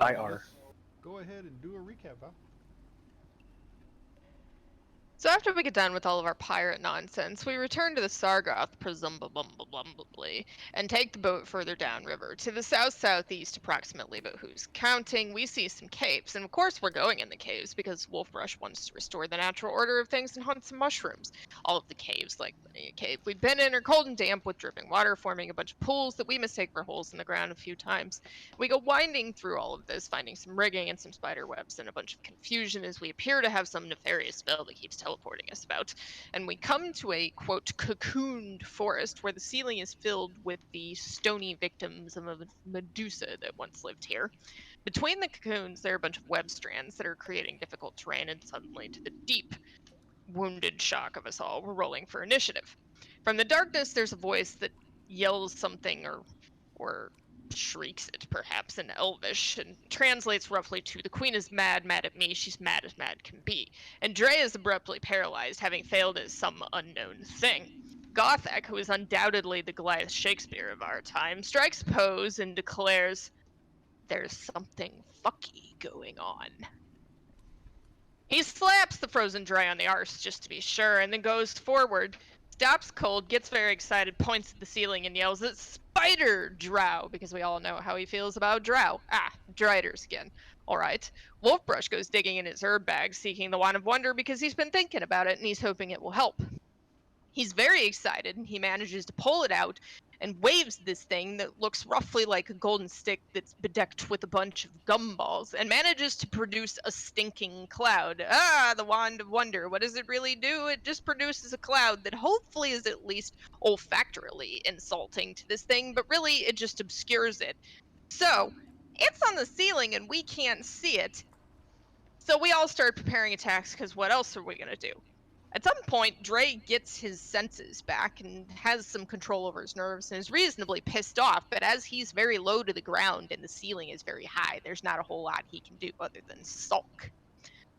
IR. Go ahead and do a recap, Val. So after we get done with all of our pirate nonsense, we return to the Sargoth, presumably, and take the boat further downriver, to the south-southeast approximately, but who's counting? We see some caves, and of course we're going in the caves, because Wolfrush wants to restore the natural order of things and hunt some mushrooms. All of the caves, like many a cave we've been in, are cold and damp with dripping water, forming a bunch of pools that we mistake for holes in the ground a few times. We go winding through all of this, finding some rigging and some spider webs and a bunch of confusion as we appear to have some nefarious spell that keeps teleporting us about. And we come to a, quote, cocooned forest where the ceiling is filled with the stony victims of a Medusa that once lived here. Between the cocoons, there are a bunch of web strands that are creating difficult terrain, and suddenly, to the deep, wounded shock of us all, we're rolling for initiative. From the darkness, there's a voice that yells something or shrieks it, perhaps in Elvish, and translates roughly to, "The queen is mad, mad at me, she's mad as mad can be." And Dre is abruptly paralyzed, having failed at some unknown thing. Gothak, who is undoubtedly the Goliath Shakespeare of our time, strikes a pose and declares, "There's something fucky going on." He slaps the frozen Dre on the arse just to be sure, and then goes forward, stops cold, gets very excited, points at the ceiling, and yells, "It's Spider Drow!" Because we all know how he feels about Drow. Ah, Driders again. Alright. Wolfbrush goes digging in his herb bag, seeking the Wand of Wonder because he's been thinking about it and he's hoping it will help. He's very excited and he manages to pull it out and waves this thing that looks roughly like a golden stick that's bedecked with a bunch of gumballs and manages to produce a stinking cloud. Ah, the Wand of Wonder. What does it really do? It just produces a cloud that hopefully is at least olfactorily insulting to this thing, but really it just obscures it. So, it's on the ceiling and we can't see it. So we all start preparing attacks because what else are we going to do? At some point, Dre gets his senses back and has some control over his nerves and is reasonably pissed off, but as he's very low to the ground and the ceiling is very high, there's not a whole lot he can do other than sulk.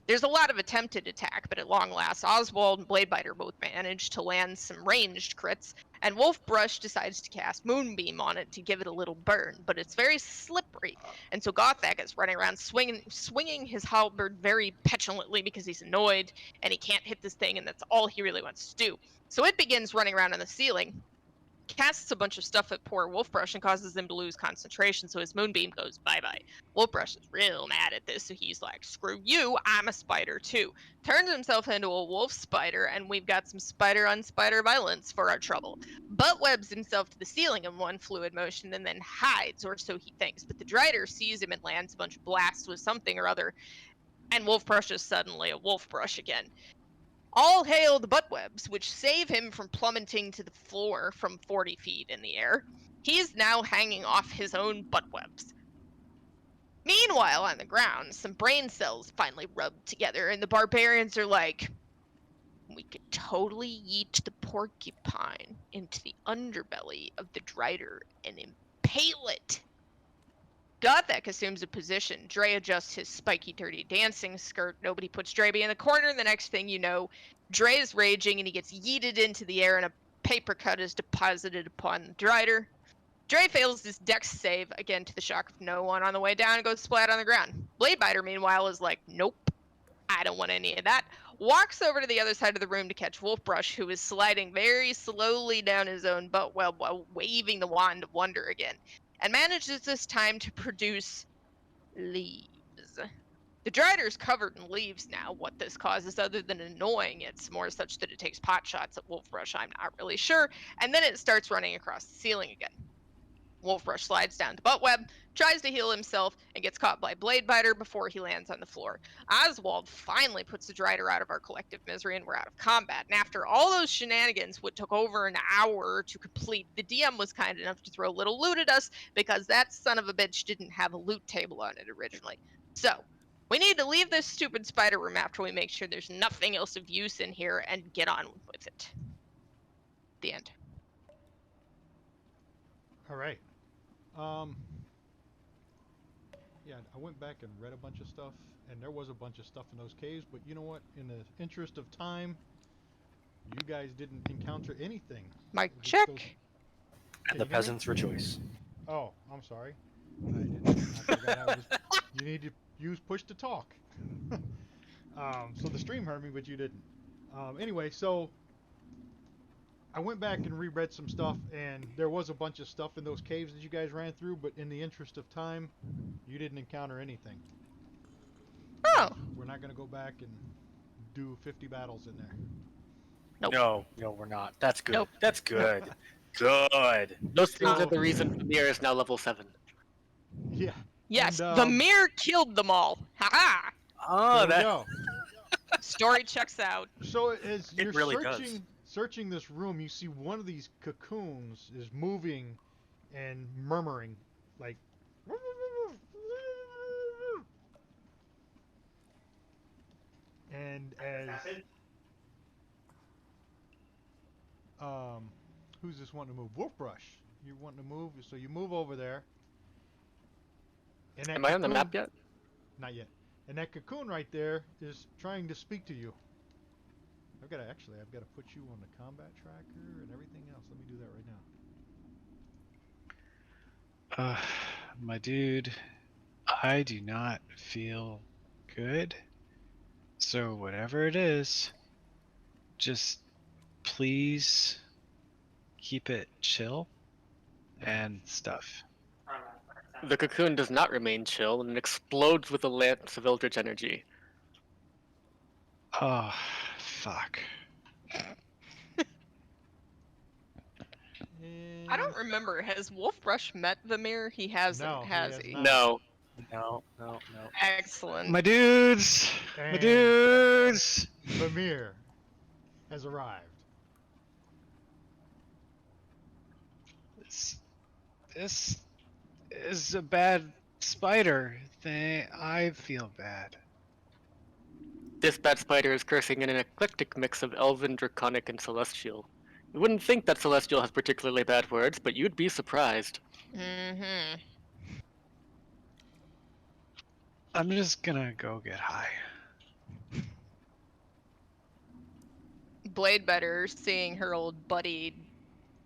There's a lot of attempted attack, but at long last, Oswald and Bladebiter both manage to land some ranged crits, and Wolfbrush decides to cast Moonbeam on it to give it a little burn, but it's very slippery, and so Gothak is running around swinging his halberd very petulantly because he's annoyed, and he can't hit this thing, and that's all he really wants to do. So it begins running around on the ceiling, casts a bunch of stuff at poor Wolfbrush and causes him to lose concentration, so his moonbeam goes bye-bye. Wolfbrush is real mad at this, so he's like, "Screw you, I'm a spider too." Turns himself into a wolf spider, and we've got some spider-on-spider violence for our trouble. Butt webs himself to the ceiling in one fluid motion and then hides, or so he thinks, but the Drider sees him and lands a bunch of blasts with something or other, and Wolfbrush is suddenly a Wolfbrush again. All hail the buttwebs, which save him from plummeting to the floor from 40 feet in the air. He's now hanging off his own buttwebs. Meanwhile, on the ground, some brain cells finally rub together, and the barbarians are like, "We could totally yeet the porcupine into the underbelly of the Drider and impale it." Gothak assumes a position. Dre adjusts his spiky, dirty dancing skirt. Nobody puts Dreby in the corner. The next thing you know, Dre is raging and he gets yeeted into the air and a paper cut is deposited upon the Drider. Dre fails his dex save, again to the shock of no one on the way down, and goes splat on the ground. Bladebiter, meanwhile, is like, "Nope, I don't want any of that." Walks over to the other side of the room to catch Wolfbrush, who is sliding very slowly down his own butt well while waving the Wand of Wonder again, and manages this time to produce leaves. The Drider's covered in leaves now. What this causes, other than annoying, it's more such that it takes pot shots at Wolfbrush, I'm not really sure, and then it starts running across the ceiling again. Wolfrush slides down to Buttweb, tries to heal himself, and gets caught by Bladebiter before he lands on the floor. Oswald finally puts the Drider out of our collective misery, and we're out of combat. And after all those shenanigans, what took over an hour to complete, the DM was kind enough to throw a little loot at us because that son of a bitch didn't have a loot table on it originally. So, we need to leave this stupid spider room after we make sure there's nothing else of use in here and get on with it. The end. All right. Um, yeah, I went back and read a bunch of stuff, and there was a bunch of stuff in those caves, but you know what? In the interest of time, you guys didn't encounter anything. Mic Just check. those- And the you hear me? peasants rejoice. Oh, I'm sorry. I forgot I was You need to use push to talk. So the stream heard me, but you didn't. Anyway, so I went back and reread some stuff, and there was a bunch of stuff in those caves that you guys ran through, but in the interest of time, you didn't encounter anything. Oh. We're not going to go back and do 50 battles in there. Nope. No, we're not. That's good. Nope. That's good. Good. Those things So- are the reason Vamir is now level 7. Yeah. Yes, And, the mirror killed them all. Ha Oh, there we that. go. ha! Story checks out. So as It you're really does. searching this room, you see one of these cocoons is moving and murmuring, like. And as who's this wanting to move? Wolfbrush. You're wanting to move, so you move over there. And that Am I on the cocoon- map yet? Not yet. And that cocoon right there is trying to speak to you. I've got to put you on the combat tracker and everything else. Let me do that right now. My dude, I do not feel good. So whatever it is, just please keep it chill and stuff. The cocoon does not remain chill and explodes with a lance of eldritch energy. Oh, fuck. I don't remember. Has Wolfbrush met the mirror? He hasn't, No, he has has he? not. No. No. Excellent. My dudes! My And dudes! Mimir has arrived. This is a bad spider thing. I feel bad. This bad spider is cursing in an eclectic mix of elven, draconic, and celestial. You wouldn't think that celestial has particularly bad words, but you'd be surprised. Mm-hmm. I'm just gonna go get high. Bladebetter, seeing her old buddy,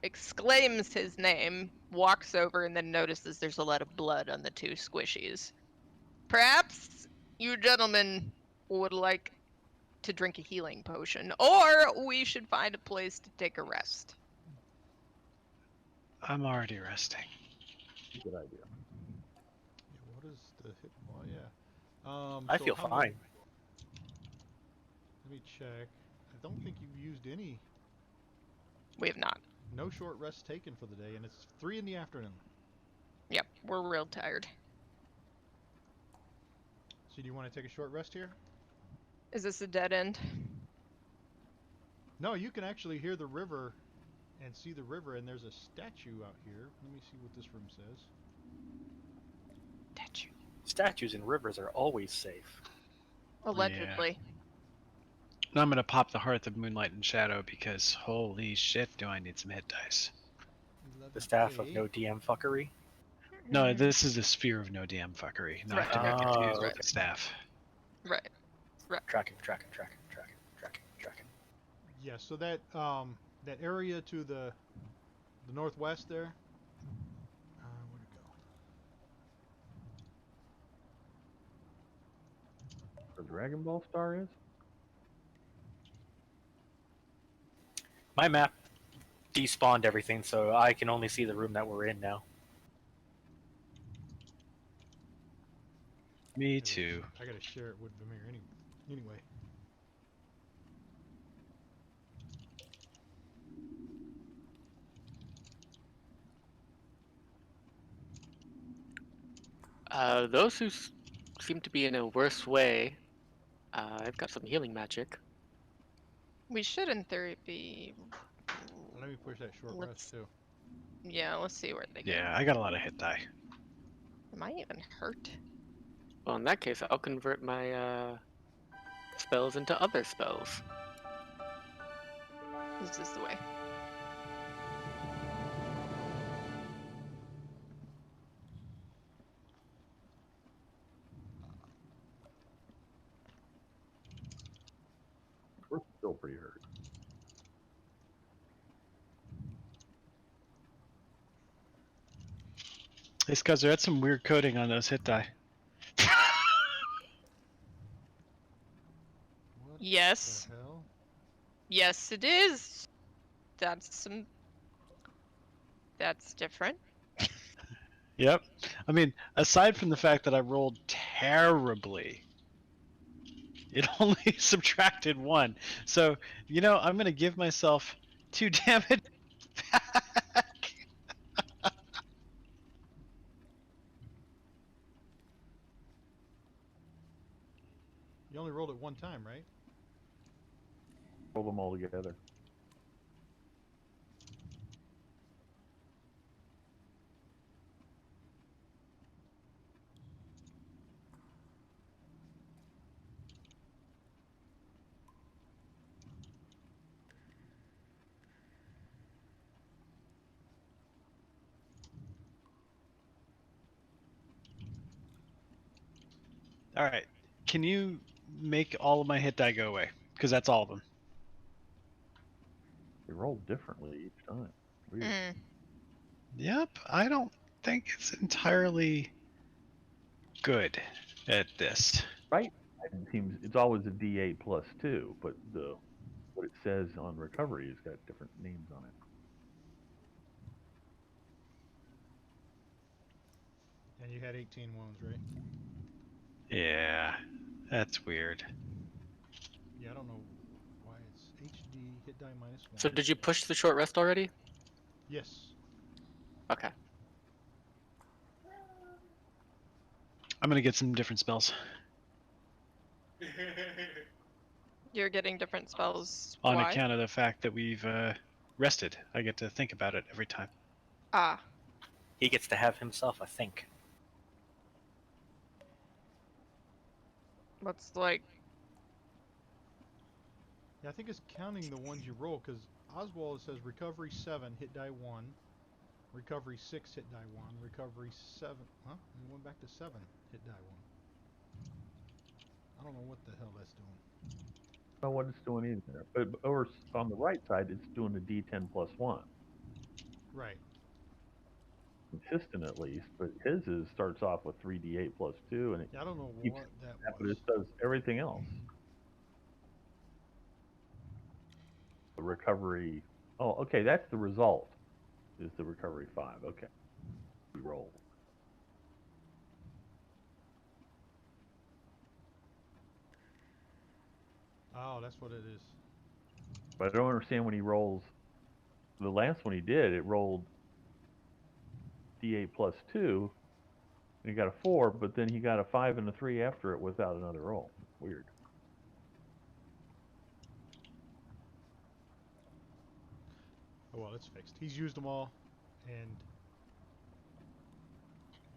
exclaims his name, walks over, and then notices there's a lot of blood on the two squishies. Perhaps you gentlemen would like to drink a healing potion, or we should find a place to take a rest. I'm already resting. Good idea. Yeah, what is the hit? Oh yeah. I So feel how fine. Let me check. I don't think you've used any. We have not. No short rest taken for the day, and it's 3 in the afternoon. Yep, we're real tired. So do you want to take a short rest here? Is this a dead end? No, you can actually hear the river and see the river, and there's a statue out here. Let me see what this room says. Statue. Statues in rivers are always safe. Allegedly. And I'm gonna pop the Hearth of Moonlight and Shadow because holy shit, do I need some hit dice. The staff of 11A. no DM fuckery. No, this is the Sphere of No DM Fuckery, not to be Right. confused Oh, with the staff. Right. Tracking. Yeah, so that that area to the northwest there. Where'd it go? Where Dragon Ball Star is? My map despawned everything, so I can only see the room that we're in now. Me too. I gotta share it with Vamir anyway. Those who seem to be in a worse way, I've got some healing magic. We should, in theory, be. Let me push that short Let's- rest too. Yeah, let's see where they go. Yeah, I got a lot of hit die. Am I even hurt? Well, in that case, I'll convert my spells into other spells. Is this the way? We're still pretty hurt. Hey, Scuzzer, that's some weird coding on those hit die. Yes. The hell? Yes, it is. That's different. Yep. I mean, aside from the fact that I rolled terribly, it only subtracted 1. So, I'm going to give myself 2 damage back. You only rolled it one time, right? Roll them all together. All right. Can you make all of my hit die go away? Because that's all of them. They roll differently each time. Weird. Mm. Yep. I don't think it's entirely good at this. Right? It seems it's always a D8 plus 2, but what it says on recovery has got different names on it. And you had 18 wounds, right? Yeah. That's weird. Yeah, I don't know why it's HD hit die -1. So did you push the short rest already? Yes. Okay. I'm going to get some different spells. You're getting different spells. On Why? account of the fact that we've rested. I get to think about it every time. Ah. He gets to have himself a think. What's like? Yeah, I think it's counting the ones you roll, because Oswald says recovery 7, hit die 1. Recovery 6, hit die 1. Recovery 7. Huh? We went back to 7, hit die 1. I don't know what the hell that's doing. I don't know what it's doing either. But over on the right side, it's doing a D10 plus 1. Right. Consistent at least, but his starts off with 3D8 plus 2, and it Yeah, I don't know keeps what that that, but was. it does everything else. The recovery. Oh, okay, that's the result. Is the recovery 5? Okay, we roll. Oh, that's what it is. But I don't understand when he rolls. The last one he did, it rolled D8 plus 2, and he got a 4, but then he got a 5 and a 3 after it without another roll. Weird. Oh, well, it's fixed. He's used them all, and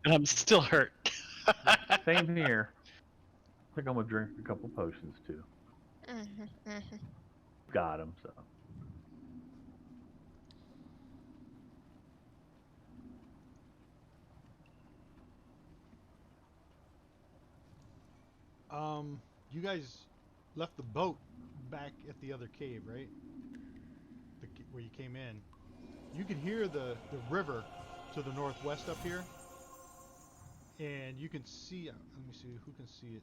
And I'm still hurt. Same here. I think I'm gonna drink a couple potions too. Got him, so. you guys left the boat back at the other cave, right? Where you came in. You can hear the river to the northwest up here, and you can see. Let me see who can see it.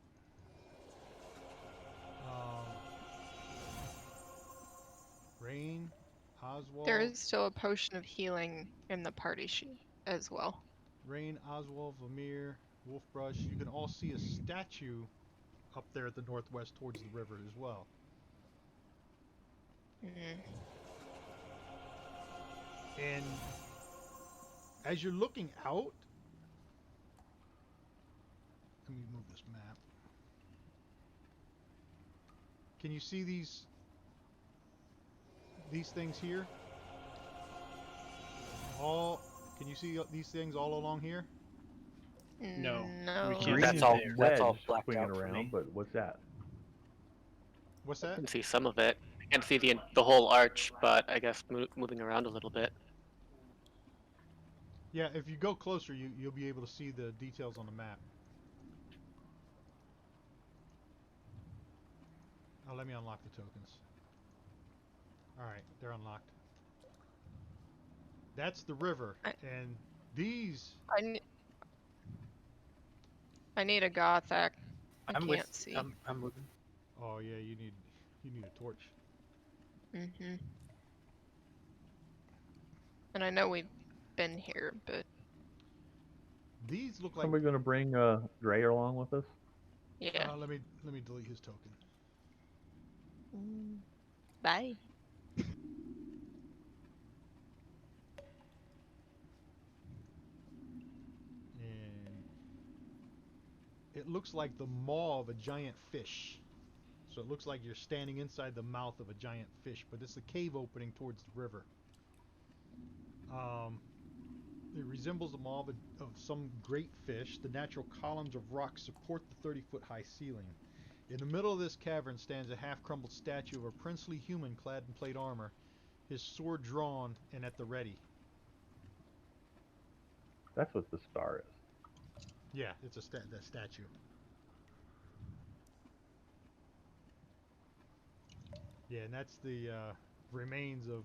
Rain, Oswald. There is still a potion of healing in the party sheet as well. Rain, Oswald, Vamir, Wolfbrush. You can all see a statue up there at the northwest towards the river as well. And as you're looking out, let me move this map. Can you see these things here? Can you see these things all along here? No. No. We can't That's see all- there. that's all Wedge blacked swinging out for around, me. but what's that? What's I that? can see some of it. I can't see the whole arch, but I guess moving around a little bit. Yeah, if you go closer, you'll be able to see the details on the map. Oh, let me unlock the tokens. Alright, they're unlocked. That's the river, and these... I need a Gothak. I I'm can't with. see. I'm moving. Oh yeah, you need... You need a torch. Mm-hmm. And I know we've been here, but These look like. Somebody gonna bring Dre along with us? yeah. Let me delete his token. Bye. And it looks like the maw of a giant fish. So it looks like you're standing inside the mouth of a giant fish, but it's a cave opening towards the river. It resembles the maw of some great fish. The natural columns of rock support the 30-foot high ceiling. In the middle of this cavern stands a half-crumbled statue of a princely human clad in plate armor, his sword drawn and at the ready. That's what the star is. Yeah, it's a statue. Yeah, and that's the remains of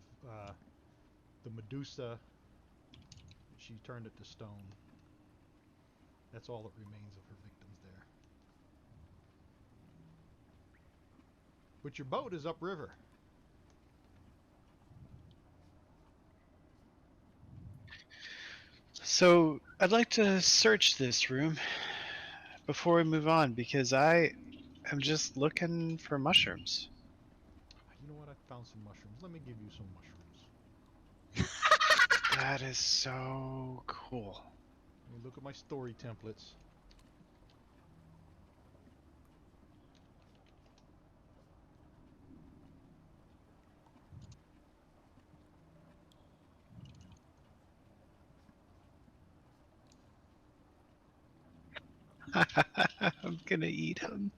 the Medusa. She turned it to stone. That's all that remains of her victims there. But your boat is upriver. So I'd like to search this room before we move on because I am just looking for mushrooms. You know what? I found some mushrooms. Let me give you some mushrooms. That is so cool. Let me look at my story templates. I'm gonna eat him.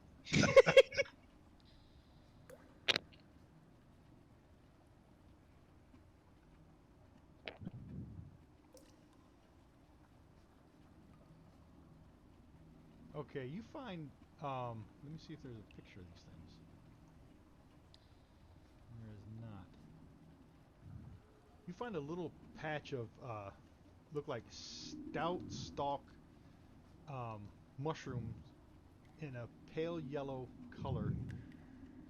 Okay, you find. Let me see if there's a picture of these things. There is not. You find a little patch of look like stout stalk mushrooms in a pale yellow color,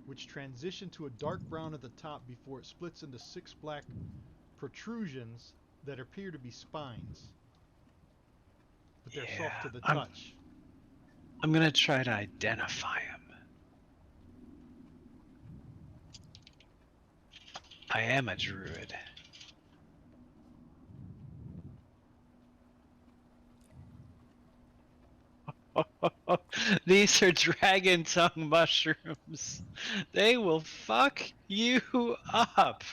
which transition to a dark brown at the top before it splits into 6 black protrusions that appear to be spines, but they're soft to the touch. I'm gonna try to identify him. I am a druid. These are dragon tongue mushrooms. They will fuck you up.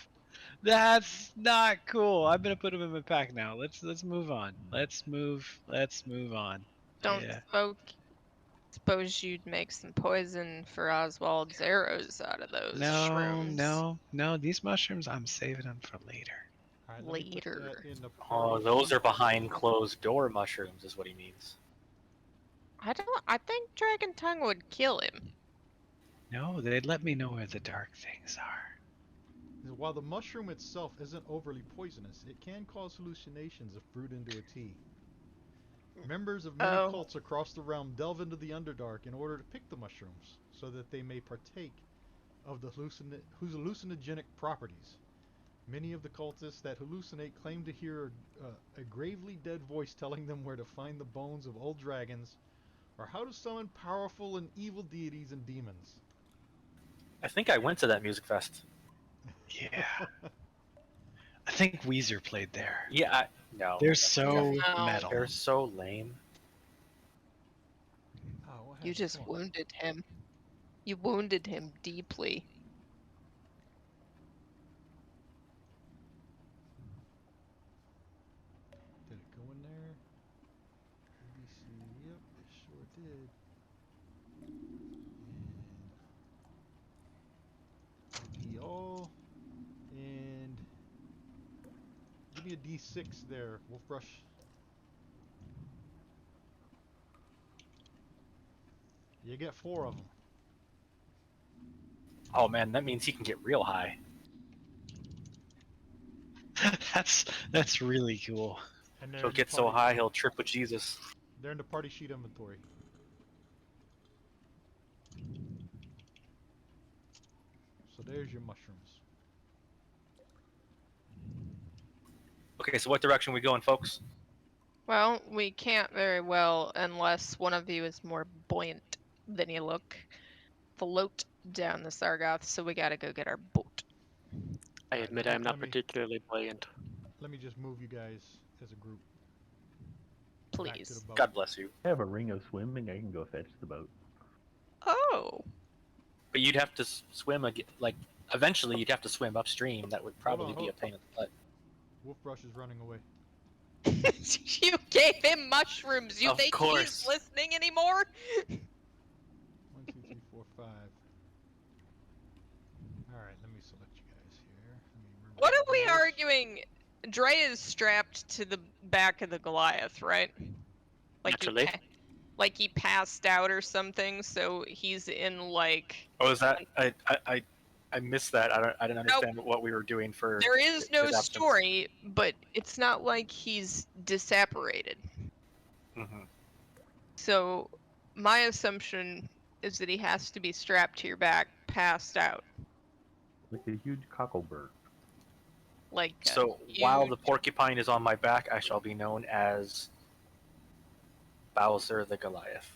That's not cool. I'm gonna put them in my pack now. Let's move on. Let's move on. Don't Yeah. suppose you'd make some poison for Oswald's arrows out of those shrooms No. These mushrooms, I'm saving them for later. All right, let me put later. that in the Oh, party those sheet. are behind closed door mushrooms, is what he means. I think Dragon Tongue would kill him. No, they'd let me know where the dark things are. While the mushroom itself isn't overly poisonous, it can cause hallucinations if brewed into a tea. Members of many Oh. cults across the realm delve into the Underdark in order to pick the mushrooms, so that they may partake of the hallucinogenic properties. Many of the cultists that hallucinate claim to hear a gravely dead voice telling them where to find the bones of old dragons, or how to summon powerful and evil deities and demons. I think I went to that music fest. Yeah. I think Weezer played there. Yeah, no. They're so No. metal. They're so lame. Oh, what You happened? just Come on. wounded him. You wounded him deeply. Did it go in there? ABC, yep, it sure did. And AP all. And give me a D6 there, Wolfbrush. You get 4 of them. Oh man, that means he can get real high. That's really cool. And they're He'll in the get so party- high he'll trip with Jesus. They're in the party sheet inventory. So there's your mushrooms. Okay, so what direction we going, folks? Well, we can't very well unless one of you is more buoyant than you look. Float down the Sargoth, so we gotta go get our boat. I Alright, admit let I'm me- not let me- particularly buoyant. Let me just move you guys as a group back to the Please. boat. God bless you. I have a ring of swimming. I can go fetch the boat. Oh. But you'd have to swim like eventually you'd have to swim upstream. That would probably be a pain in the butt. Wolfbrush is running away. You gave him mushrooms. You Of think course. he's listening anymore? 1, 2, 3, 4, 5. Alright, let me select you guys here. Let me remove What are we this. arguing? Dre is strapped to the back of the Goliath, right? Naturally. Like he passed out or something, so he's in like. Oh, is that I missed that. I didn't understand what we were doing for. There is no his absence. story, but it's not like he's disapparated. Mhm. So my assumption is that he has to be strapped to your back, passed out. Like a huge cockleburr. Like So while the porcupine is on my back, I shall be known as Bowser the Goliath.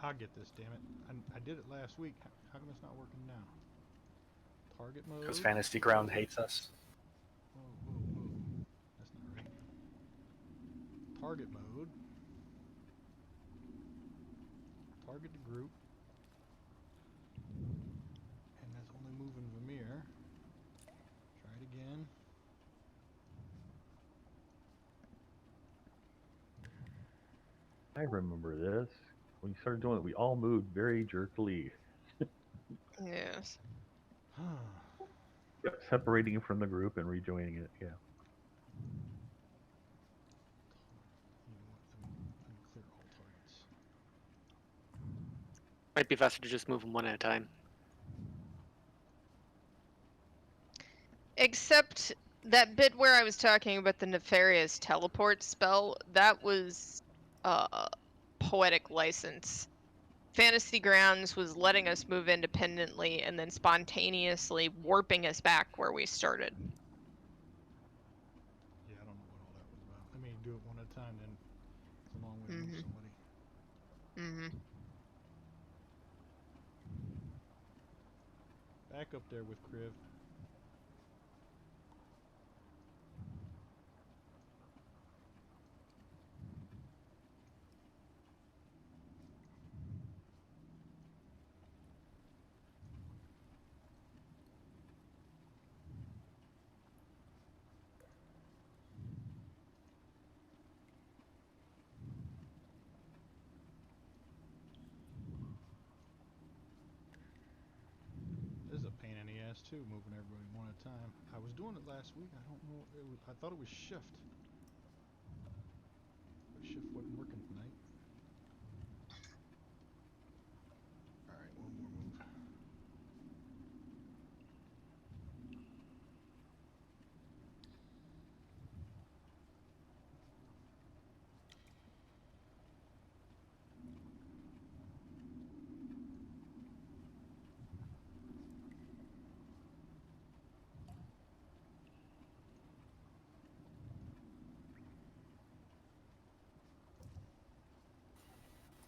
I'll get this, damn it. I did it last week. How come it's not working now? Target mode. Because Fantasy Ground hates us. Whoa, whoa, whoa. That's not right. Target mode. Target the group. And that's only moving Vermeer. Try it again. I remember this. When you started doing it, we all moved very jerkily. Yes. Kept separating from the group and rejoining it. Yeah. You know what? Let me clear all targets. Might be faster to just move them one at a time. Except that bit where I was talking about the nefarious teleport spell, that was poetic license. Fantasy Grounds was letting us move independently and then spontaneously warping us back where we started. Yeah, I don't know what all that was about. Let me do it one at a time then. It's a long way to move somebody. Mm-hmm. Back up there with Kriv. This is a pain in the ass too, moving everybody one at a time. I was doing it last week. I don't know. I thought it was shift. But shift wasn't working tonight. All right, one more move.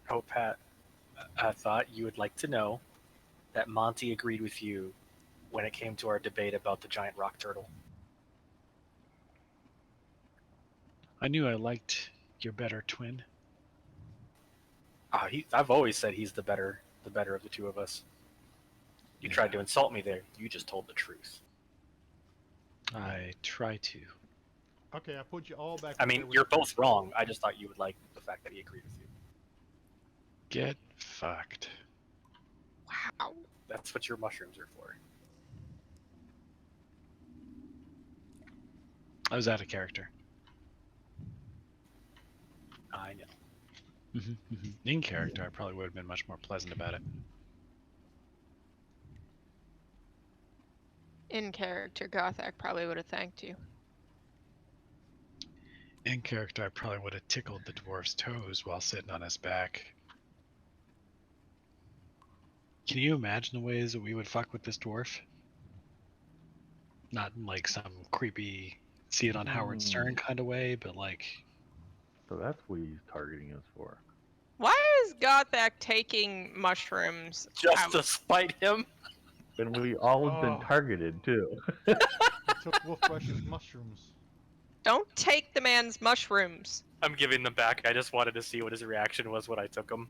Oh, Pat, I thought you would like to know that Monty agreed with you when it came to our debate about the giant rock turtle. I knew I liked your better twin. I've always said he's the better of the two of us. You tried to insult me there. You just told the truth. I try to. Okay, I put you all back. I up mean, there with you're the both wrong. I just thought you would like the fact that he agreed with you. Get fucked. Wow. That's what your mushrooms are for. I was out of character. I know. In character, I probably would have been much more pleasant about it. In character, Gothak probably would have thanked you. In character, I probably would have tickled the dwarf's toes while sitting on his back. Can you imagine the ways that we would fuck with this dwarf? Not in like some creepy see it on Howard Stern kind of way, but like So that's what he's targeting us for. Why is Gothak taking mushrooms Just out? to spite him. And we all have been Oh. targeted too. He took Wolfrush's mushrooms. Don't take the man's mushrooms. I'm giving them back. I just wanted to see what his reaction was when I took them.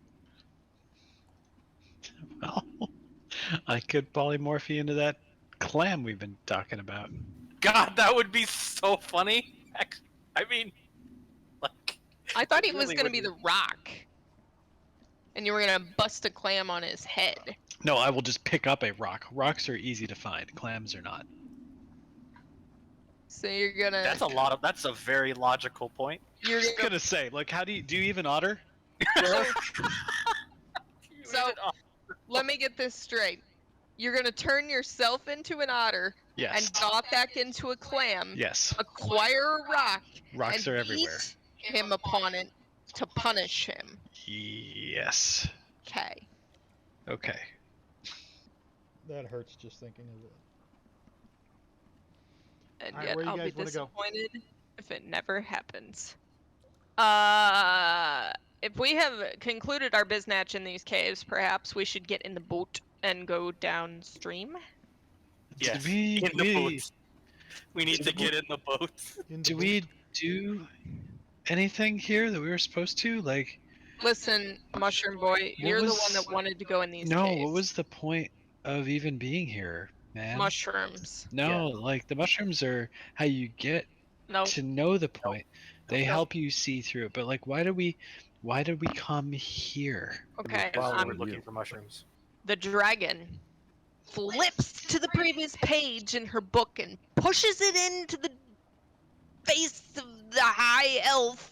well, I could polymorph you into that clam we've been talking about. God, that would be so funny. I mean, like, I thought he It was really gonna be wouldn't- the rock. And you were gonna bust a clam on his head. No, I will just pick up a rock. Rocks are easy to find. Clams are not. So you're gonna. that's a very logical point. You're I was gonna. gonna say, like, how do you even otter? So let me get this straight. You're gonna turn yourself into an otter Yes. and Gothak into a clam. Yes. Acquire a rock. Rocks and are everywhere. Eat him upon it to punish him. Yes. Okay. Okay. That hurts just thinking of it. And Alright, yet where you I'll be guys wanna go? disappointed if it never happens. If we have concluded our biznatch in these caves, perhaps we should get in the boat and go downstream. Yes, we- in the we- boats. We need to get in the boats. In the Do boot. we do anything here that we were supposed to? Like, Listen, Mushroom Boy, What you're the was- one that wanted to go in these no, caves. what was the point of even being here, man? Mushrooms. No, like the mushrooms are how you get No. to know the point. They Nope. help you see through it. But like, why did we come here? Okay. While we I'm- were looking for mushrooms. The dragon flips to the previous page in her book and pushes it into the face of the high elf.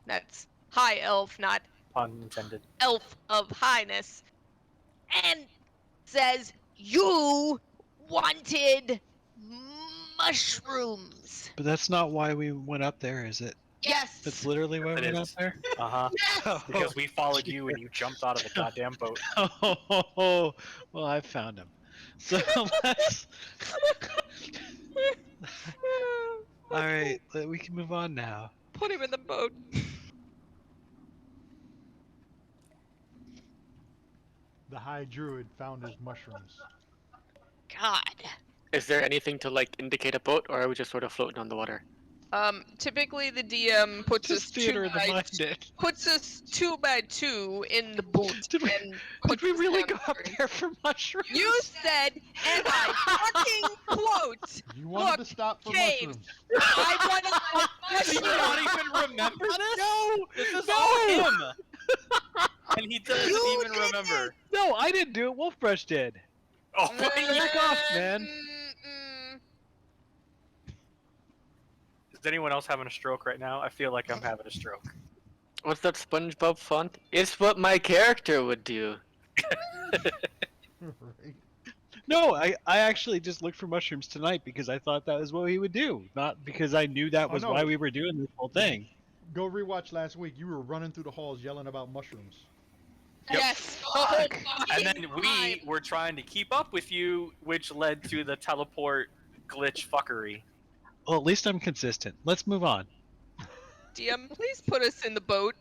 That's high elf, not Pun intended. elf of highness. And says, "You wanted mushrooms." But that's not why we went up there, is it? Yes. That's literally why It we went is. up there. Uh huh. Yes. Because we followed you and you jumped out of the goddamn boat. Oh, well, I found him. So let's. All right, we can move on now. Put him in the boat. The High Druid found his mushrooms. God. Is there anything to like indicate a boat, or are we just sort of floating on the water? Typically the DM puts us Just theater two of the by mind. It. puts us 2 by 2 in the boat. Did we- and Did puts we us really down go up the there for mushrooms? You said, and I fucking quote, You wanted Look, to stop for James. mushrooms. I want Does he to not even remember this? No, This is no. all him. And he doesn't You even did remember. No, I didn't do it. Wolfbrush did. Oh, Back off, man. Is anyone else having a stroke right now? I feel like I'm having a stroke. What's that SpongeBob font? It's what my character would do. Right. No, I actually just looked for mushrooms tonight because I thought that was what he would do, not because I knew that Oh, was no. why we were doing this whole thing. Go rewatch last week. You were running through the halls yelling about mushrooms. Yep. Yes. the whole And fucking then we time. were trying to keep up with you, which led to the teleport glitch fuckery. Well, at least I'm consistent. Let's move on. DM, please put us in the boat.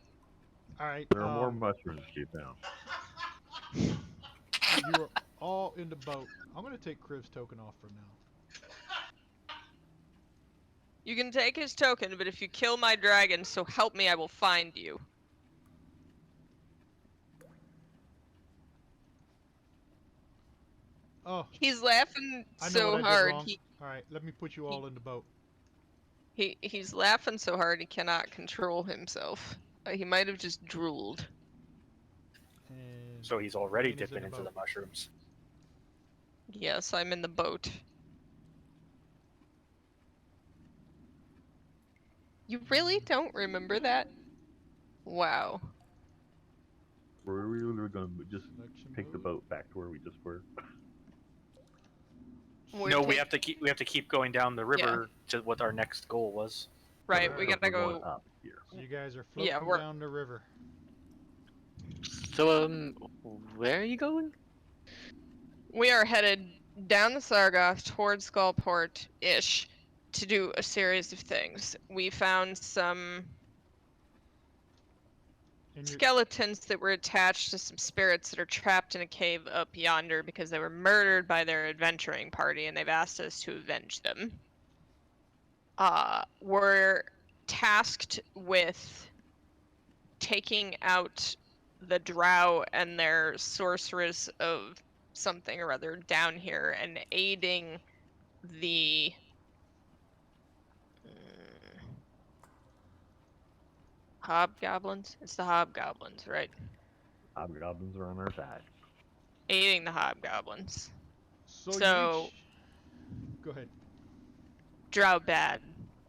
All right. There are more mushrooms to be found. You are all in the boat. I'm gonna take Crib's token off for now. You can take his token, but if you kill my dragon, so help me, I will find you. Oh, He's laughing I know so what I did hard. wrong. All right, let me put you all in the boat. He's laughing so hard he cannot control himself. He might have just drooled. And So he's already Wayne is dipping in the into the boat. mushrooms. Yes, I'm in the boat. You really don't remember that? Wow. We're really going to just Selection take the mode. boat back to where we just were. No, we have to keep going down the river to what our next goal was. Right, So we we're gotta going go. up here. So you guys are Yeah, floating we're- down the river. So, where are you going? We are headed down the Sargoth towards Skullport-ish to do a series of things. We found some And you're, skeletons that were attached to some spirits that are trapped in a cave up yonder because they were murdered by their adventuring party and they've asked us to avenge them. We're tasked with taking out the drow and their sorceress of something or other down here and aiding the hobgoblins. It's the hobgoblins, right? Hobgoblins are on our side. Aiding the hobgoblins. so So you reach. Go ahead. drow bad,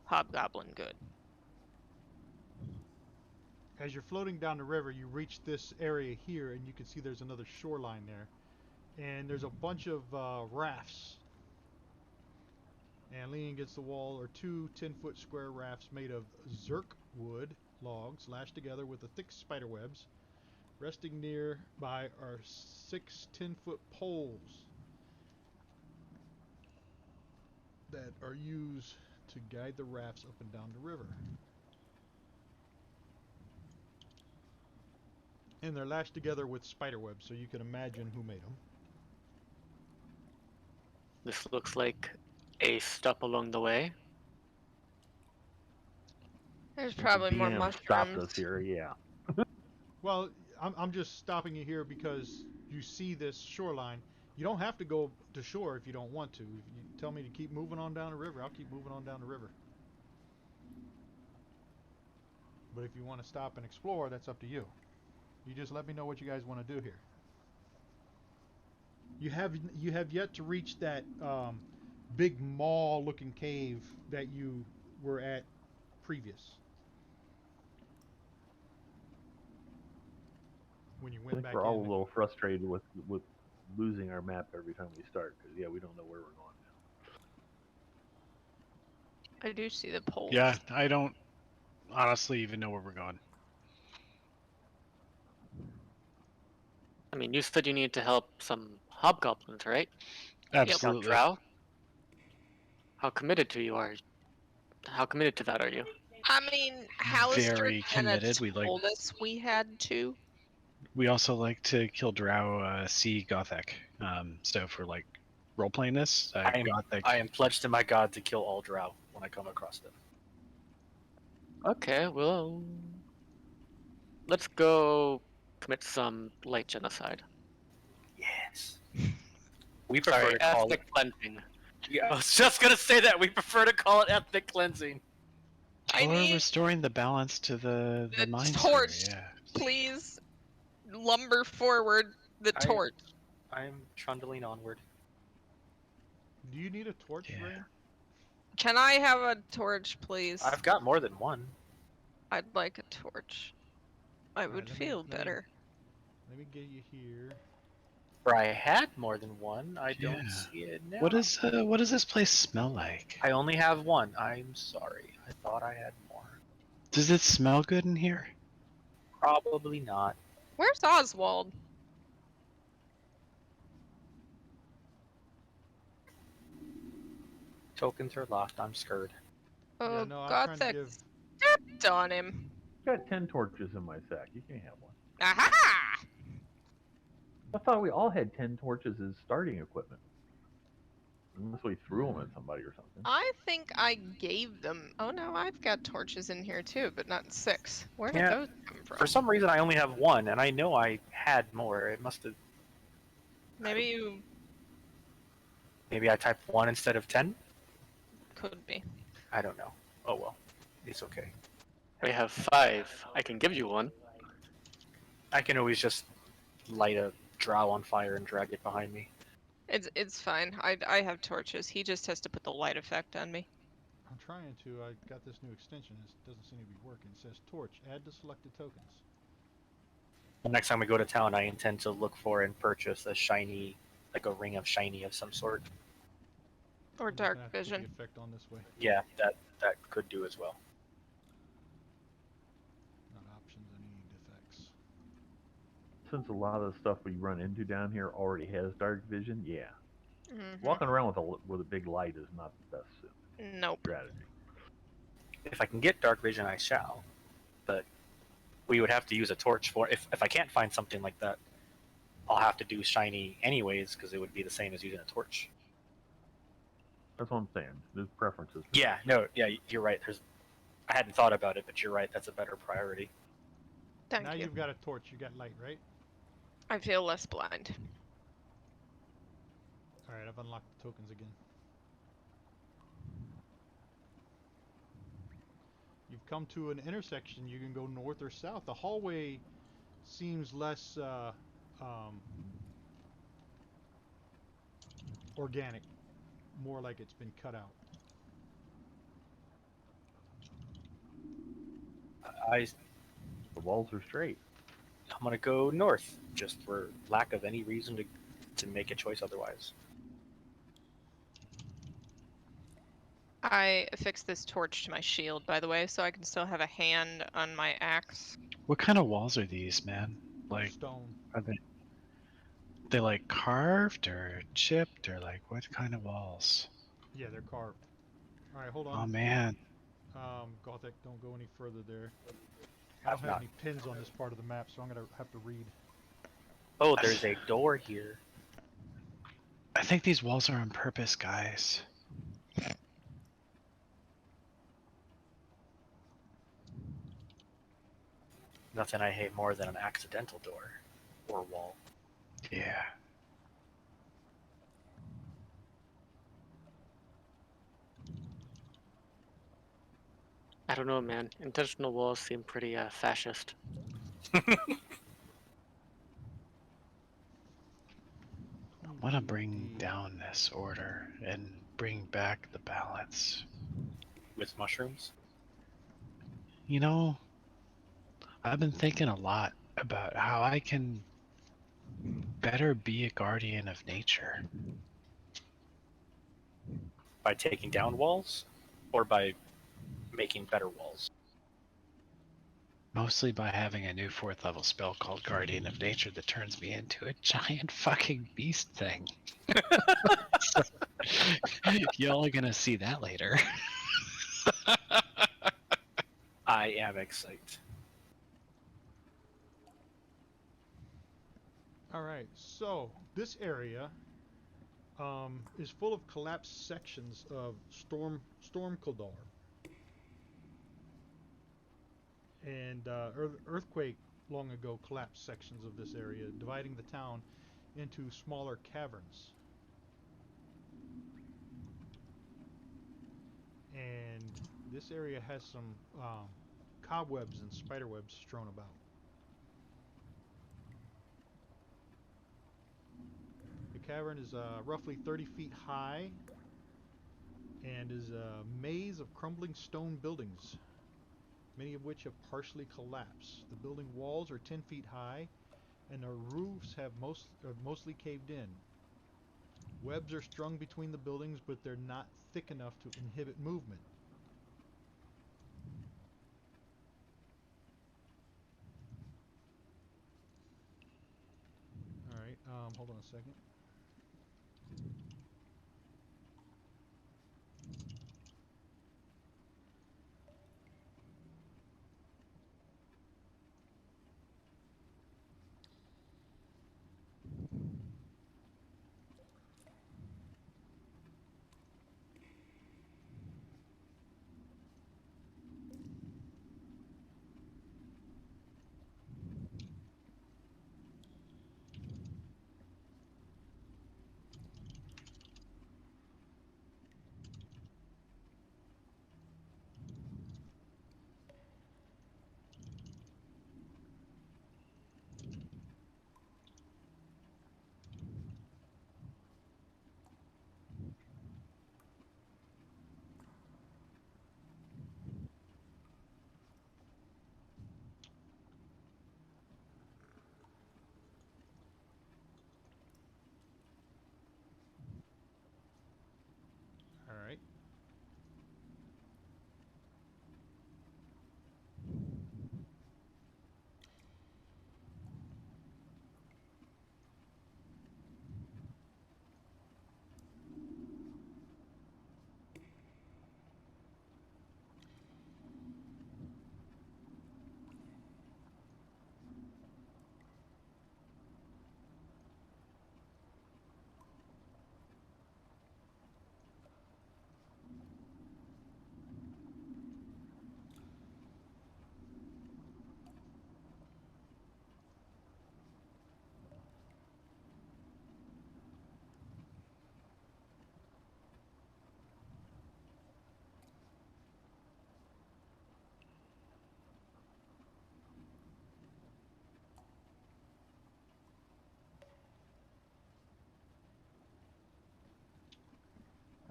hobgoblin good. As you're floating down the river, you reach this area here, and you can see there's another shoreline there. And there's a bunch of rafts. And leaning against the wall are two 10-foot square rafts made of zerk wood logs lashed together with the thick spider webs. Resting nearby are 6 10-foot poles that are used to guide the rafts up and down the river. And they're lashed together with spider webs, so you can imagine who made them. This looks like a stop along the way. There's If the probably more DM stopped mushrooms. us here, yeah. Well, I'm just stopping you here because you see this shoreline. You don't have to go to shore if you don't want to. If you tell me to keep moving on down the river, I'll keep moving on down the river. But if you want to stop and explore, that's up to you. You just let me know what you guys want to do here. You have yet to reach that big maw-looking cave that you were at previous. When you I went think back we're all in. a little frustrated with losing our map every time we start because we don't know where we're going now. I do see the poles. Yeah, I don't honestly even know where we're going. I mean, you said you need to help some hobgoblins, right? Absolutely. Drow? How committed to that are you? I mean, Hallister Very kind of committed. told us we had to. We also like to kill drow, see Gothic. So if we're like role playing this, Gothic. I am pledged to my god to kill all drow when I come across them. Okay, well, let's go commit some light genocide. Yes. We prefer Sorry, to call it. ethnic cleansing. Yeah, I was just gonna say that we prefer to call it ethnic cleansing. I Or need restoring the balance to the the mind torch. sphere, yeah. Please lumber forward the I- torch. I'm trundling onward. Do you need a torch, Yeah. Ray? Can I have a torch, please? I've got more than one. I'd like a torch. I Alright, would let me- feel let me- better. Let me get you here. Or I had more than one. I don't Yeah. see it now. What does this place smell like? I only have one. I'm sorry. I thought I had more. Does it smell good in here? Probably not. Where's Oswald? Tokens are locked. I'm scared. Oh, yeah, no, I'm trying to Gothic give. stepped on him. I've got 10 torches in my sack. You can't have one. Aha! I thought we all had 10 torches as starting equipment. Unless we threw them at somebody or something. I think I gave them. Oh no, I've got torches in here too, but not 6. Where did Yeah, those come from? For some reason, I only have one, and I know I had more. It must have. Maybe you Maybe I typed 1 instead of 10? could be. I don't know. Oh well. It's okay. We have 5. I can give you one. I can always just light a drow on fire and drag it behind me. It's fine. I have torches. He just has to put the light effect on me. I'm trying to. I got this new extension. It doesn't seem to be working. It says torch. Add to selected tokens. The next time we go to town, I intend to look for and purchase a shiny, like a ring of shiny of some sort. Or I'm just dark gonna have to put vision. the effect on this way, Yeah, that could do as well. not options. I need effects. Since a lot of the stuff we run into down here already has dark vision, yeah. Mm-hmm. Walking around with a big light is not the best Nope. strategy. If I can get dark vision, I shall. But we would have to use a torch for if I can't find something like that. I'll have to do shiny anyways because it would be the same as using a torch. That's what I'm saying. There's preferences. Yeah, no, yeah, you're right. I hadn't thought about it, but you're right. That's a better priority. Thank Now you. you've got a torch. You got light, right? I feel less blind. All right, I've unlocked the tokens again. You've come to an intersection. You can go north or south. The hallway seems less organic, more like it's been cut out. I'm The walls are straight. gonna go north, just for lack of any reason to make a choice otherwise. I affixed this torch to my shield, by the way, so I can still have a hand on my axe. What kind of walls are these, man? Like, Stone. are they like carved or chipped or like what kind of walls? Yeah, they're carved. All right, hold on. Oh man, Gothic, don't go any further there. I I've don't have not. any pins on this part of the map, so I'm gonna have to read. Oh, there's a door here. I think these walls are on purpose, guys. Nothing I hate more than an accidental door or wall. Yeah. I don't know, man. Intentional walls seem pretty fascist. I want to bring down this order and bring back the balance. With mushrooms? You know, I've been thinking a lot about how I can better be a guardian of nature. By taking down walls? Or by making better walls? Mostly by having a new 4th level spell called Guardian of Nature that turns me into a giant fucking beast thing. So, y'all are gonna see that later. I am excited. All right, so this area is full of collapsed sections of Storm Kildar. And earthquake long ago collapsed sections of this area, dividing the town into smaller caverns. And this area has some cobwebs and spiderwebs strewn about. The cavern is roughly 30 feet high and is a maze of crumbling stone buildings, many of which have partially collapsed. The building walls are 10 feet high and the roofs have mostly caved in. Webs are strung between the buildings, but they're not thick enough to inhibit movement. Alright, hold on a second.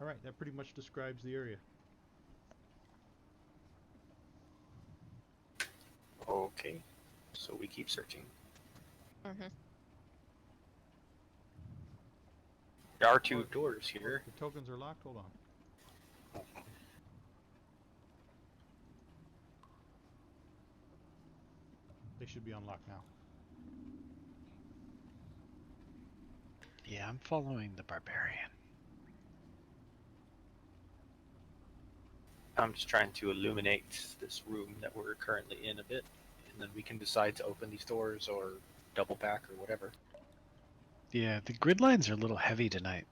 Alright, that pretty much describes the area. Okay. So we keep searching. Mm-hmm. There are two doors here. The tokens are locked? Hold on. They should be unlocked now. Yeah, I'm following the barbarian. I'm just trying to illuminate this room that we're currently in a bit, and then we can decide to open these doors or double back or whatever. Yeah, the grid lines are a little heavy tonight.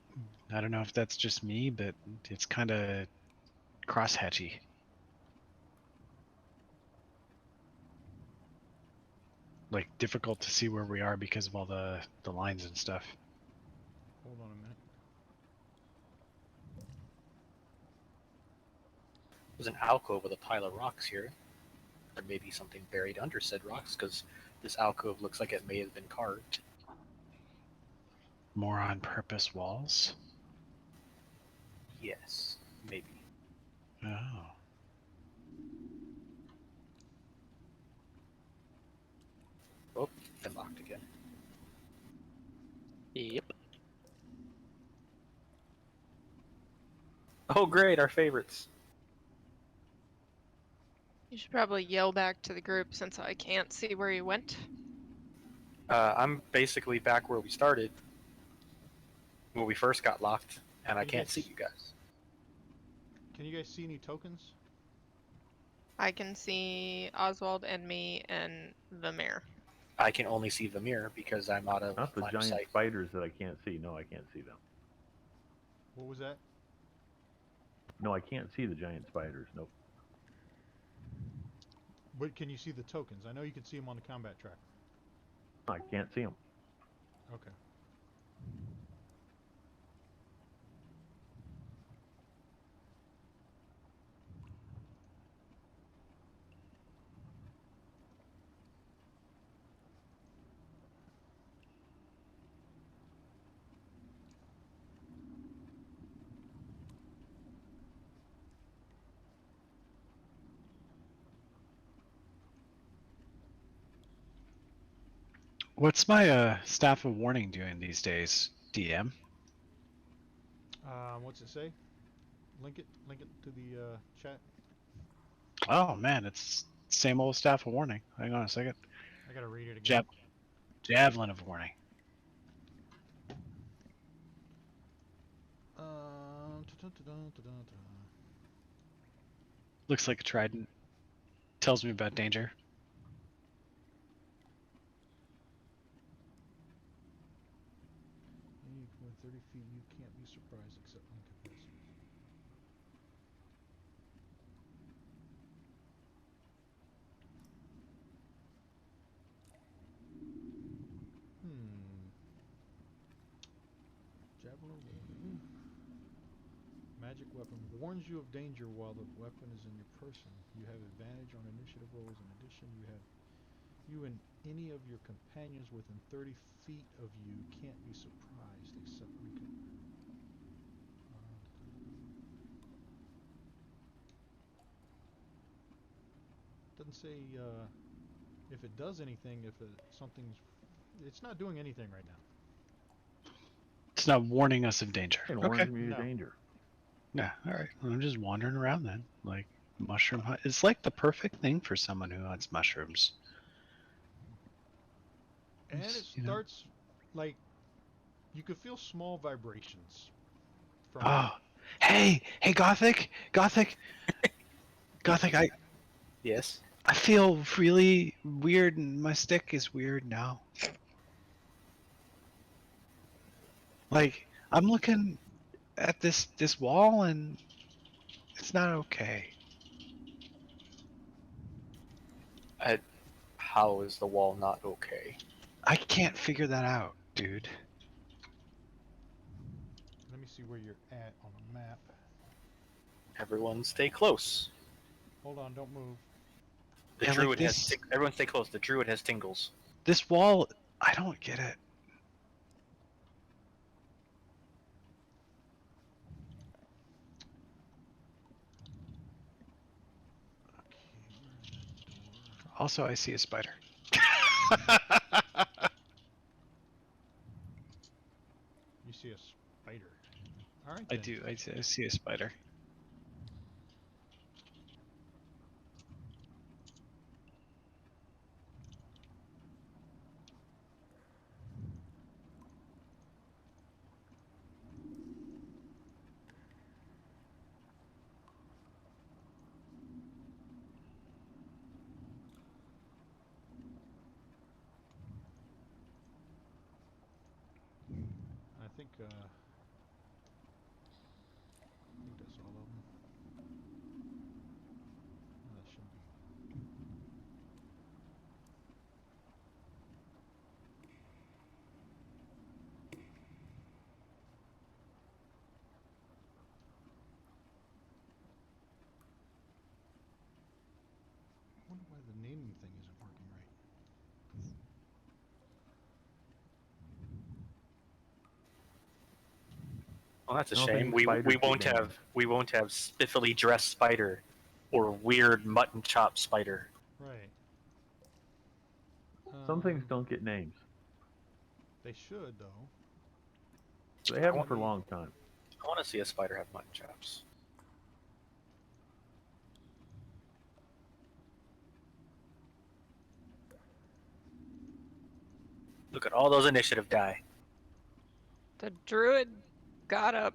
I don't know if that's just me, but it's kind of crosshatchy. Like difficult to see where we are because of all the lines and stuff. Hold on a minute. There's an alcove with a pile of rocks here. There may be something buried under said rocks, because this alcove looks like it may have been carved. More on purpose walls. Yes, maybe. Oh. Oh, been locked again. Yep. Oh, great, our favorites. You should probably yell back to the group since I can't see where you went. I'm basically back where we started, where we first got locked, and I Can you can't guys- see you guys. Can you guys see any tokens? I can see Oswald and me and the mayor. I can only see Vamir because I'm out of Not the line of giant sight. spiders that I can't see. No, I can't see them. What was that? No, I can't see the giant spiders. Nope. But can you see the tokens? I know you can see them on the combat tracker. I can't see them. Okay. What's my staff of warning doing these days, DM? What's it say? Link it to the chat. Oh man, it's same old staff of warning. Hang on a second. I gotta read it again. Javelin of warning. Looks like a trident. Tells me about danger. Within 30 feet, you can't be surprised except incapacitated. Javelin warning. Magic weapon warns you of danger while the weapon is in your person. You have advantage on initiative rolls. In addition, you and any of your companions within 30 feet of you can't be surprised except doesn't say if it does anything. If it's not doing anything right now. It's not warning us of danger. It Okay. warns me No. of danger. Yeah, alright. I'm just wandering around then. Like mushroom hunt. It's like the perfect thing for someone who hunts mushrooms. And it It's, you know. starts like you could feel small vibrations from Oh. Hey, Gothic! Gothic! Yes. I feel really weird and my stick is weird now. Like, I'm looking at this wall and it's not okay. How is the wall not okay? I can't figure that out, dude. Let me see where you're at on the map. Everyone stay close. Hold on, don't move. The Yeah, like druid this- has. Everyone stay close. The druid has tingles. This wall, I don't get it. Also, I see a spider. You see a spider. All right. I then. do. I see a spider. I think that's all of them. That should be. I wonder why the naming thing isn't working right. Well, that's a I don't shame. think We spiders won't get named. have spiffily dressed spider, or weird mutton chop spider. Right. Some things don't get names. They should though. They haven't want- for a long time. I want to see a spider have mutton chops. Look at all those initiative die. The druid got up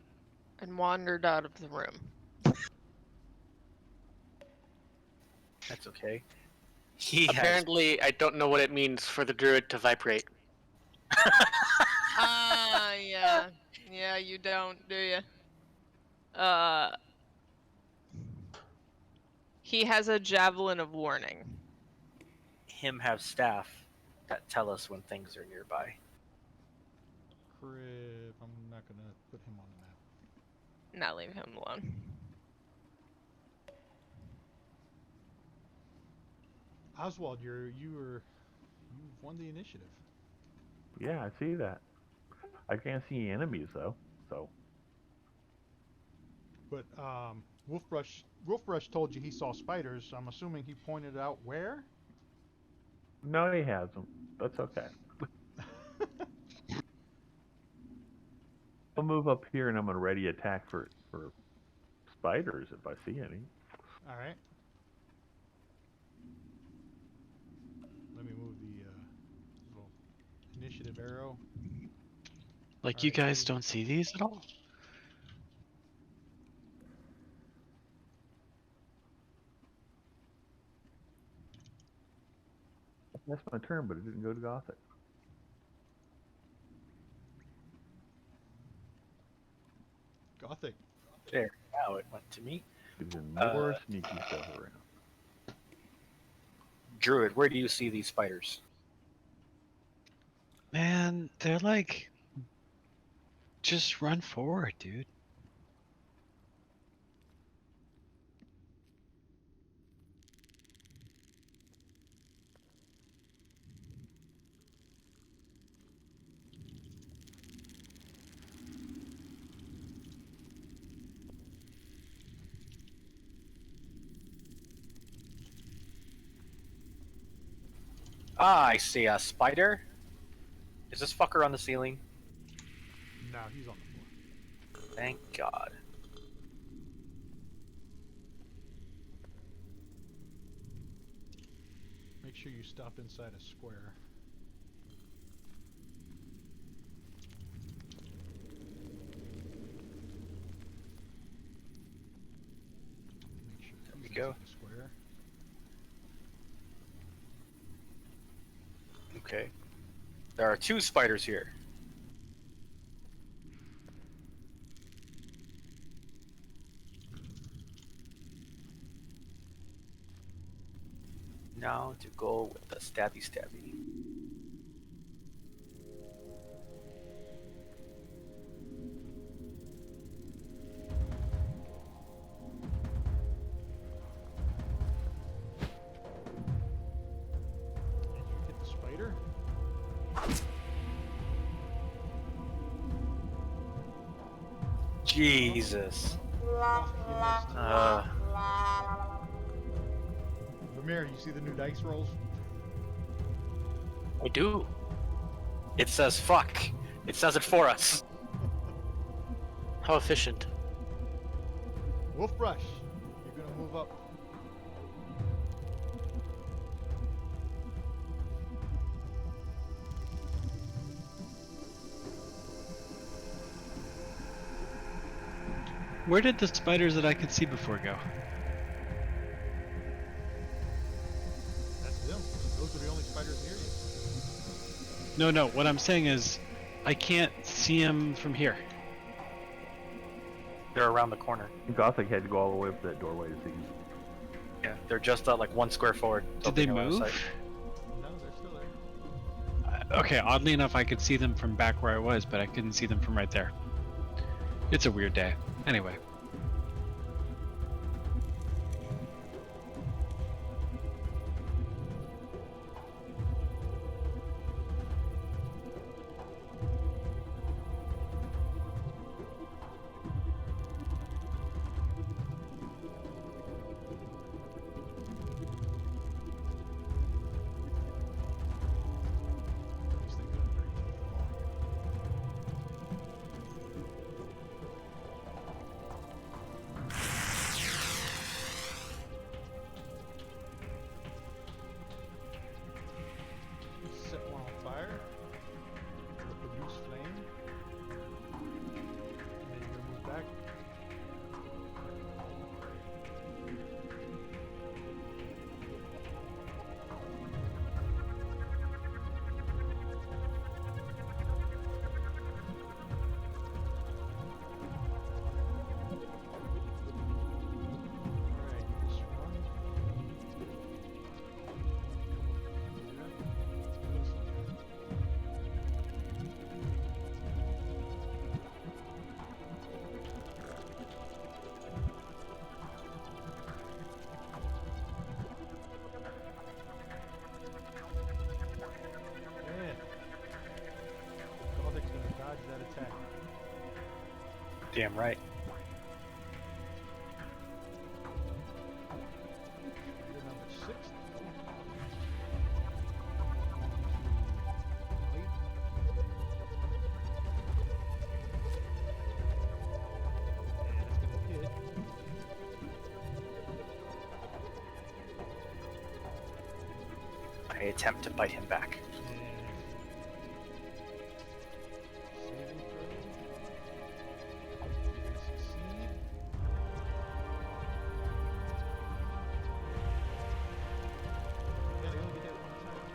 and wandered out of the room. That's okay. He has Apparently, I don't know what it means for the druid to vibrate. Ah, yeah. Yeah, you don't, do you? He has a javelin of warning. him have staff that tell us when things are nearby. Crib. I'm not gonna put him on the map. Not leave him alone. Oswald, you've won the initiative. Yeah, I see that. I can't see enemies though. So But Wolfbrush told you he saw spiders. I'm assuming he pointed out where. no, he hasn't. That's okay. I'll move up here and I'm gonna ready attack for spiders if I see any. All right. Let me move the little initiative arrow. Like you Alright, guys see. don't see these at all? That's my turn, but it didn't go to Gothic. Gothic. There, now it went to me. Even more sneaky stuff around. Druid, where do you see these spiders? Man, they're like, just run forward, dude. Ah, I see a spider. Is this fucker on the ceiling? No, he's on the floor. Thank God. Make sure you stop inside a square. Make sure There we he's go. inside a square. Okay. There are 2 spiders here. Now to go with the stabby stabby. Did you hit the spider? Jesus. Oh, you missed. Uh, Mary, you see the new dice rolls? I do. It says fuck. It says it for us. How efficient. Wolf Brush, you're gonna move up. Where did the spiders that I could see before go? That's them. Those are the only spiders near you. No. What I'm saying is, I can't see them from here. They're around the corner. Gothic had to go all the way up that doorway to see. Yeah, they're just like 1 square forward. Did they opening around the move? site. No, they're still there. Okay, oddly enough, I could see them from back where I was, but I couldn't see them from right there. It's a weird day. Anyway. These things are very long. Set one on fire. Produce flame. And then you're gonna move back. Alright, this one. Yeah. Gothic's gonna dodge that attack. Damn right. Spider number 6. And it's gonna hit. I attempt to bite him back. Saving throw. You're gonna succeed. Yeah, they only did that one time.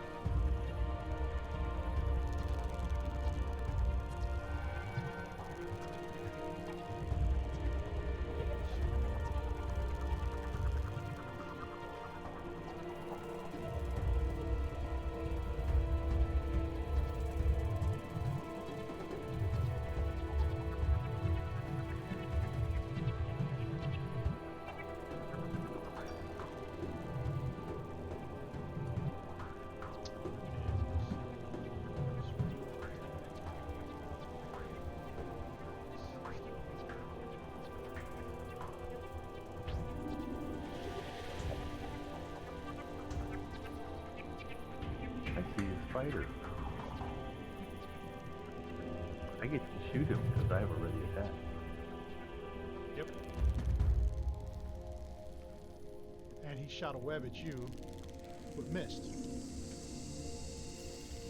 I see a spider. I get to shoot him because I have already attacked. Yep. And he shot a web at you, but missed.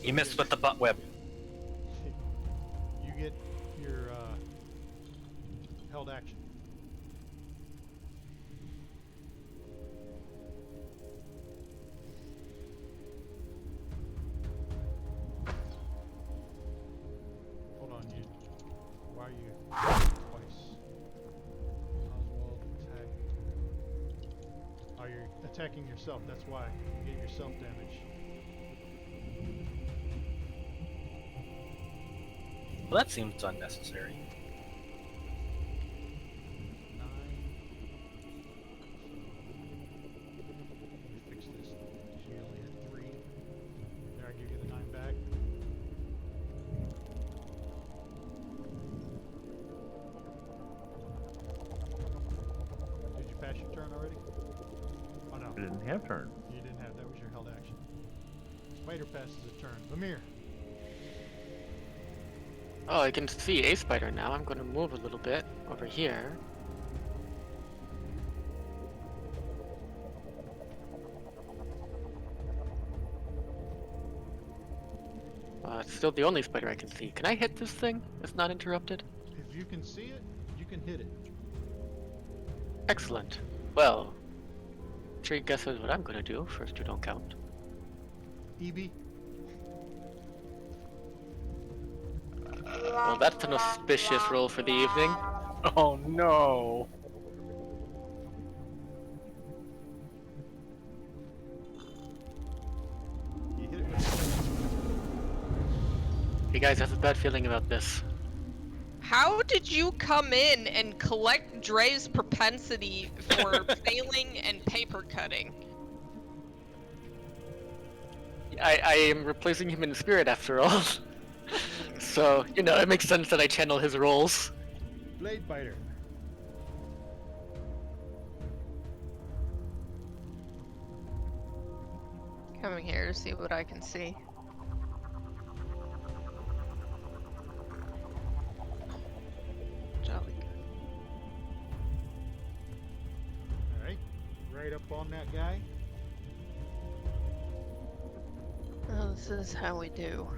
He missed with the butt web. You get your held action. Hold on, you. Why are you twice? Oswald attack. Oh, you're attacking yourself. That's why you gave yourself damage. Well, that seems unnecessary. 9. Let me fix this. You only had 3. There, I give you the 9 back. Did you pass your turn already? Oh no, I didn't have turn. you Spider passes a turn. Lemire. Oh, I can see a spider now. I'm going to move a little bit over here. It's still the only spider I can see. Can I hit this thing? It's not interrupted? If you can see it, you can hit it. Excellent. Well, tree guesses what I'm going to do. First, you don't count. EB. Well, that's an auspicious roll for the evening. Oh no! You hit it with You guys have a bad feeling about this. How did you come in and collect Dre's propensity for failing and paper cutting? I am replacing him in spirit after all. So, you know, it makes sense that I channel his rolls. Blade Biter. Coming here to see what I can see. Jolly good. Alright. Right up on that guy. Oh, this is how we do.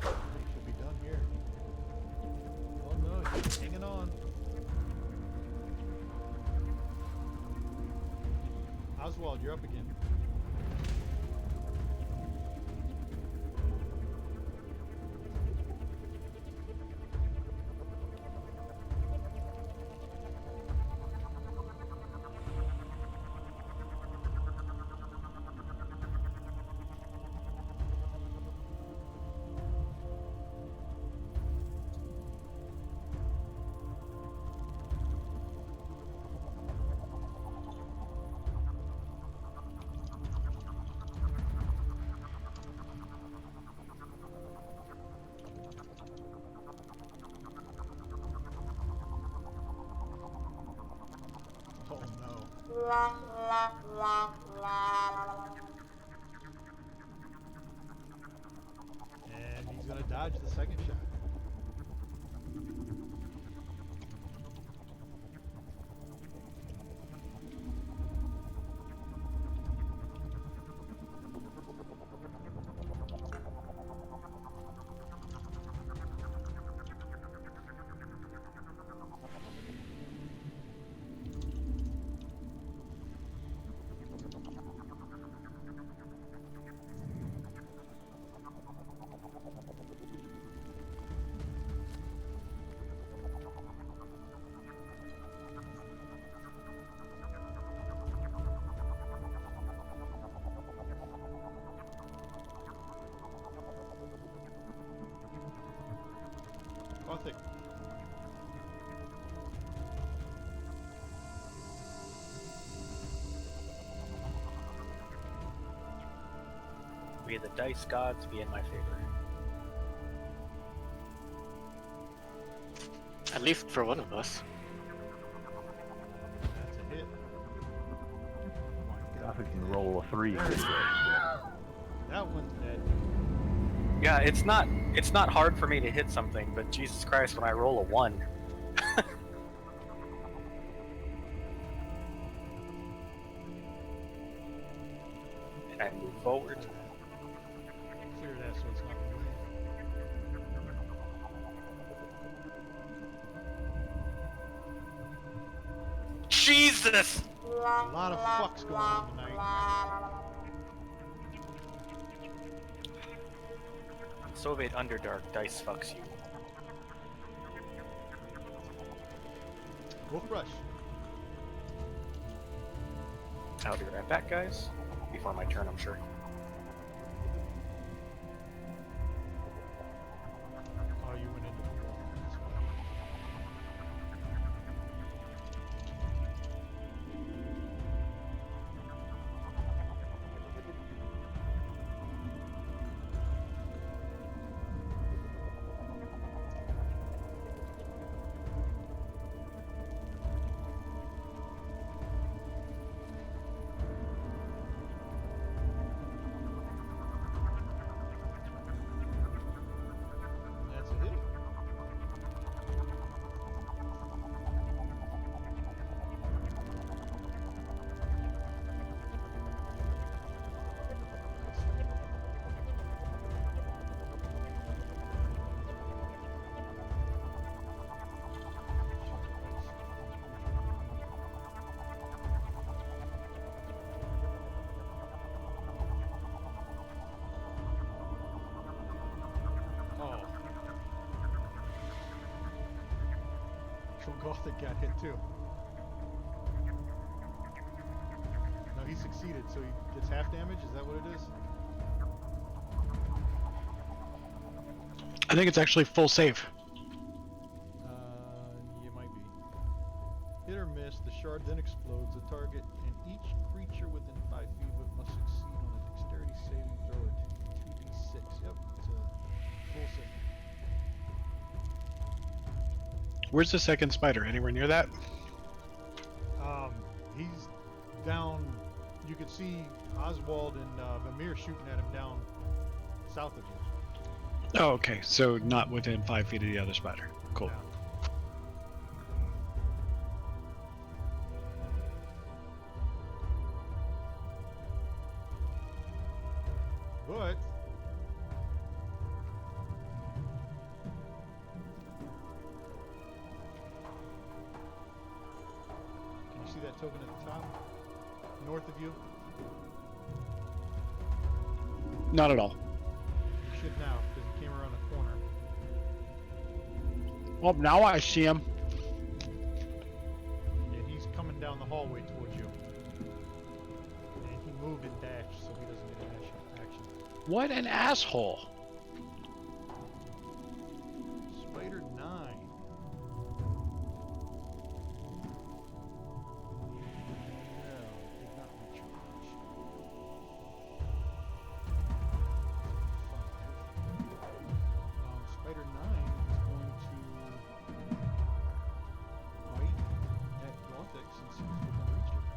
Should be done here. Oh no, he's hanging on. Oswald, you're up again. Oh no. And he's gonna dodge the second shot. Gothic. May the dice gods be in my favor. At least for one of us. That's a hit. Oh my God. Gothic can roll a 3. That one's dead. Yeah, it's not hard for me to hit something, but Jesus Christ, when I roll a 1. And I move forward. Clear that so it's not moving. Jesus! A lot of fucks going on tonight. Soviet Underdark dice fucks you. Wolf Rush. I'll be right back, guys. Before my turn, I'm sure. Oh, you went into the wall. That's why. actual Gothic got hit too. No, he succeeded, so he gets half damage. Is that what it is? I think it's actually full save. Yeah, might be. Hit or miss, the shard then explodes. The target and each creature within 5 feet of it must succeed on a dexterity saving throw at 2d6. Yep, it's a full save. Where's the second spider? Anywhere near that? He's down. You can see Oswald and Vamir shooting at him down south of you. Oh, okay. So not within 5 feet of the other spider. Cool. Yeah. But can you see that token at the top? North of you? Not at all. You should now, because he came around the corner. Well, now I see him. Yeah, he's coming down the hallway towards you. And he moved and dashed, so he doesn't get an action. What an asshole. Spider 9. No, did not recharge. 5. Spider 9 is going to bite at Gothic since he's within reach of it.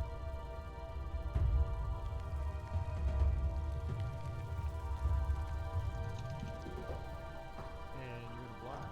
And you're gonna block.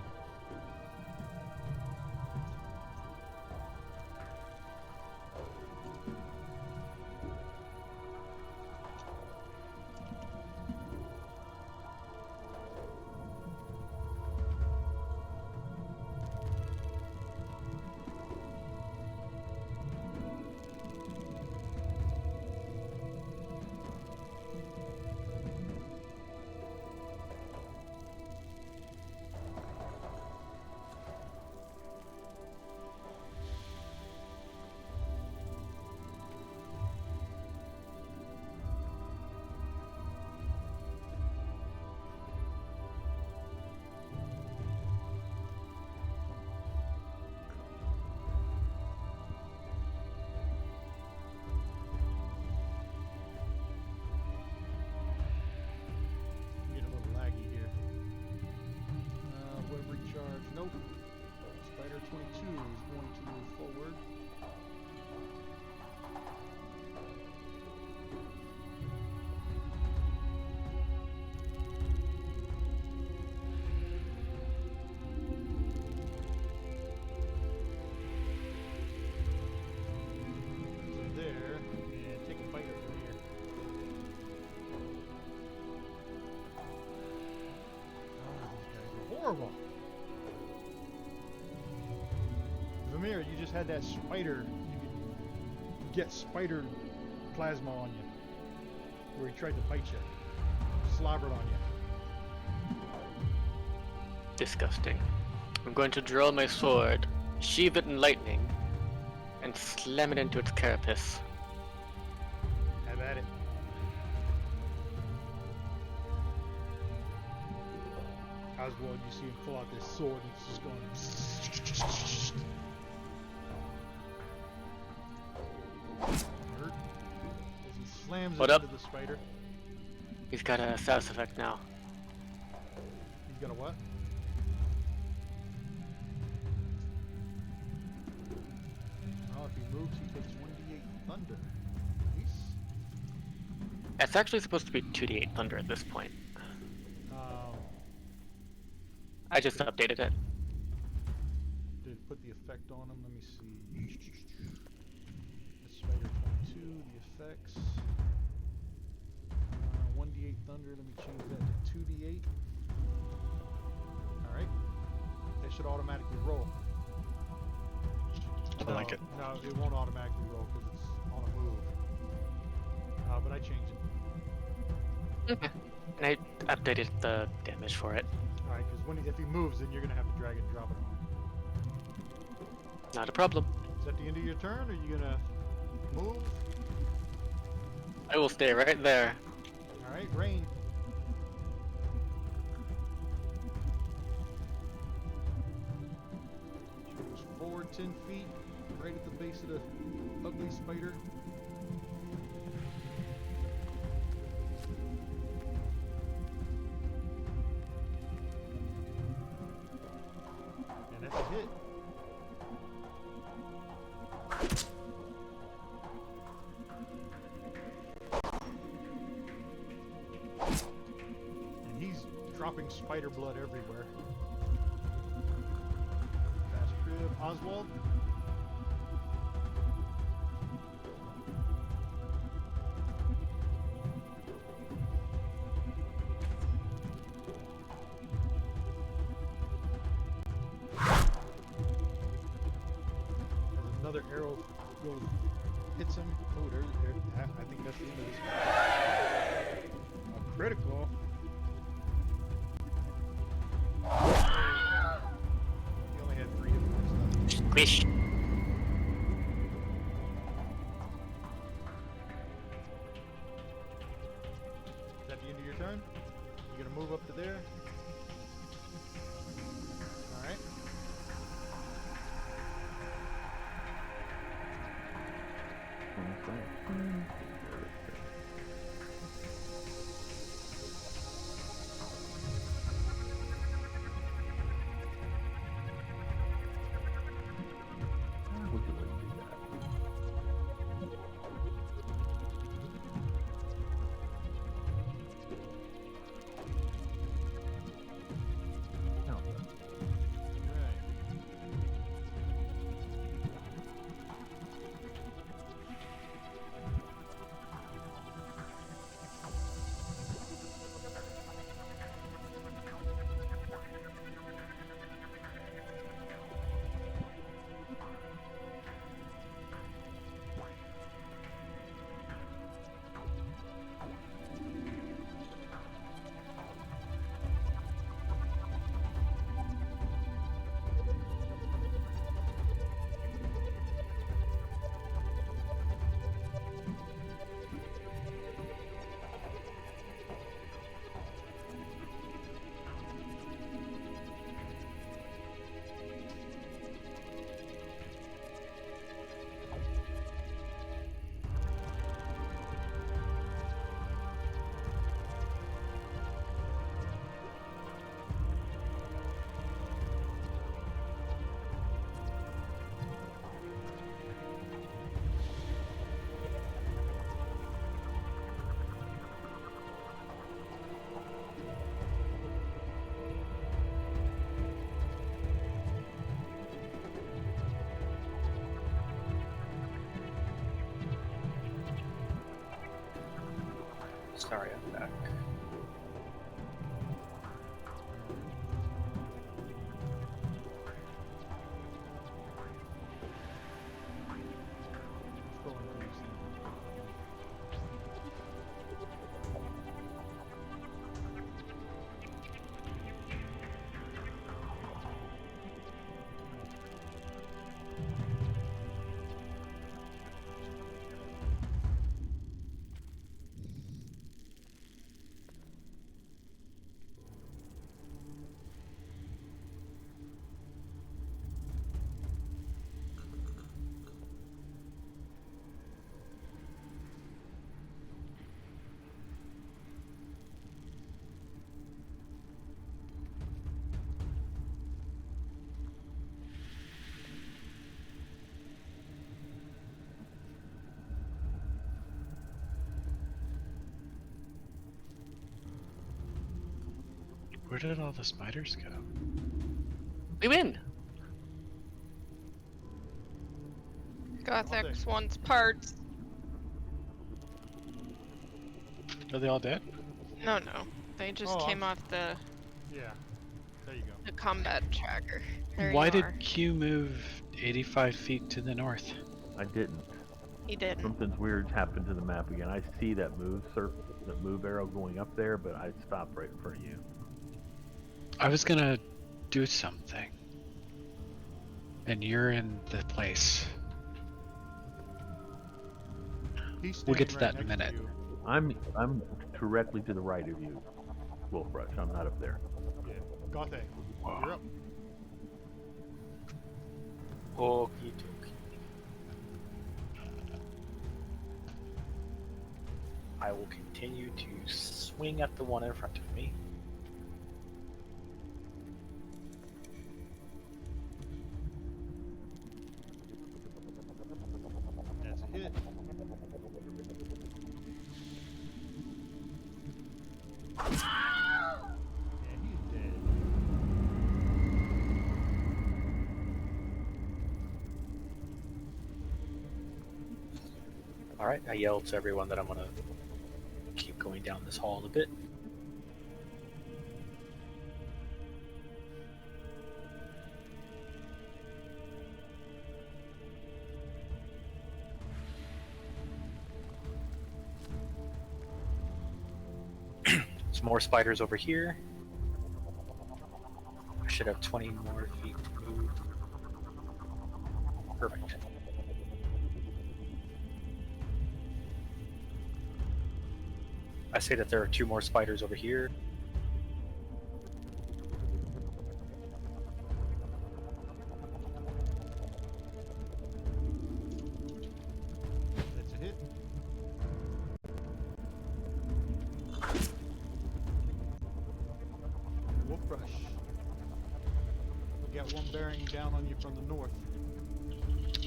Get a little laggy here. Web recharge. Nope. Spider 22 is going to move forward. So there, and take a bite from here. Oh, these guys are horrible. Vamir, you just had that spider. You could get spider plasma on you. Where he tried to bite you. Slobbered on you. Disgusting. I'm going to draw my sword, sheathe it in lightning, and slam it into its carapace. Have at it. Oswald, you see him pull out this sword and it's just going. Hurt. As he slams What it up? into the spider. He's got a status effect now. He's got a what? Oh, if he moves, he takes 1d8 thunder. Nice. It's actually supposed to be 2d8 thunder at this point. I just updated it. Did it put the effect on him? Let me see. That's Spider 22, the effects. 1d8 thunder, let me change that to 2d8. Alright. That should automatically roll. I like it. No, it won't automatically roll because it's on a move. But I changed it. Okay. And I updated the damage for it. Alright, because if he moves, then you're going to have to drag it and drop it on him. Not a problem. Is that the end of your turn? Are you gonna move? I will stay right there. Alright, Rain. She moves forward 10 feet, right at the base of the ugly spider. And that's a hit. And he's dropping spider blood everywhere. Fast crib, Oswald. As another arrow goes, hits him. Oh, I think that's the end of this one. A critical. He only had 3 hit points left. Squish. Is that the end of your turn? You gonna move up to there? Alright. Sorry, I'm back. Scrolling through these things. Where did all the spiders go? We win. Gothic wants parts. Are they all dead? No, no. They just Oh, came off the Yeah. There you go. combat tracker. There Why you did are. Q move 85 feet to the north? I didn't. He didn't. Something's weird happened to the map again. I see that move arrow going up there, but I stopped right in front of you. I was gonna do something. And you're in the place. He's We'll get standing to right that in a next to minute. you. I'm directly to the right of you, Wolfrush. I'm not up there. Yeah. Gothe, you're up. Okie dokie. I will continue to swing at the one in front of me. That's a hit. And he's dead. Alright, I yelled to everyone that I'm gonna keep going down this hall a bit. Some more spiders over here. I should have 20 more feet to move. Perfect. I say that there are 2 more spiders over here. That's a hit. Wolf Rush. We got one bearing down on you from the north.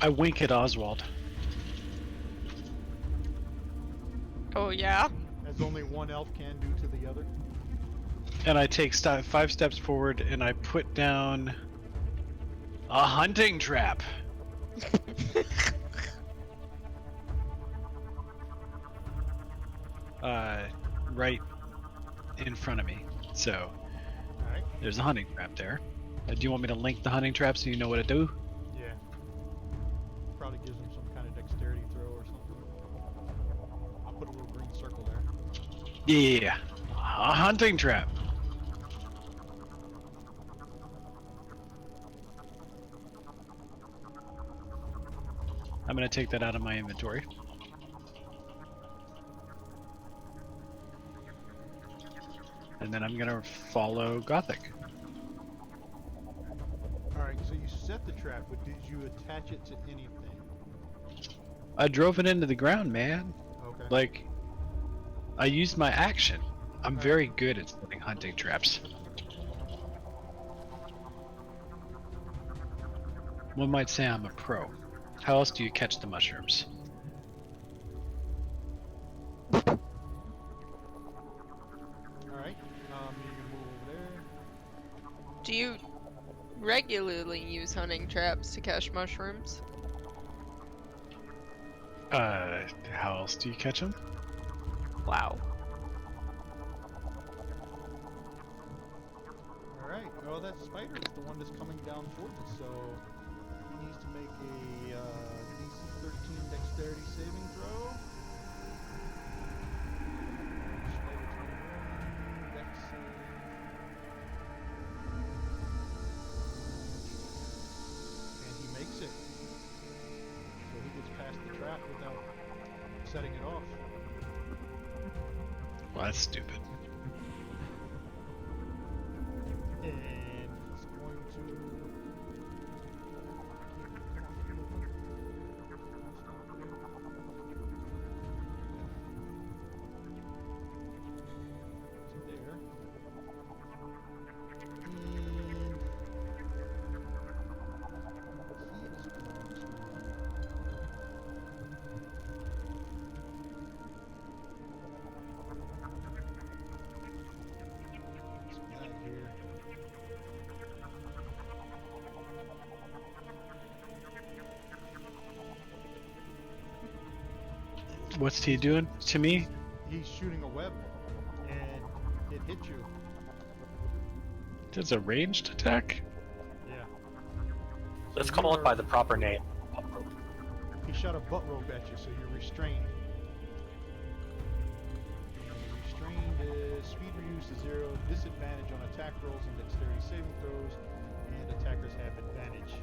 I wink at Oswald. Oh yeah. As only one elf can do to the other. And I take 5 steps forward and I put down a hunting trap. Right in front of me. So Alright. there's a hunting trap there. Do you want me to link the hunting trap so you know what to do? Yeah. Probably gives him some kind of dexterity throw or something. I'll put a little green circle there. Yeah, a hunting trap. I'm gonna take that out of my inventory. And then I'm gonna follow Gothic. Alright, so you set the trap, but did you attach it to anything? I drove it into the ground, man. Okay. Like, I used my action. I'm Alright. very good at setting hunting traps. One might say I'm a pro. How else do you catch the mushrooms? Alright. You can move over there. Do you regularly use hunting traps to catch mushrooms? How else do you catch them? Wow. Alright, well that spider is the one that's coming down towards us, so he needs to make a DC 13 dexterity saving throw. Spider 21, dex save. And he makes it. So he gets past the trap without setting it off. Well, that's stupid. And he's going to... There. Here. What's he doing to me? He's shooting a web, and it hit you. That's a ranged attack? Yeah. Let's So call it you're- by the proper name. He shot a butt rope at you, so you're restrained. And restrained is speed reduced to 0, disadvantage on attack rolls and dexterity saving throws, and attackers have advantage.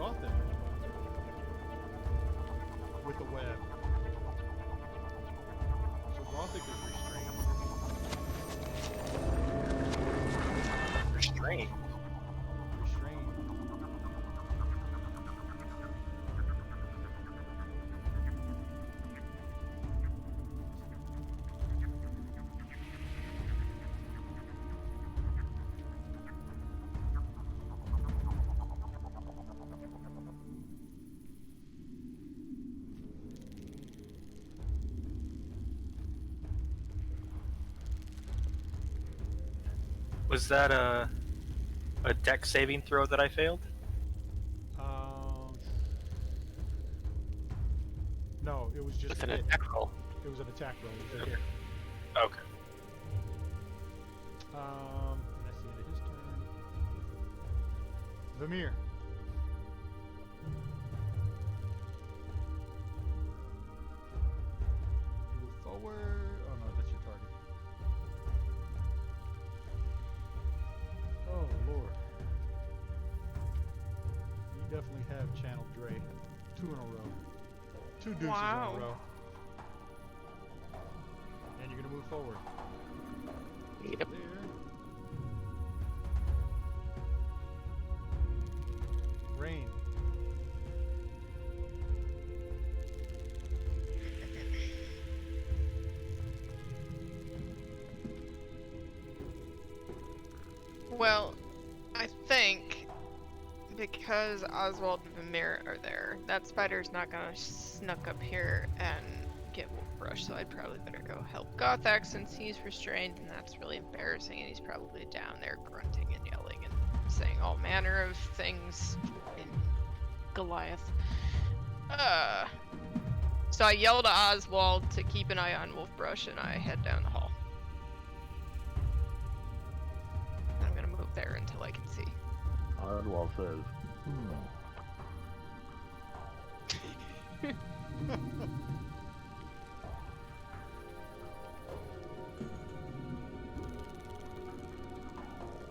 Gothic with the web. So Gothic is restrained. Restraint. Restrained. Was that a deck saving throw that I failed? No, it was just It's a an hit. attack roll. It was an attack roll. It was a hit. Okay. That's the end of his turn. Vamir. Move forward. Oh no, that's your target. Oh lord. You definitely have channeled Dre. 2 in a row. 2 deuces Wow. in a row. And you're gonna move forward. Yep. There. Rain. Well, I think because Oswald and Vamir are there, that spider's not gonna snuck up here and get Wolf Brush, so I'd probably better go help Gothak since he's restrained, and that's really embarrassing, and he's probably down there grunting and yelling and saying all manner of things in Goliath. So I yell to Oswald to keep an eye on Wolf Brush, and I head down the hall. I'm gonna move there until I can see. Oddwall says,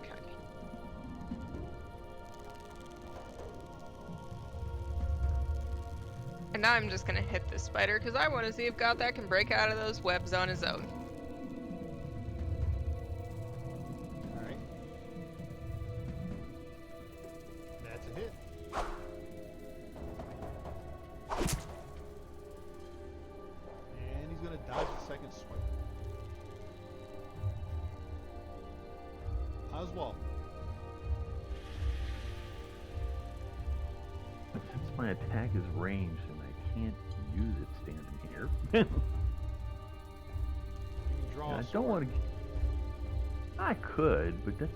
Okay. And now I'm just gonna hit this spider because I want to see if Gothak can break out of those webs on his own. Alright. That's a hit. And he's gonna dodge the second swipe. Oswald. since my attack is ranged and I can't use it standing here, You can draw and a I sword. don't want to. I could, but that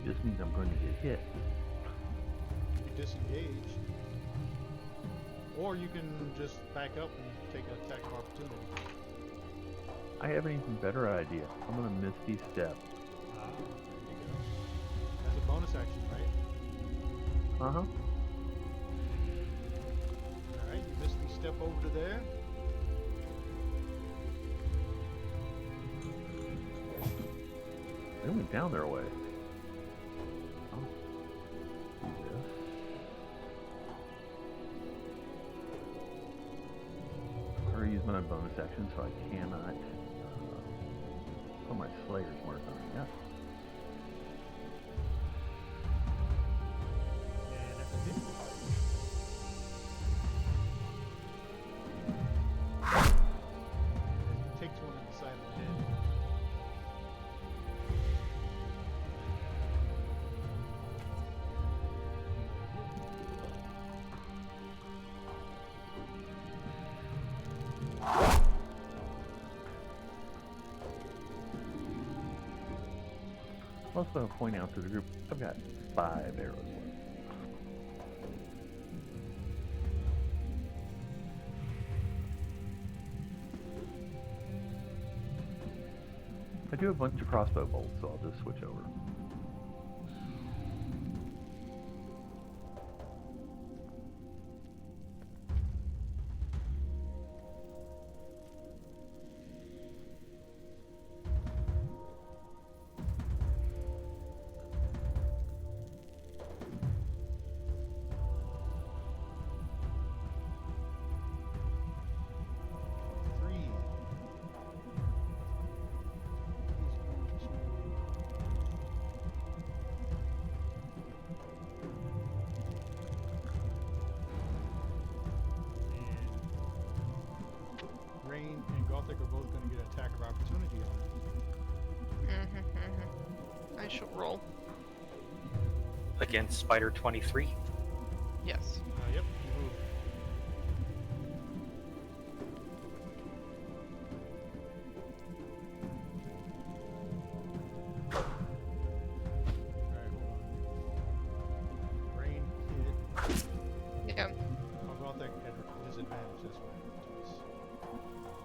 just means I'm going to get hit. You can disengage. Or you can just back up and take an attack of opportunity. I have an even better idea. I'm going to Misty Step. Ah, there you go. As a bonus action, right? Uh huh. Alright, you Misty step over to there. They went down their way. I'll do this. I already used my bonus action, so I cannot put my Slayer's mark on it yet. And that's a hit. He takes one in the side of the head. Also, going to point out to the group, I've got 5 arrows left. I do have a bunch of crossbow bolts, so I'll just switch over. Rain and Gothic are both going to get attack of opportunity on it. I shall roll. Against Spider 23. Yes. Yep, you move. Alright, hold on. Rain hit. Yeah. Oh, Gothic had disadvantage, that's why.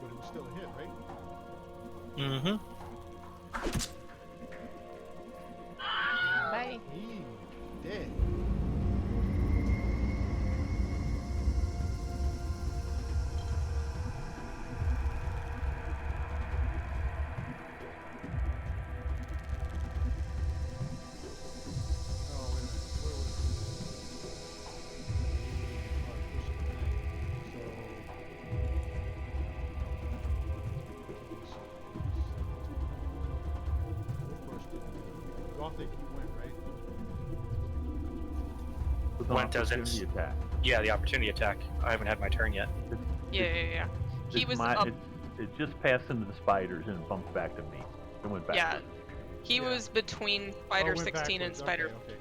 But it was still a hit, right? Mm-hmm. Bye. Dead. Oh, wait a minute. Where was it? Gothic went, right? With an Went as opportunity it's- attack. Yeah, the opportunity attack. I haven't had my turn yet. Yeah. He It's was my, up. it just passed into the spiders and it bumped back to me. It went back. Yeah. He Yeah. was between Oh, Spider it went 16 and backwards. Spider. Okay.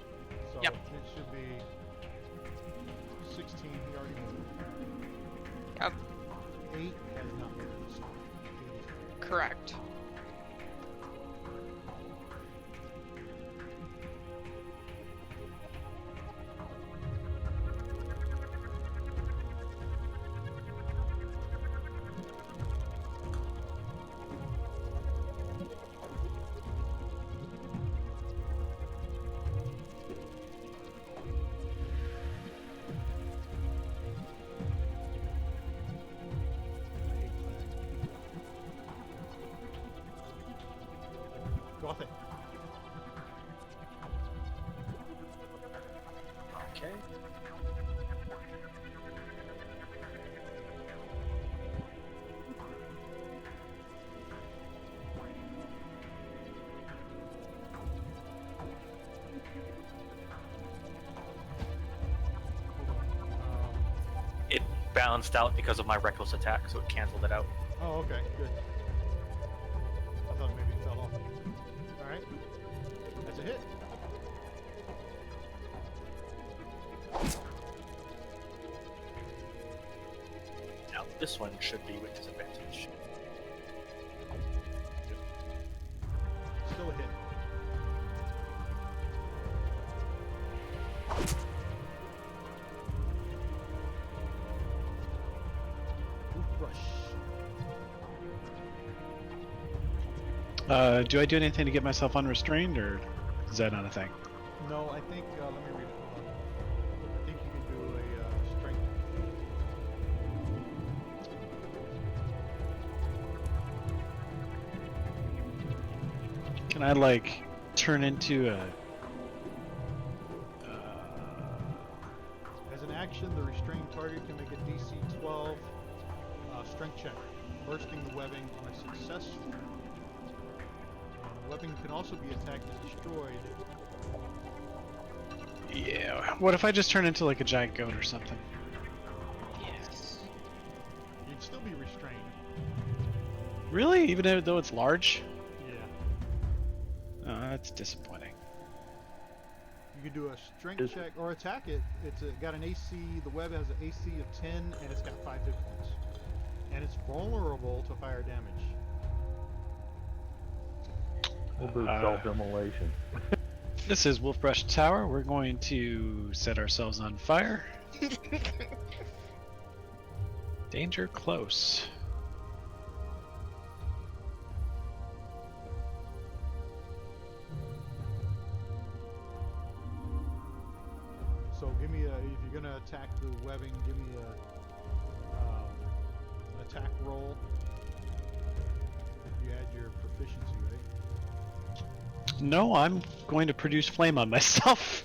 So Yep. it should be 16. He already moved. Yep. 8 has not moved. So 8 is Correct. Gothic. Okay. Hold on. It balanced out because of my reckless attack, so it canceled it out. Oh, okay. Good. I thought maybe it fell off. Alright. That's a hit. Now, this one should be with disadvantage. Still a hit. Brush. Do I do anything to get myself unrestrained, or is that not a thing? No, I think, let me read it. Hold on. I think you can do a strength. Can I, like, turn into a... As an action, the restrained target can make a DC 12 strength check, bursting the webbing on a success. The webbing can also be attacked and destroyed. Yeah. What if I just turn into, like, a giant goat or something? Yes. You'd still be restrained. Really? Even though it's large? Yeah. Oh, that's disappointing. You could do a strength check or attack it. It's got an AC. The web has an AC of 10, and it's got 5 hit points. And it's vulnerable to fire damage. We'll do self-immolation. This is Wolfbrush Tower. We're going to set ourselves on fire. Danger close. So give me a, if you're gonna attack the webbing, give me a an attack roll. You add your proficiency, right? No, I'm going to produce flame on myself.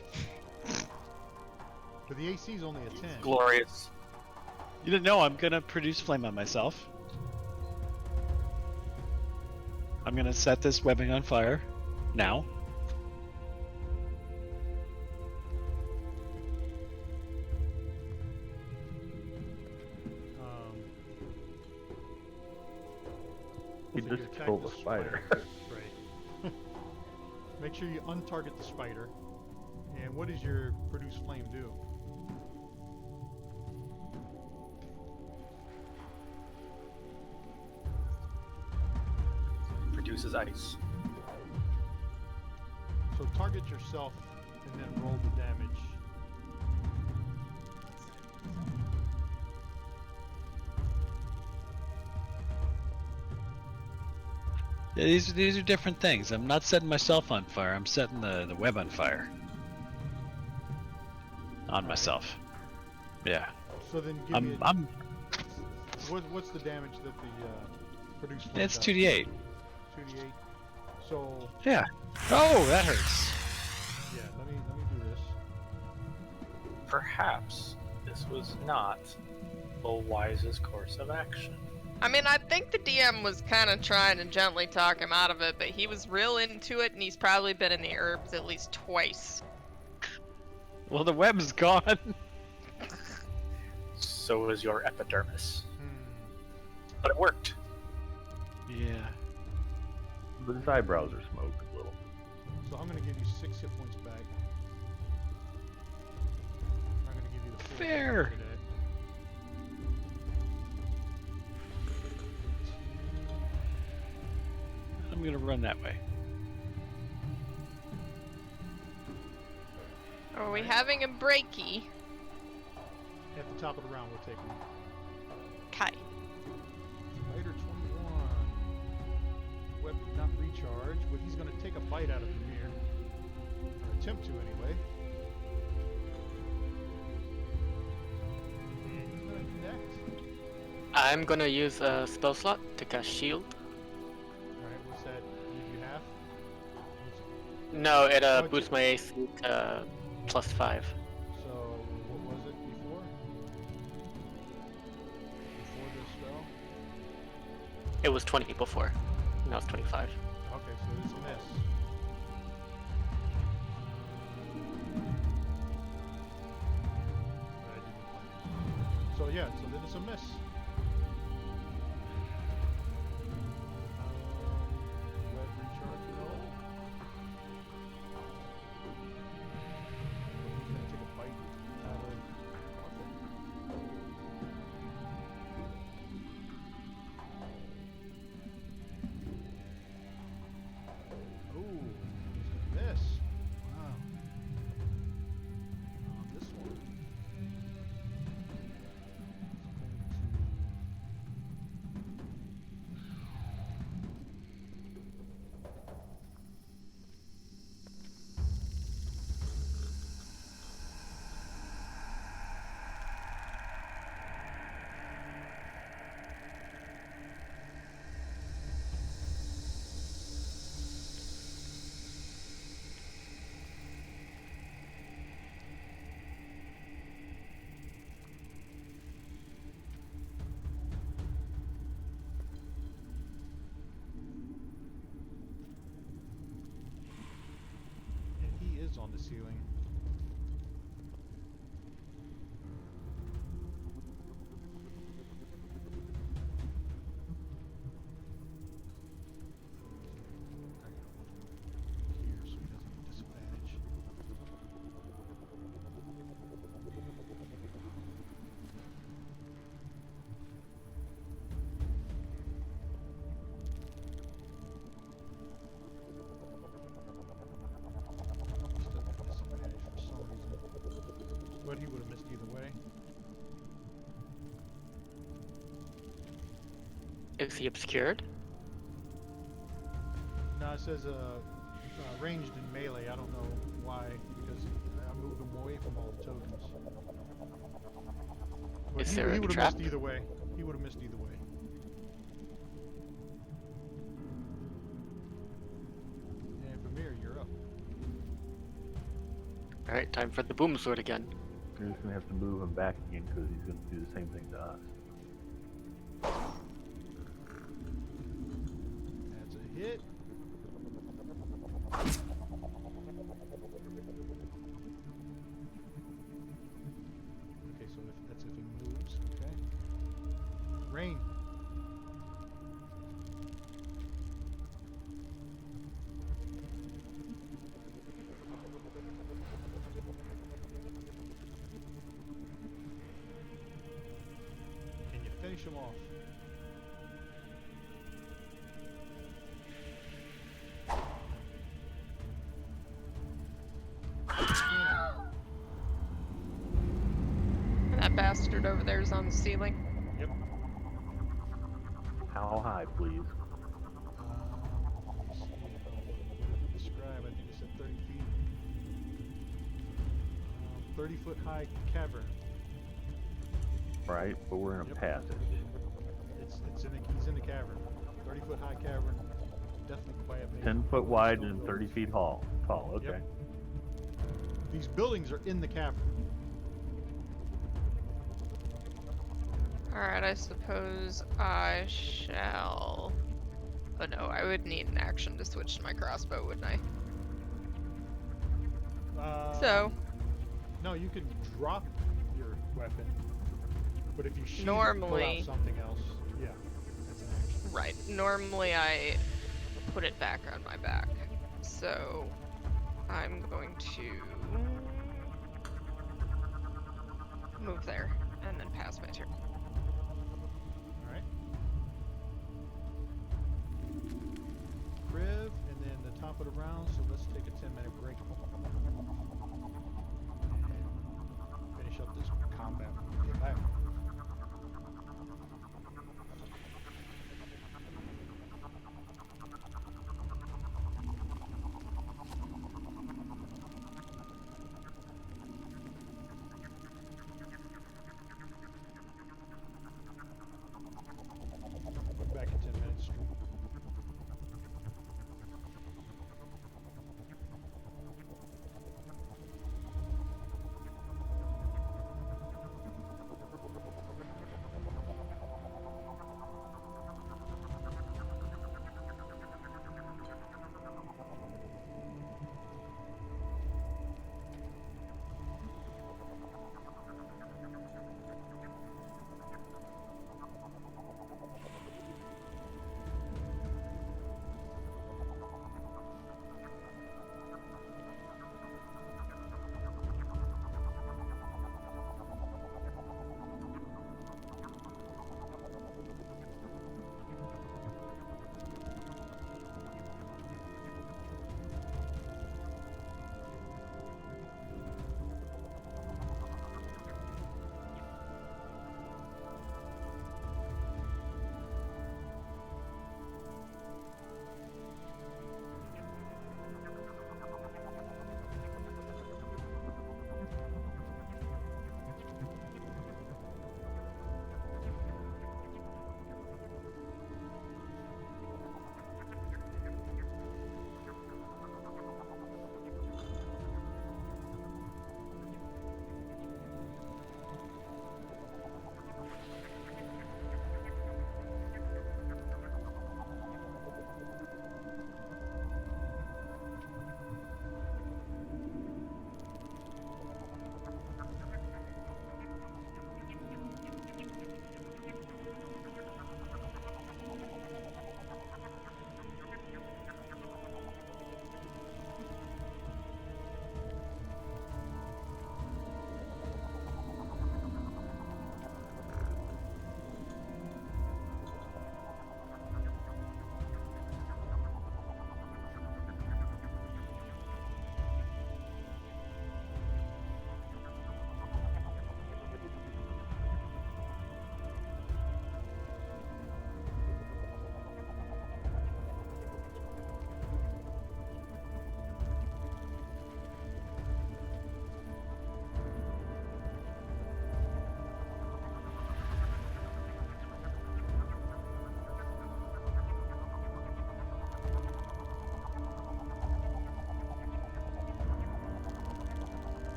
But the AC is only a 10. Glorious. You didn't know I'm going to produce flame on myself. I'm going to set this webbing on fire now. He So you just attack killed the a spider. Right. Make sure you untarget the spider. And what does your produce flame do? Produces ice. So target yourself and then roll the damage. Yeah, these are different things. I'm not setting myself on fire. I'm setting the web on fire. On Alright. myself. Yeah. So then give me I'm. what's the damage that the produce flame It's does? 2d8. 2d8. So Yeah. Oh, that hurts. yeah, let me do this. Perhaps this was not the wisest course of action. I mean, I think the DM was kind of trying to gently talk him out of it, but he was real into it, and he's probably been in the herbs at least twice. Well, the web's gone. So is your epidermis. Hmm. But it worked. Yeah. But his eyebrows are smoked a little. So I'm gonna give you 6 hit points back. I'm gonna give you the 4 Fair. today. I'm gonna run that way. Are we having a breaky? At the top of the round, we're taking Kai. Spider 21. Web did not recharge, but he's gonna take a bite out of Vermeer. Or attempt to, anyway. And he's gonna do that. I'm gonna use a spell slot to cast shield. Alright, what's that? Leave you half? No, it Oh, boosts my AC to +5. So, what was it before? Before this spell? It was 20 before. Now it's 25. Okay, so it's a miss. But I didn't plan. So yeah, so then it's a miss. Web recharge, no. He's gonna take a bite out of Arthur. Ooh, miss. Wow. This one. And he is on the ceiling. Here, so he doesn't get disadvantage. Still got disadvantage for some reason. But he would have missed either way. Is he obscured? No, it says ranged in melee. I don't know why, because I moved him away from all the tokens. But Is he, there he a would have trap? missed either way. He would have missed either way. And Vermeer, you're up. Alright, time for the boom sword again. You're just gonna have to move him back again because he's gonna do the same thing to us. That's a hit. Okay, so that's if he moves. Okay. Rain. bastard over there is on the ceiling. Yep. How high, please? Let me see how to describe. I think it said 30 feet. 30-foot high cavern. Right, but we're in a Yep. passage. He's in the cavern. 30-foot high cavern. Definitely quiet. 10-foot wide and 30 feet tall. Okay. Yep. These buildings are in the cavern. Alright, I suppose I shall... Oh no, I would need an action to switch to my crossbow, wouldn't I? So, No, you can drop your weapon, but if you sheath it, pull Normally- out something else, yeah, that's an action. right, normally I put it back on my back. So, I'm going to move there and then pass my turn. All right. Kriv, and then the top of the round. So let's take a 10-minute break. And finish up this combat when we get back.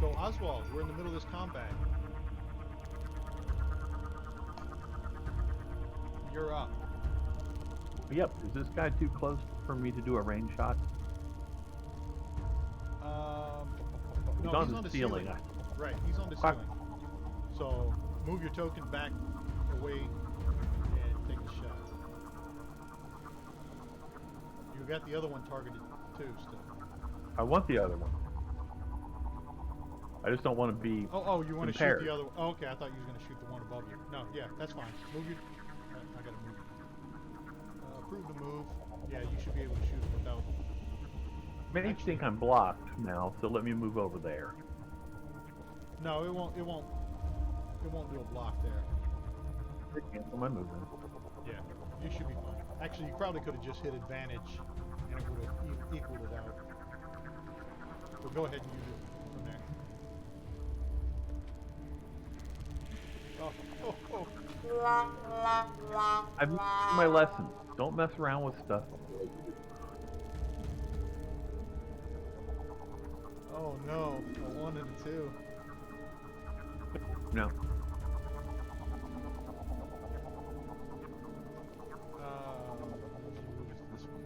So Oswald, we're in the middle of this combat. You're up. Yep. Is this guy too close for me to do a range shot? No, on he's the on the ceiling. ceiling. Right, he's on the Fuck. ceiling. So move your token back away and take a shot. You got the other one targeted too still. I want the other one. I just don't want to be. Oh, you want to shoot impaired. the other one? Oh, okay, I thought you was going to shoot the one above you. No, yeah, that's fine. Move your... I got to move. Approve the move. Yeah, you should be able to shoot it without... Mage think I'm blocked now, so let me move over there. No, it won't do a block there. Cancel my movement. Yeah, you should be fine. Actually, you probably could have just hit advantage and it would have equaled it out. But go ahead and use it from there. Oh. I've learned my lessons. Don't mess around with stuff. Oh no, a 1 and a 2. No. This one.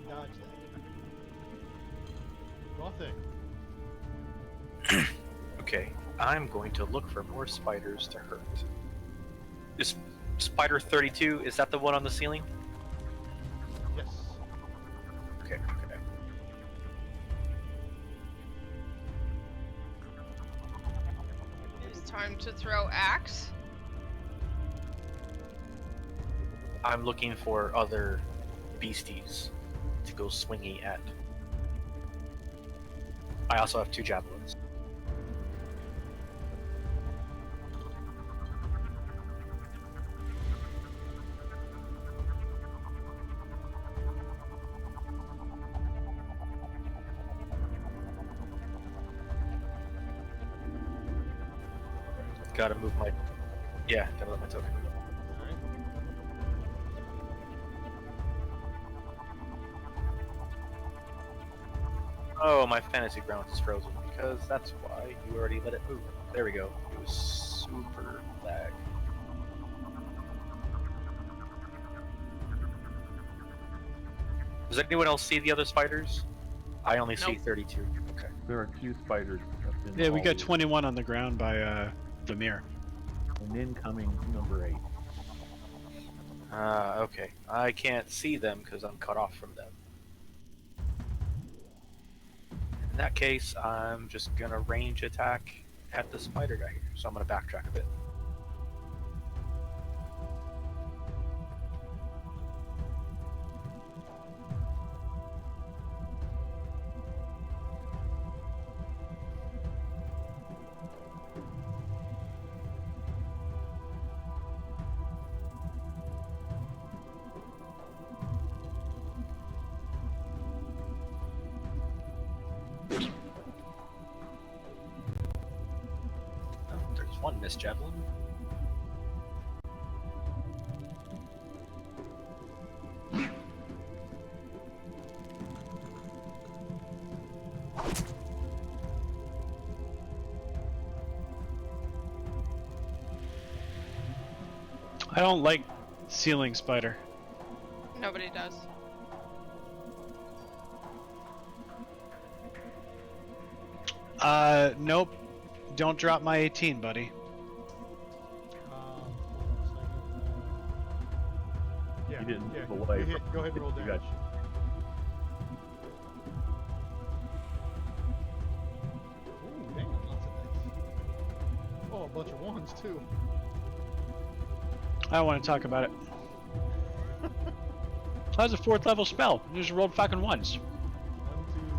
Dodge that. Nothing. Okay, I'm going to look for more spiders to hurt. Is spider 32, is that the one on the ceiling? Yes. Okay, okay. It's time to throw axe. I'm looking for other beasties to go swingy at. I also have 2 javelins. Gotta move my... Yeah, gotta let my token move. Alright. Oh, my fantasy ground is frozen because that's why you already let it move. There we go. It was super lag. Does anyone else see the other spiders? I only see Nope. 32. Okay. There are 2 spiders. Up in Yeah, we all got these. 21 on the ground by the mirror. And incoming number 8. Okay. I can't see them because I'm cut off from them. In that case, I'm just gonna range attack at the spider guy here. So I'm gonna backtrack a bit. Oh, there's one missed javelin. I don't like ceiling spider. Nobody does. Nope. Don't drop my 18, buddy. Hold on a second. Yeah, You didn't yeah. move away You hit, from- go ahead and roll you damage. got- Ooh, damn, lots of dice. Oh, a bunch of ones too. I don't want to talk about it. That was a 4th level spell. You just rolled fucking ones. 1,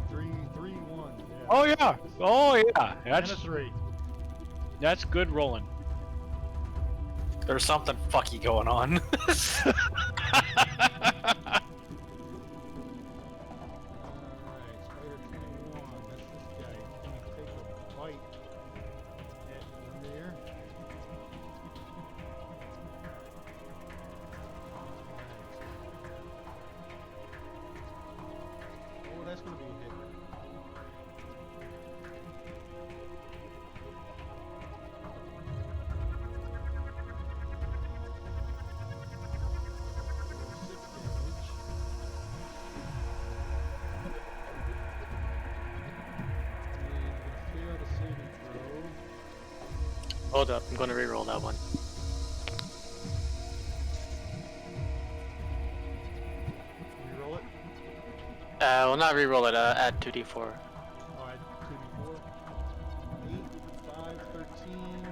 2, 3, 3, 1. Yeah. Oh yeah. Oh yeah. And a 3. That's good rolling. There's something fucky going on. Alright, Spider 21. That's this guy. He's gonna take a bite at Lemire. Oh, that's gonna be a hit. Six damage. And fail the saving throw. Hold up, I'm gonna reroll that one. Reroll it. Well, not reroll it. Add 2d4. Alright, 2d4. 8, 5, 13.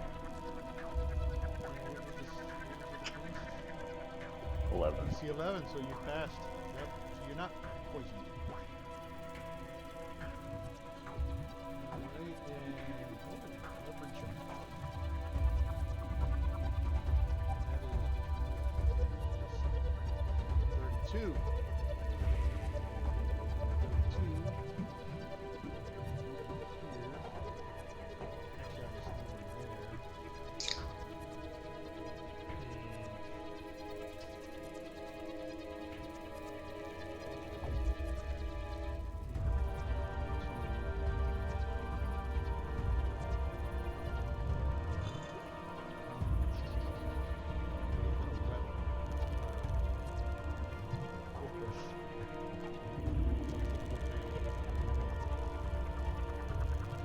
11. DC 11, so you passed. Yep, so you're not poisoned. Alright, and leverage check. That is 32. 32. Actually, I'll just leave it there.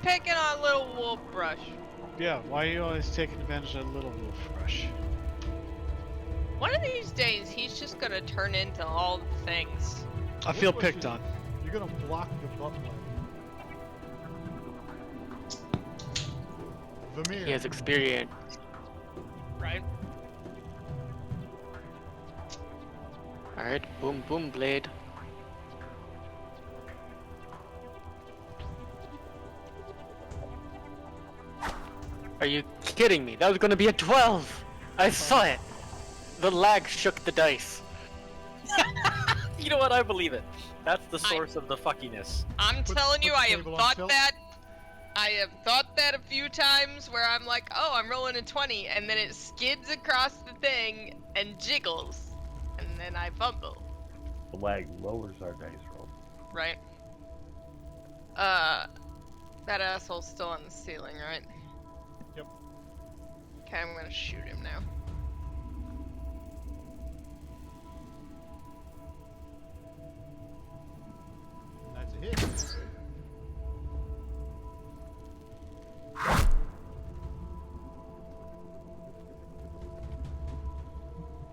Picking on little wolf brush. Yeah, why are you always taking advantage of Little Wolf Rush? One of these days, he's just gonna turn into all the things. I feel picked on. You're gonna block the butt blade. Vamir. He has experience. Right? Alright, boom, boom, blade. Are you kidding me? That was gonna be a 12! I saw it! The lag shook the dice. You know what? I believe it. That's the source of the fuckiness. I'm Put- telling put you, the I have table on thought tilt. that. I have thought that a few times where I'm like, oh, I'm rolling a 20, and then it skids across the thing and jiggles, and then I fumble. The lag lowers our dice roll. Right? That asshole's still on the ceiling, right? Yep. Okay, I'm gonna shoot him now. That's a hit.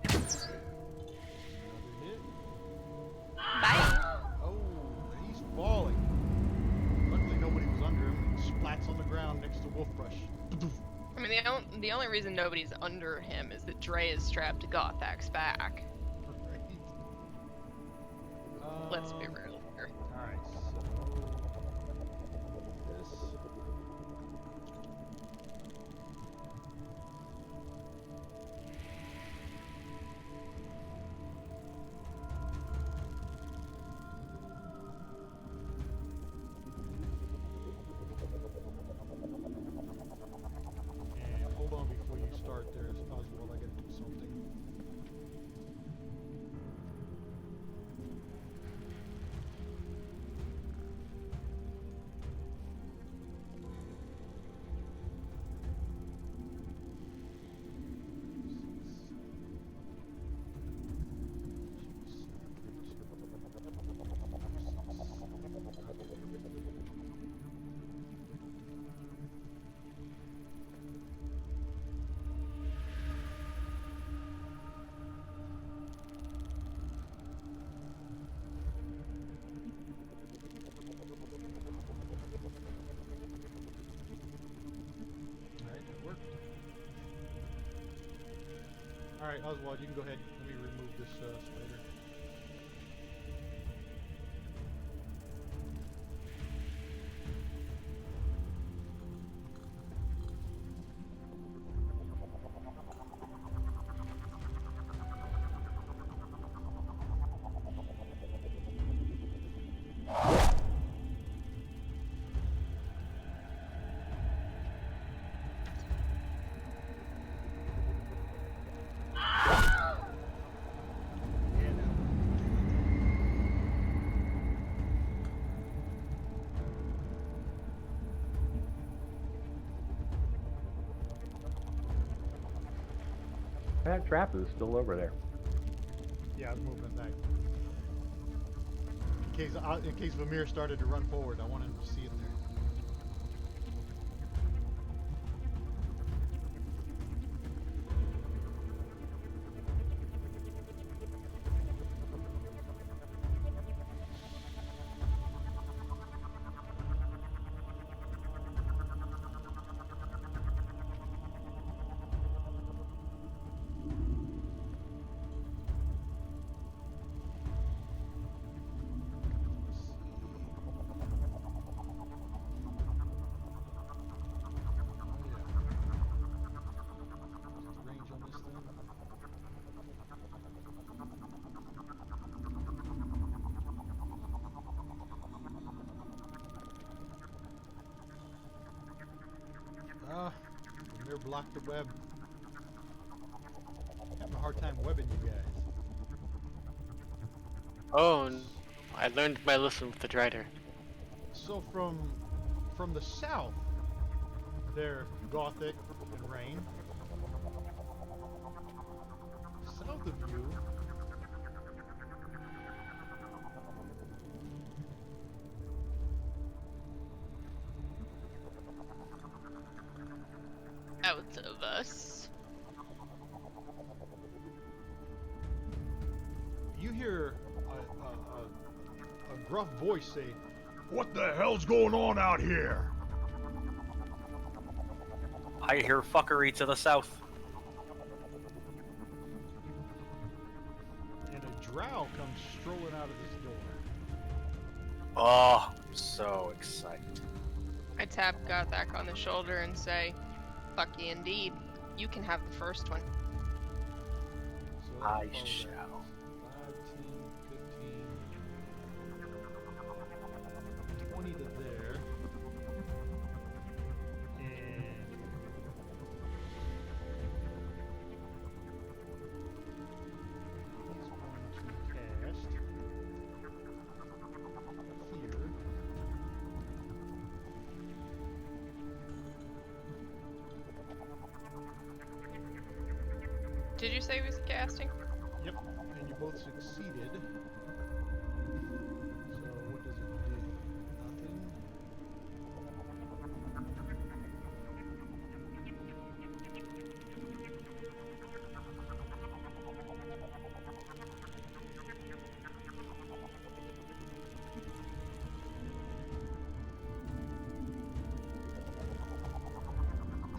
Another hit. Bye. Oh, he's falling. Luckily nobody was under him. Splats on the ground next to Wolfbrush. I mean, the only reason nobody's under him is that Dre is strapped to Gothak's back. Right. Let's be real here. Alright, so this. And hold on before you start there, Oswald, I gotta do something. Alright, Oswald, you can go ahead. Let me remove this spider. That trap is still over there. Yeah, I was moving it back. In case Vamir started to run forward, I wanted him to see it there. Vamir blocked the web. Having a hard time webbing you guys. Oh, I learned my lesson with the Drider. So from the south, they're Gothic and Rain. South of you, Out of us. you hear a gruff voice say, "What the hell's going on out here?" I hear fuckery to the south. And a drow comes strolling out of this door. Oh, I'm so excited. I tap Gothak on the shoulder and say, "Lucky indeed. You can have the first one." So I follow shall. that. 5, 10, 15, 20 to there. And he's going to cast here. Did you say he was casting? Yep, and you both succeeded. So what does it do? Nothing.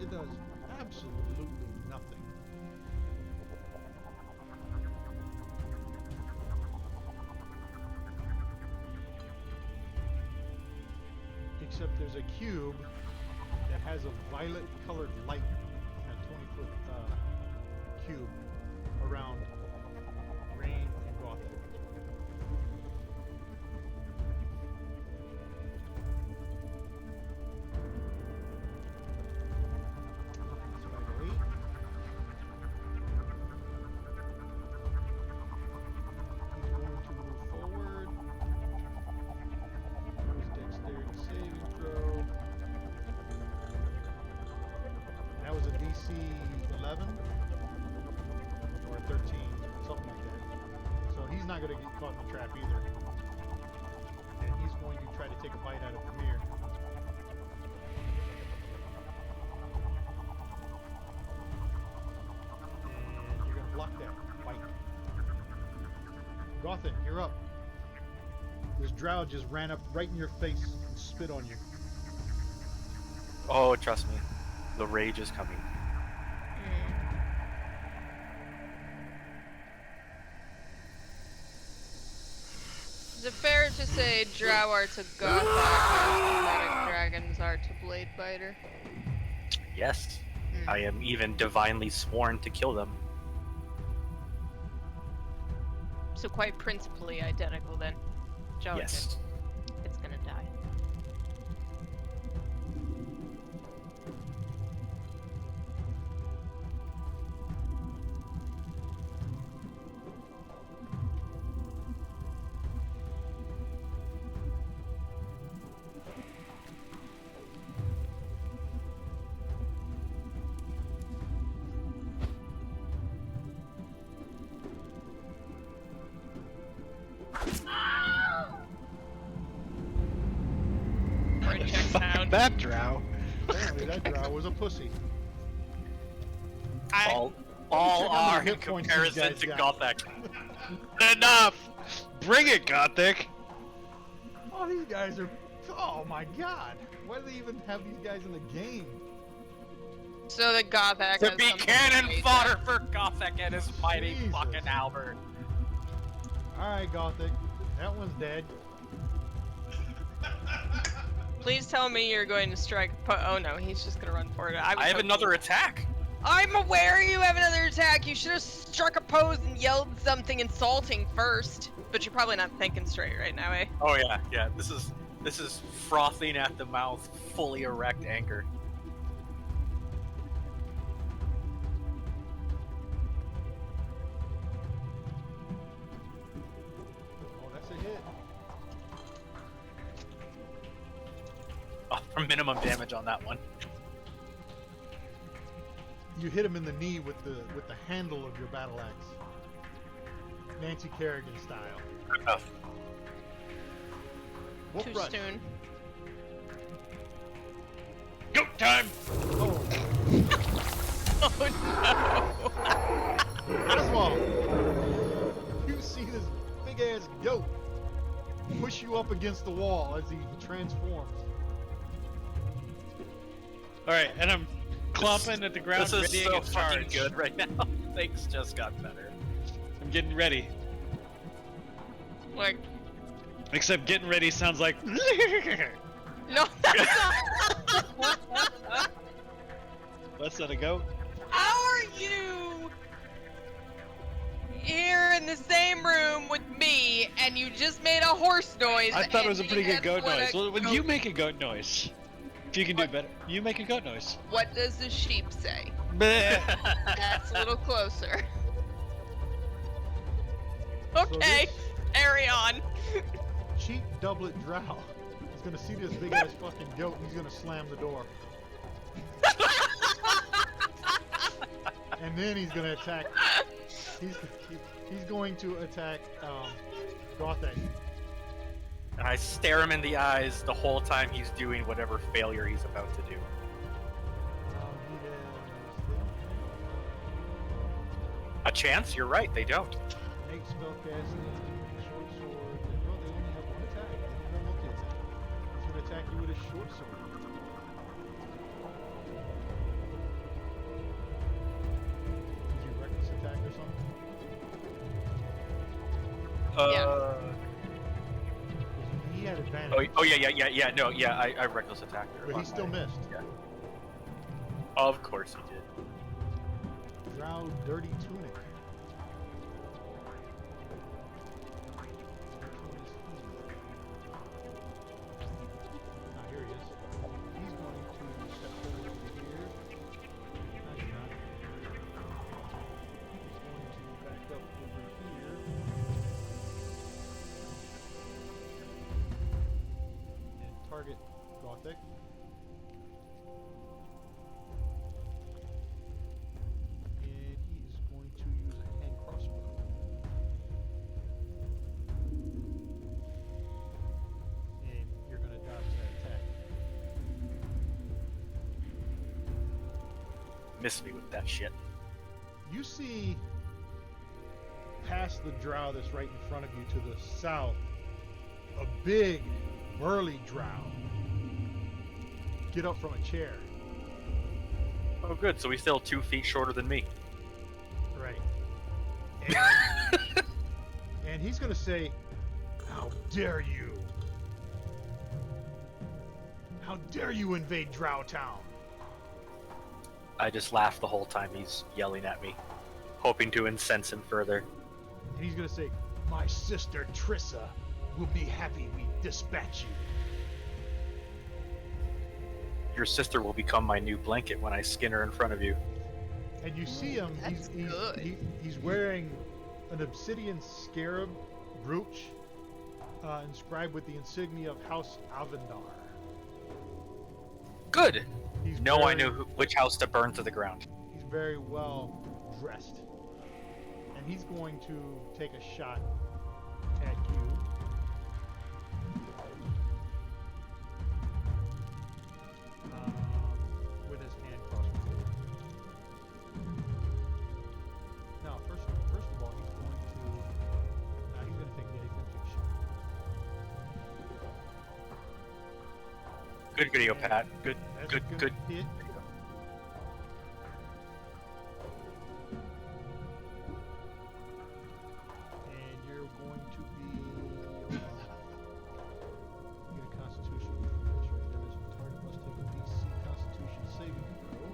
It does absolutely nothing. Except there's a cube that has a violet colored light in a 20-foot cube around Rain and Gothic. Spider 8. He's going to move forward. Dexterity saving throw. That was a DC 11 or a 13, something like that. So he's not going to get caught in the trap either. And he's going to try to take a bite out of Vamir. And you're going to block that bite. Gothic, you're up. This drow just ran up right in your face and spit on you. Oh, trust me. The rage is coming. Is it fair to say Drow are to Gothak, dragons are to Bladebiter? Yes, Hmm. I am even divinely sworn to kill them. So quite principally identical then. Jolly Yes. good. It's gonna die. Brain check sound. That drow. Apparently that drow was a pussy. All check how many are in hit points these comparison guys to got. Gothak. Enough! Bring it, Gothic! Oh, these guys are... Oh my god. Why do they even have these guys in the game? So the Gothak To has be something cannon to fodder for Gothak and his mighty Jesus. fucking Albert. Alright, Gothic. That one's dead. Please tell me you're going to strike. Oh no, he's just gonna run for it. I have another attack. I'm aware you have another attack. You should have struck a pose and yelled something insulting first. But you're probably not thinking straight right now, eh? Oh yeah, yeah. This is frothing at the mouth, fully erect anger. Oh, that's a hit. Oh, for minimum damage on that one. You hit him in the knee with the handle of your battle axe. Nancy Kerrigan style. Oh, Wolf Too rush. soon. Go time! Oh, Oh Oswald! You see this big ass goat push you up against the wall as he transforms. Alright, and I'm clomping at the ground, this is readying so a fucking charge. good right now. Things just got better. I'm getting ready. no! Like, Except getting ready sounds like... no, that's not. That's not a goat. How are you here in the same room with me and you just made a horse noise? I thought it was a and pretty good that's goat what noise. a Well, when goat- you make a goat noise, if you can do What? better, you make a goat noise. What does the sheep say? Bleh. That's a little closer. So Okay, carry on. Cheap doublet drow is gonna see this big ass fucking goat and he's gonna slam the door. And then he's gonna attack. He's going to attack Gothic. And I stare him in the eyes the whole time he's doing whatever failure he's about to do. He has, A chance? You're right, they don't. make spellcasting, short sword. Well, they only have one attack. They don't have multi-attack. He's gonna attack you with a short sword. Did you reckless attack or something? Yeah. He had advantage. Oh yeah. No, yeah. I reckless attacked her. But he still missed. Yeah. Of course he did. Drow dirty tunic. Ah, here he is. He's going to step forward over here. No, he's not. He's going to back up over here. And target Gothic. And he is going to use a hand crossbow. And you're going to dodge that attack. Miss me with that shit. You see past the drow that's right in front of you to the south, a big, burly drow get up from a chair. Oh, good. So he's still 2 feet shorter than me. Right. And, and he's going to say, "How dare you? How dare you invade Drow Town? I just laugh the whole time he's yelling at me, hoping to incense him further. And he's gonna say, my sister Trissa will be happy we dispatch you. Your sister will become my new blanket when I skin her in front of you. And you see him, That's good. he's wearing an obsidian scarab brooch inscribed with the insignia of House Avendar. Good! He's No, I very- knew which house to burn to the ground. He's very well dressed. And he's going to take a shot at you. With his hand crossed before. Now, first of all, he's going to take the shot. Good video, Pat. Good, That's good, a good. hit. And you're going to be get a Constitution. That's right. That is target must take a DC Constitution saving throw.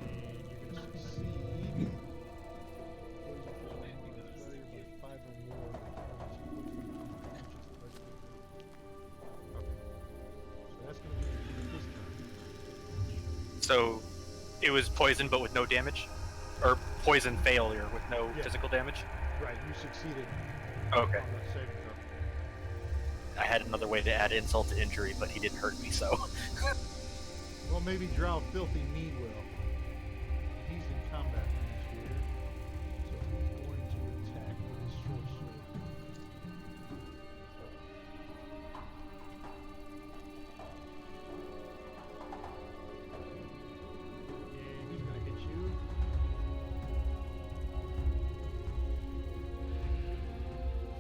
And you're going to succeed. Poison from being a failure by 5 or more. So that's going to be his turn. So, it was poison but with no damage? Or poison failure with no Yeah. physical damage? Right, you succeeded Okay. on the saving throw. I had another way to add insult to injury, but he didn't hurt me, so. Well, maybe Drow Filthy Mead will. He's in combat range here, so he's going to attack with his short sword. And he's going to hit you.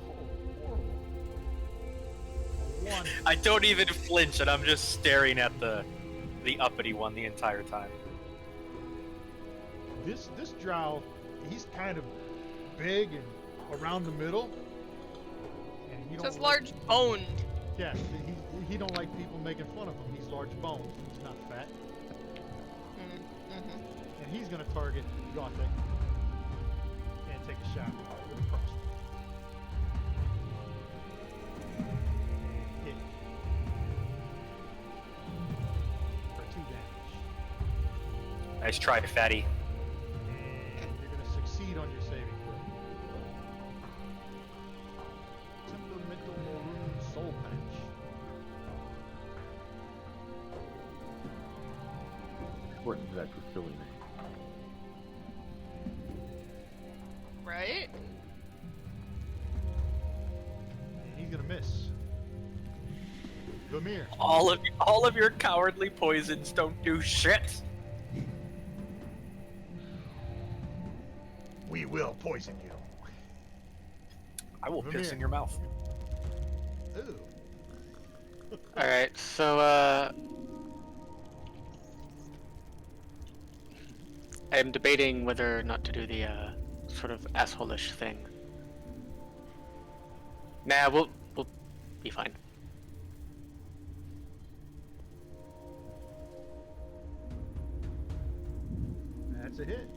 Oh, horrible. A 1. I don't even flinch, and I'm just staring at the uppity one the entire time. This Drow, he's kind of big and around the middle, and he don't Just like- large boned. Yeah, he don't like people making fun of him. He's large boned. He's not fat, Mm-hmm. and he's gonna target Gothic and take a shot with a crossbow. Hit for 2 damage. Nice try, fatty. And you're going to succeed on your saving throw. Temperamental Maroon Soul Patch. Important that's a silly name. Right? And he's going to miss. Vamir. All of your cowardly poisons don't do shit. We will poison you. I will piss Vermeer. in your mouth. Ooh. Alright, so, I'm debating whether or not to do the, sort of asshole-ish thing. Nah, we'll be fine. That's a hit.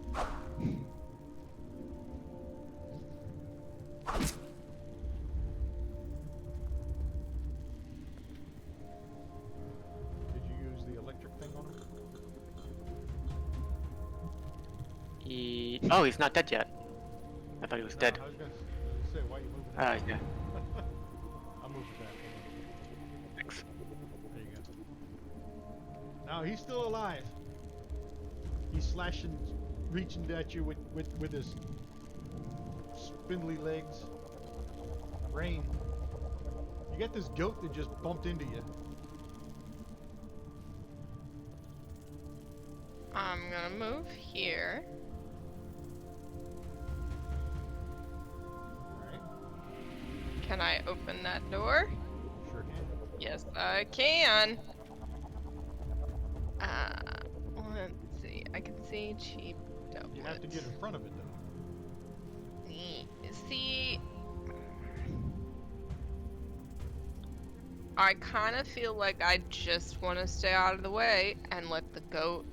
Did you use the electric thing on him? Oh, he's not dead yet. I thought he was dead. I was gonna say, why are you moving? Ah, yeah. I'll move it back. Thanks. There you go. Now he's still alive. He's slashing, reaching at you with his spindly legs. Rain. You got this goat that just bumped into you. I'm gonna move here. Alright. Can I open that door? Sure can. Yes, I can. Let's see. I can see cheap You have to get in front of it though. See, I kind of feel like I just want to stay out of the way and let the goat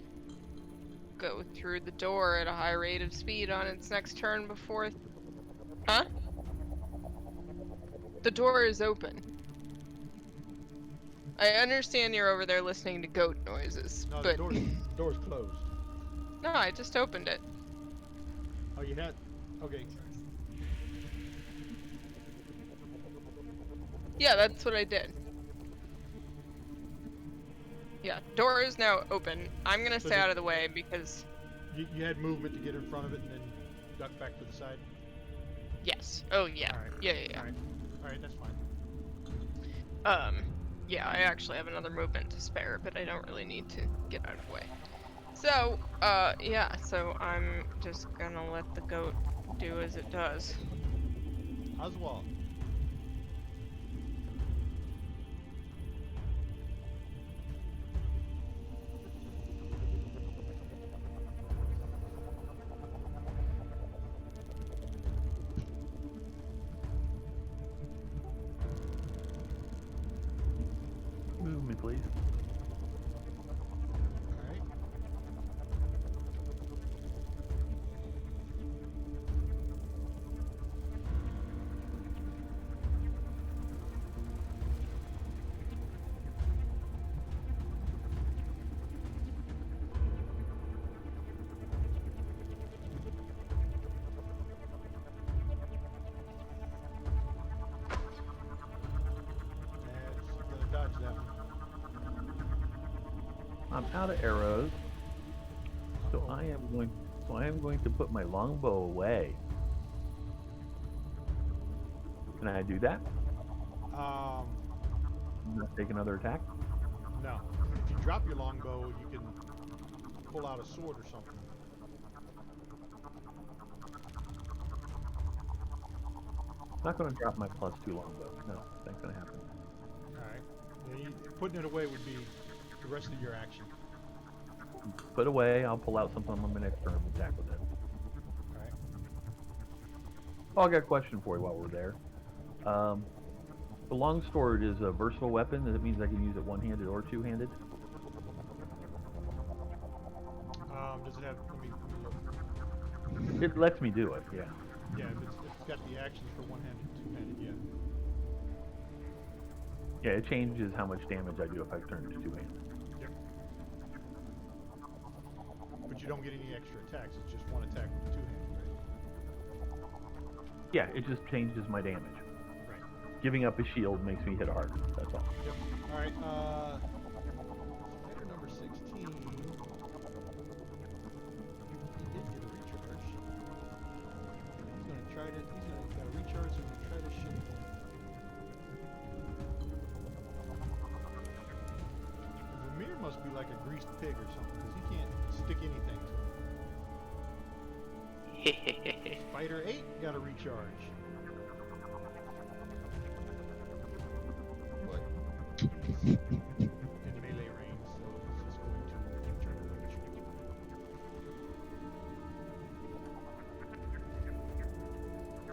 go through the door at a high rate of speed on its next turn before... Huh? The door is open. I understand you're over there listening to goat noises, No, but... the door's closed. No, I just opened it. Oh, you had... Okay. Yeah, that's what I did. Yeah, door is now open. I'm gonna So stay the- out of the way because... You had movement to get in front of it and then duck back to the side? Yes. Oh, yeah. Alright. Yeah. Alright, that's fine. Yeah, I actually have another movement to spare, but I don't really need to get out of the way. So, yeah, so I'm just gonna let the goat do as it does. Oswald. Move me, please. Alright. Gonna dodge that one. I'm out of arrows, so I am going to put my longbow away. Can I do that? Not take another attack? No. If you drop your longbow, you can pull out a sword or something. I'm not going to drop my +2 longbow. No, that's going to happen. Alright. Yeah, putting it away would be the rest of your action. Put away. I'll pull out something on my next turn and attack with it. Alright. Oh, I got a question for you while we're there. The longsword is a versatile weapon. That means I can use it one-handed or two-handed. Does it have? Let me look. It lets me do it. Yeah. Yeah, if it's got the actions for one-handed, two-handed. Yeah. Yeah, it changes how much damage I do if I turn it to two-handed. Yep. But you don't get any extra attacks. It's just one attack with the two-handed, right? Yeah, it just changes my damage. Right. Giving up a shield makes me hit harder. That's all. Yep. All right. Fighter number 16. He did get a recharge. He's gonna try to. He's gonna got a recharge and try to shoot. Vermeer must be like a greased pig or something, because he can't stick anything to him. Fighter 8 got a recharge. What? In melee range, so he's just going to try to reach.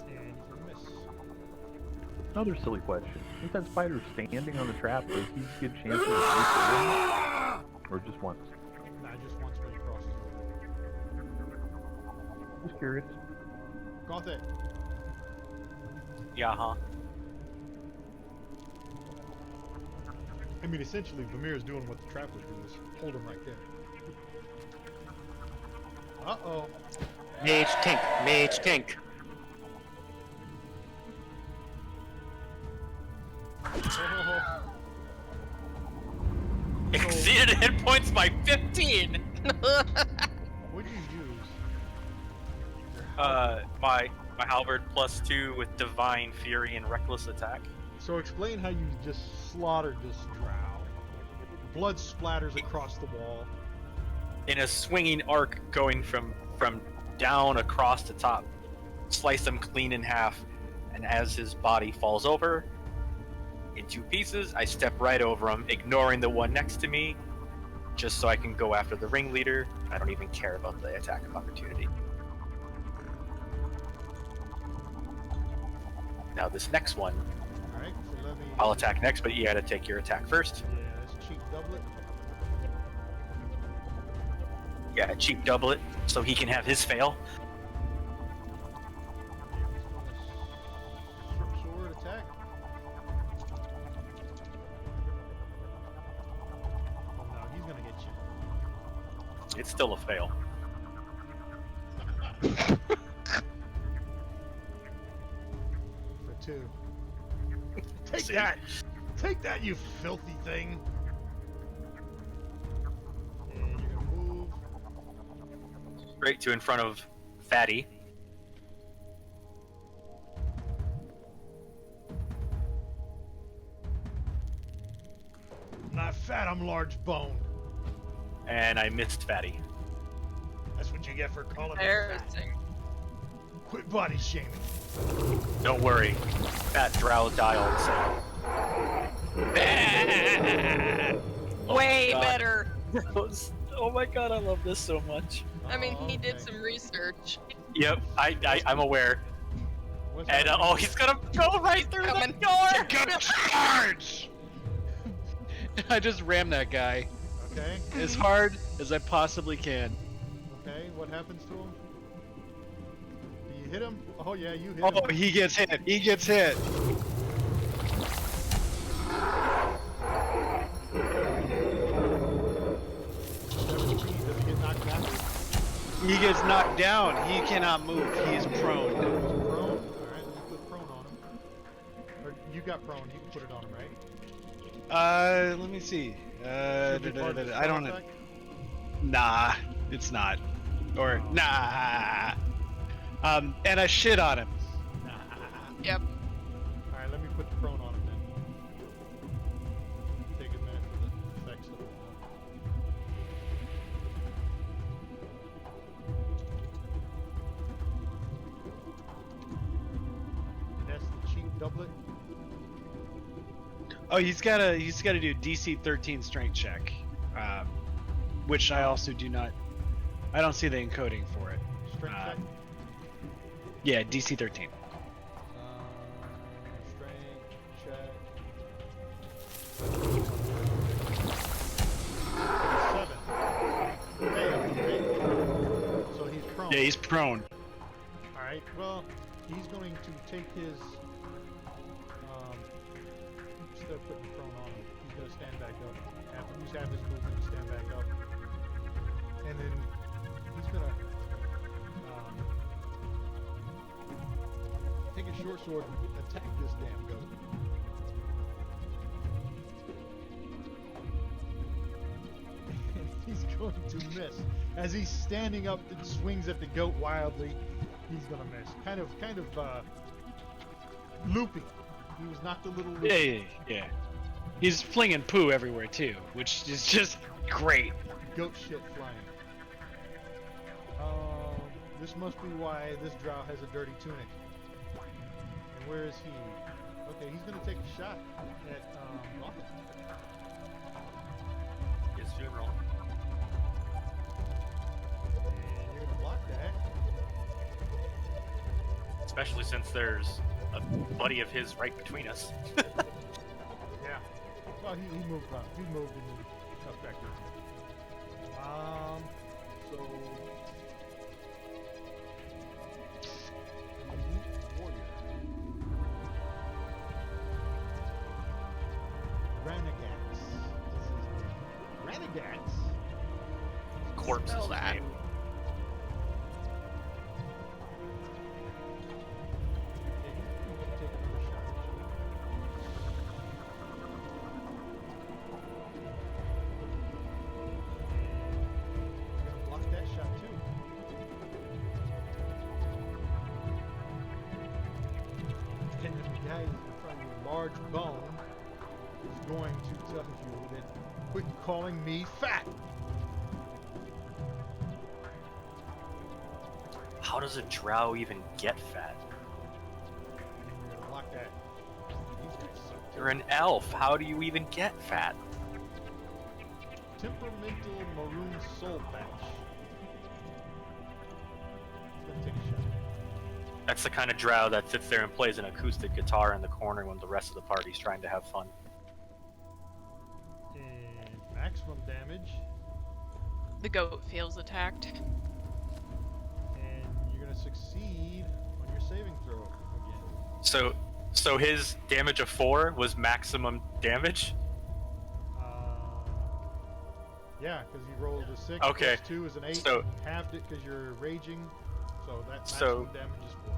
And he's gonna miss. Another silly question. Is that spider standing on the trap, or does he get a chance to reach it? Or just once? Nah, just once when he crosses over. Just curious. Gauntlet. Yeah, huh? I mean, essentially, Vermeer is doing what the trap was doing, is hold him right there. Uh-oh. Mage tank, mage tank. Oh, Exceeded hit points by 15. what'd you use? My halberd +2 with divine fury and reckless attack. So explain how you just slaughtered this drow. Blood splatters across the wall. In a swinging arc going from down across the top, slice him clean in half, and as his body falls over in two pieces, I step right over him, ignoring the one next to me, just so I can go after the ringleader. I don't even care about the attack of opportunity. Now this next one, Alright, so let me... I'll attack next, but you gotta take your attack first. Yeah, let's cheap double it. Yeah, cheap double it so he can have his fail. He's gonna sword attack. Oh no, he's gonna get you. It's still a fail. For 2. Take See? that! Take that, you filthy thing! And you're gonna move. Straight to in front of Fatty. I'm not fat, I'm large bone. And I missed Fatty. That's what you get for calling me fat. Embarrassing. Quit body shaming. Don't worry. Fat Drow dialed, so. Way God. better. Oh my god, I love this so much. I mean, he did Okay. some research. Yep, I'm aware. What's And happening? oh, he's gonna go right through Coming. the door! Gonna charge! I just rammed that guy Okay, as hard as I possibly can. okay, what happens to him? Do you hit him? Oh yeah, you hit Oh, him. he gets hit. He gets hit. Does he get knocked back? He gets knocked down. He cannot move. He is prone. He's prone? Alright, let me put prone on him. Or you got prone, you can put it on him, right? Let me see. Should be part of the I don't spell know. effect? Nah, it's not. Or nah. And I shit on him. Yep. Alright, let me put the prone on him then. Take a minute for the effects of it. That's the cheap doublet. Oh, he's gotta do DC 13 strength check, which I also do not. I don't see the encoding for it. Strength check. Yeah, DC 13. Strength check. 7. Failed, right? So he's prone. Yeah, he's prone. Alright, well, he's going to take his, instead of putting prone on him, he's going to stand back up. Use half his movement to stand back up. And then he's going to, take a short sword and attack this damn goat. And he's going to miss. As he's standing up and swings at the goat wildly, he's gonna miss. Kind of looping. He was knocked a little loopy. Yeah. He's flinging poo everywhere too, which is just great. Goat shit flying. This must be why this drow has a dirty tunic. And where is he? Okay, he's gonna take a shot at Rocket. His funeral. And you're gonna block that. Especially since there's a buddy of his right between us. Yeah. Well, he moved up. He moved and then cut back there. So warrior. Renegades. Renegades? Corpse is Spell his that. name. Okay, he's gonna take another shot at you. He's gonna block that shot too. And then the guy in front of you, large bone, is going to tell you that quit calling me fat. How does a drow even get fat? And you're gonna block that. These guys suck. You're an elf. How do you even get fat? Temperamental maroon soul patch. He's gonna take a shot. That's the kind of drow that sits there and plays an acoustic guitar in the corner when the rest of the party's trying to have fun. And maximum damage. The goat feels attacked. And you're gonna succeed on your saving throw again. So his damage of 4 was maximum damage? Yeah, because you rolled a 6, Okay, plus 2 is an 8, so- and halved it because you're raging, so that So- maximum damage is 4.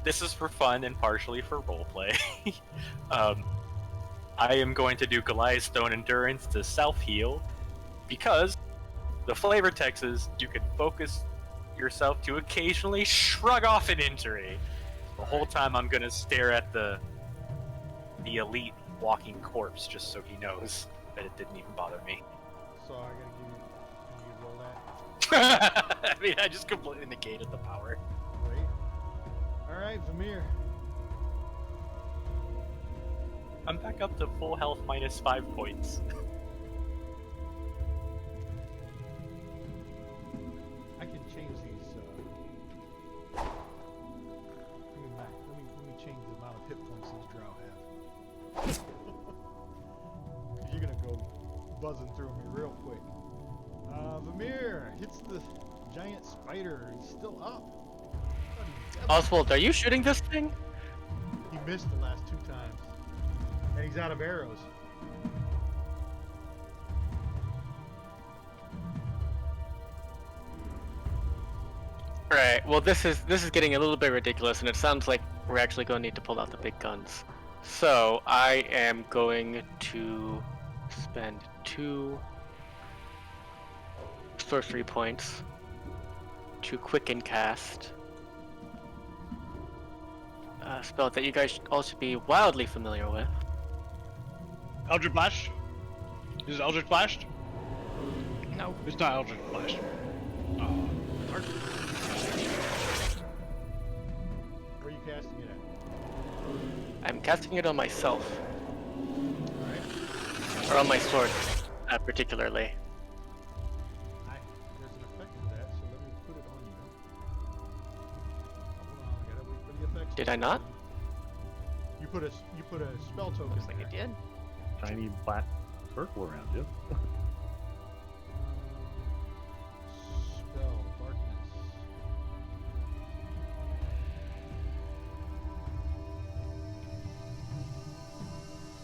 This is for fun and partially for roleplay. I am going to do Goliath Stone Endurance to self-heal, because the flavor text is you can focus yourself to occasionally shrug off an injury. The whole time I'm going to stare at the elite walking corpse just so he knows that it didn't even bother me. So I gotta give you roll that. I mean, I just completely negated the power. Wait. Alright, Vamir. I'm back up to full health minus 5 points. I can change these. Let me change the amount of hit points these drow have. 'Cause you're gonna go buzzing through me real quick. Vamir hits the giant spider. He's still up. Thought he was dead. Oswald, are you shooting this thing? He missed the last 2 times. And he's out of arrows. Right. Well, this is getting a little bit ridiculous, and it sounds like we're actually going to need to pull out the big guns. So I am going to spend 2 sorcery points to quicken cast a spell that you guys all should be wildly familiar with. Eldritch Blast? Is it Eldritch Blast? No. It's not Eldritch Blast. Where are you casting it at? I'm casting it on myself, Alright. or on my sword, particularly. There's an effect to that, so let me put it on you. Hold on, I gotta wait for the effects. Did I not? You put a spell token. Looks like there. it did. Shiny black circle around you. Spell darkness.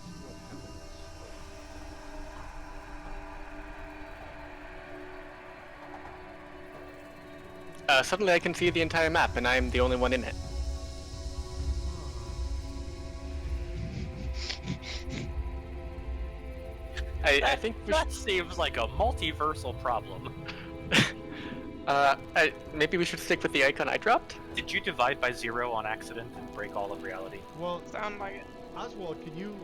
See what happens. Suddenly I can see the entire map, and I'm the only one in it. I think we That seems like a multiversal problem. maybe we should stick with the icon I dropped? Did you divide by 0 on accident and break all of reality? Well, Sound like it. Oswald, can you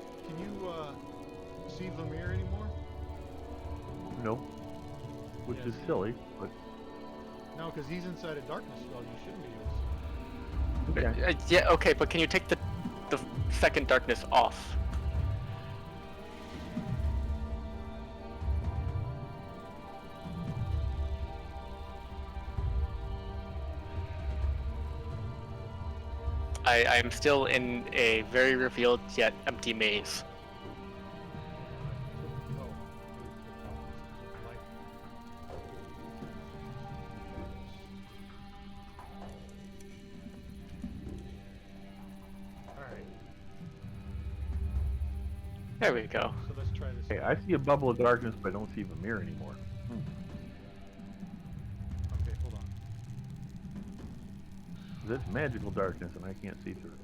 see Vamir anymore? Nope. Which Yes. is silly, but No, because he's inside a darkness spell. You shouldn't be able to see. okay. Yeah, okay, but can you take the second darkness off? I am still in a very revealed yet empty maze. Alright, There we go. so let's try this. Hey, I see a bubble of darkness, but I don't see Vamir anymore. Okay, hold on. It's magical darkness, and I can't see through it.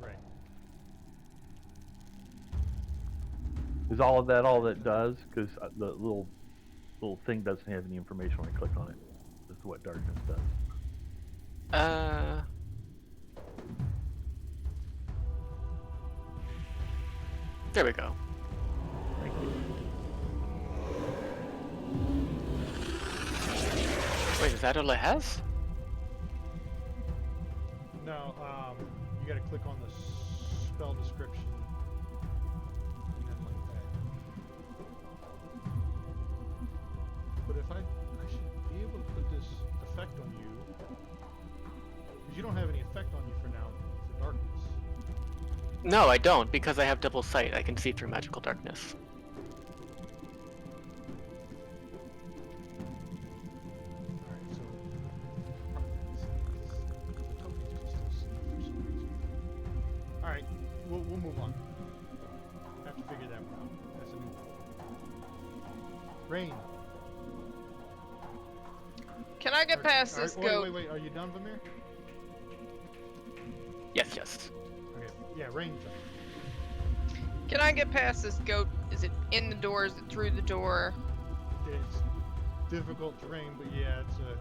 Right. Is all of that all that does? Because the little thing doesn't have any information when I click on it as to what darkness does. There we go. Thank you. Wait, is that all it has? No, you gotta click on the spell description. And then like that. But if I should be able to put this effect on you. Because you don't have any effect on you for now for darkness. No, I don't, because I have double sight. I can see through magical darkness. Alright, so. The tokens can still see for some reason. Alright, we'll move on. Have to figure that one out. That's a new one. Rain. Can I get past this goat? Wait. Are you done, Vamir? Yes, yes. Okay. Yeah, rain. Can I get past this goat? Is it in the door? Is it through the door? It's difficult terrain, but yeah, it's a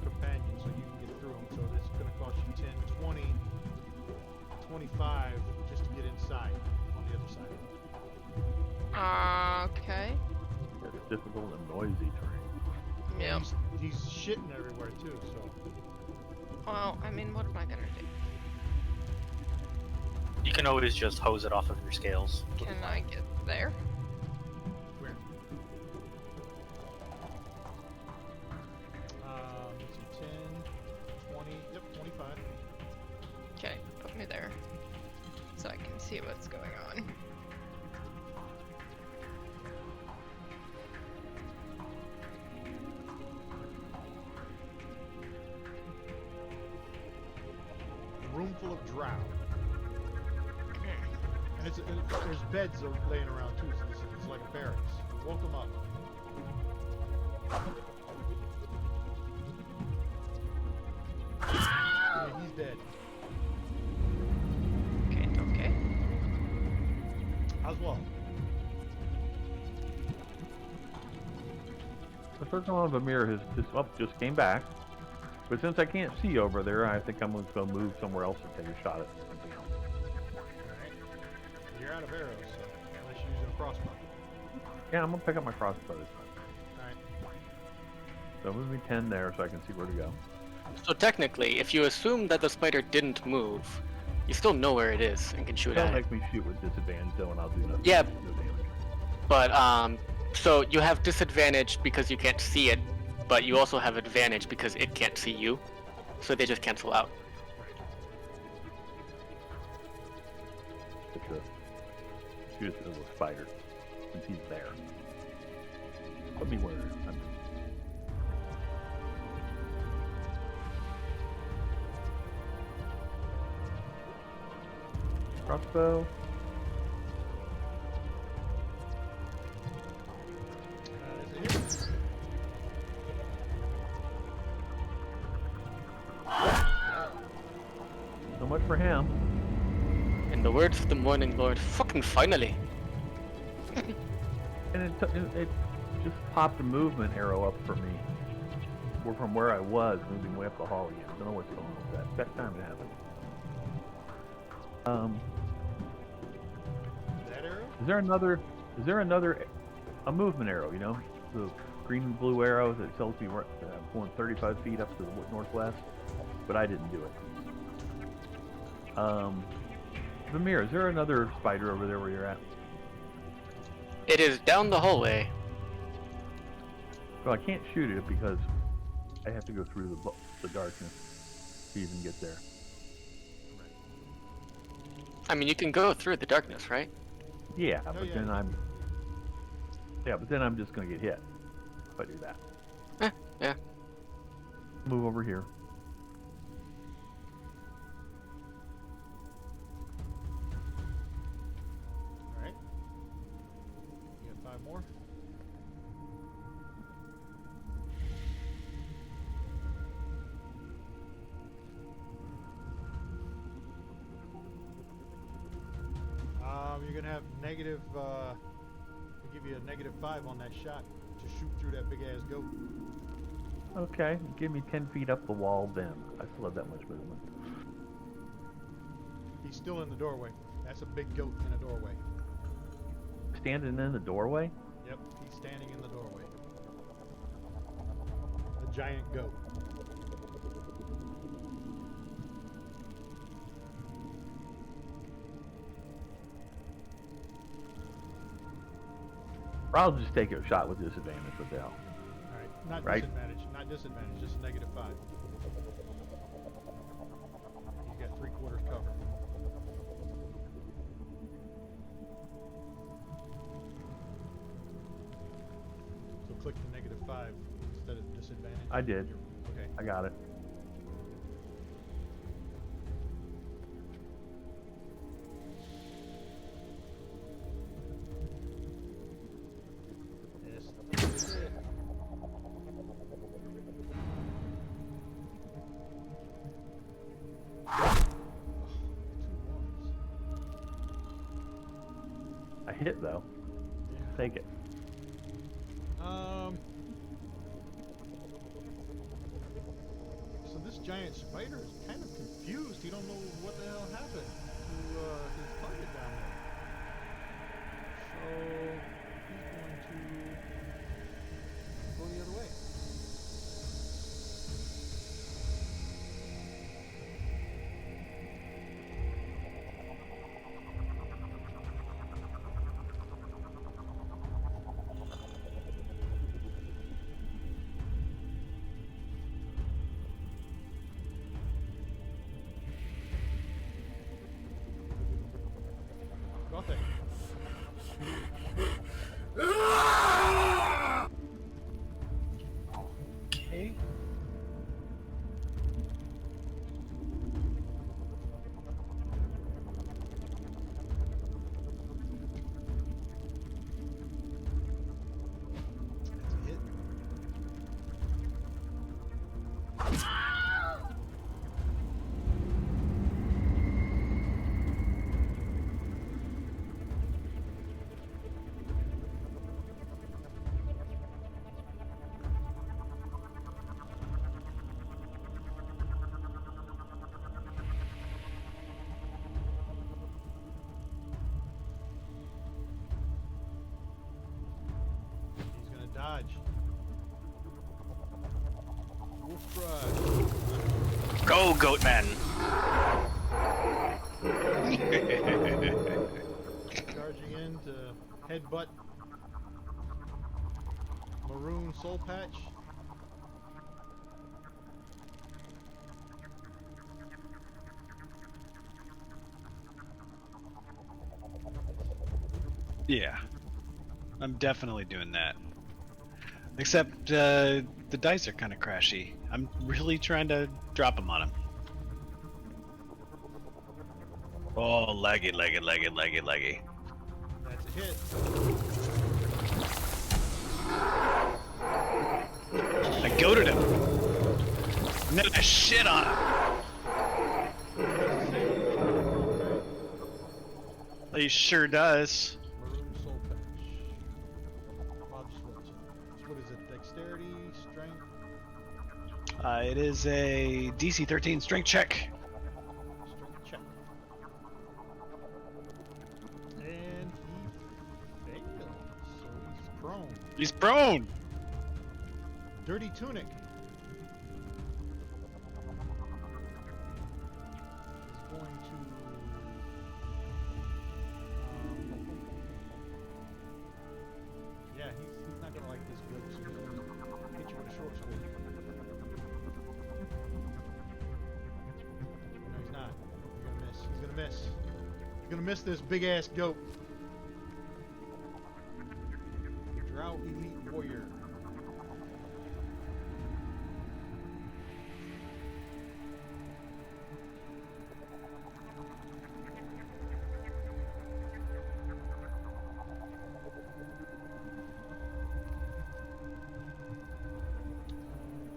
companion, so you can get through them. So it's going to cost you 10, 20, 25 just to get inside on the other side. Okay. It's difficult and noisy terrain. Yeah. He's shitting everywhere too, so. Well, I mean, what am I gonna do? You can always just hose it off of your scales. Can I get there? Where? Let's see, 10, 20, yep, 25. Okay, put me there. So I can see what's going on. A room full of drow. And there's beds laying around too, so it's like a barracks. Woke them up. Yeah, he's dead. Okay. Oswald. The first one of Amir has just came back. But since I can't see over there, I think I'm just going to move somewhere else and take a shot at something else. Alright. You're out of arrows, so unless you're using a crossbow. Yeah, I'm going to pick up my crossbow this time. Alright. So move me 10 there so I can see where to go. So technically, if you assume that the spider didn't move, you still know where it is and can shoot Don't at it. make me shoot with disadvantage though, and I'll do nothing. Yeah. No damage. But so you have disadvantage because you can't see it, but you also have advantage because it can't see you. So they just cancel out. But shoot it as a spider, since he's there. Put me where I'm. Crossbow. There's a hit. So much for him. In the words of the Morning Lord, fucking finally. And it just popped a movement arrow up for me. From where I was, moving way up the hall again. I don't know what's going on with that. That time it happened. That arrow? Is there another a movement arrow, you know? The green and blue arrow that tells me where I'm going 35 feet up to the northwest, but I didn't do it. Vamir, is there another spider over there where you're at? It is down the hallway. Well, I can't shoot it because I have to go through the darkness to even get there. I mean, you can go through the darkness, right? Yeah, Oh, but yeah. then I'm just gonna get hit if I do that. Yeah. Move over here. Alright. You got 5 more? You're gonna have negative, we'll give you a -5 on that shot to shoot through that big ass goat. Okay, give me 10 feet up the wall then. I still have that much movement. He's still in the doorway. That's a big goat in a doorway. Standing in the doorway? Yep, he's standing in the doorway. A giant goat. Or I'll just take a shot with disadvantage with that. Alright, not Right. disadvantage, not disadvantage, just -5. click the -5 instead of disadvantage? I did. Okay. I got it. Yes, that's it. I hit though. Take it. So this giant spider is kind of confused. He don't know what the hell happened to his target down there. So he's going to go the other way. Nothing. Okay. That's a hit. He's gonna dodge. Wolf ride. Go, Goatman! Charging in to headbutt Maroon Soul Patch. Yeah, I'm definitely doing that. Except the dice are kind of crashy. I'm really trying to drop them on him. Oh, laggy, laggy, laggy, laggy, laggy. That's a hit. I goaded him. And then I shit on him. He sure does. Maroon Soul Patch. Bob Switch. What is it? Dexterity, strength, It is a DC 13 strength check. strength check. And he fails. So he's prone. He's prone. Dirty Tunic. Is going to yeah, he's not gonna like this goat, so he's gonna hit you with a short sword. No, he's not. You're gonna miss. He's gonna miss. He's gonna miss this big ass goat. The Drow Elite Warrior. Let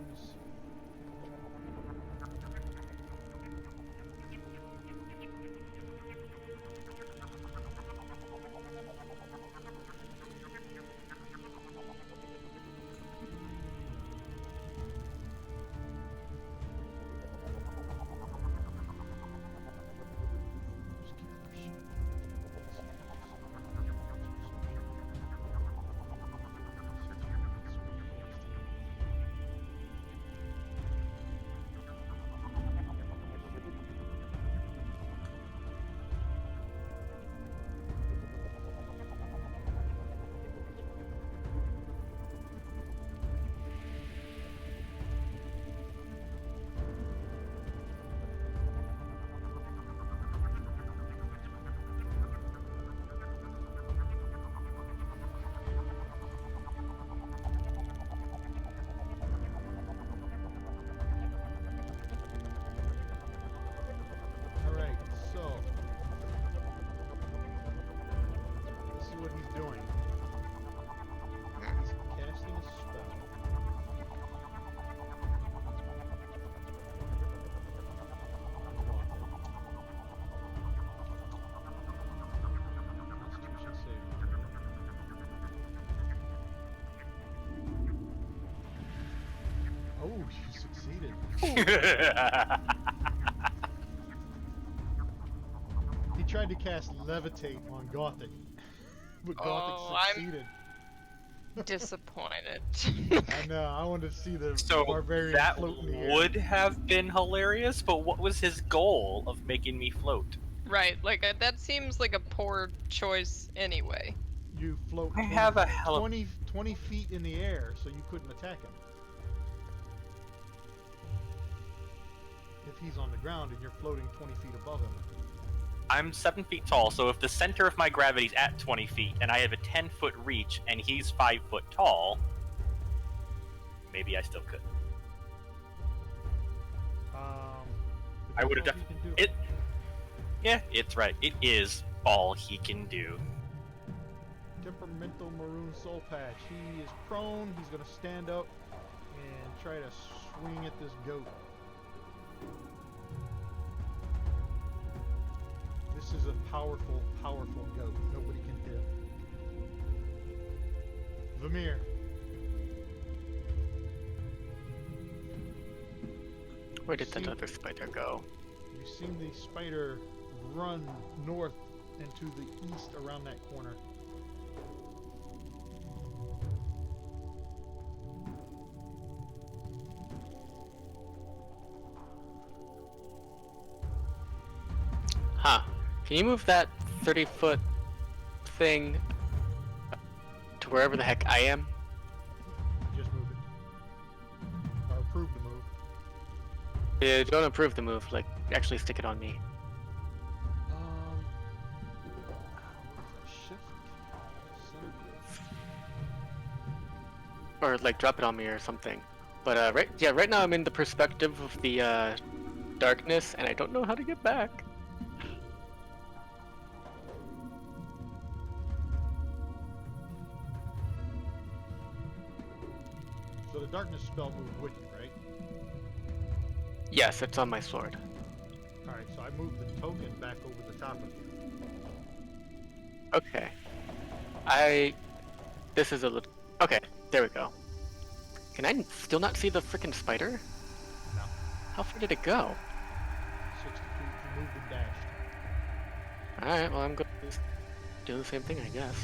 me see. what he's doing. He's casting a spell. Constitution saving throw. Oh, you succeeded. He tried to cast Levitate on Gothic, but Gothic Oh, I'm- succeeded. Disappointed. I know. I wanted to see the So barbarian that float in the air. would have been hilarious, but what was his goal of making me float? Right, like that seems like a poor choice anyway. You float I 20, have a hell of 20 feet in the air, so you couldn't attack him. If he's on the ground and you're floating 20 feet above him. I'm 7 feet tall, so if the center of my gravity's at 20 feet and I have a 10-foot reach and he's 5 foot tall, maybe I still could. But I that's would've all you can do. Yeah, it's right. It is all he can do. Temperamental Maroon Soul Patch. He is prone. He's going to stand up and try to swing at this goat. This is a powerful, powerful goat. Nobody can hit. Vamir. Where did that See- other spider go? You've seen the spider run north and to the east around that corner. Huh. Can you move that 30-foot thing to wherever the heck I am? Just move it. Or approve the move. Yeah, don't approve the move. Like, actually stick it on me. What is that? Shift? Center grid. Or, like, drop it on me or something. But, right now I'm in the perspective of the, darkness, and I don't know how to get back. So the darkness spell moved with you, right? Yes, it's on my sword. Alright, so I moved the token back over the top of you. Okay. This is a little... Okay, there we go. Can I still not see the frickin' spider? No. How far did it go? 60 feet, you moved and dashed. Alright, well, I'm going to do the same thing, I guess.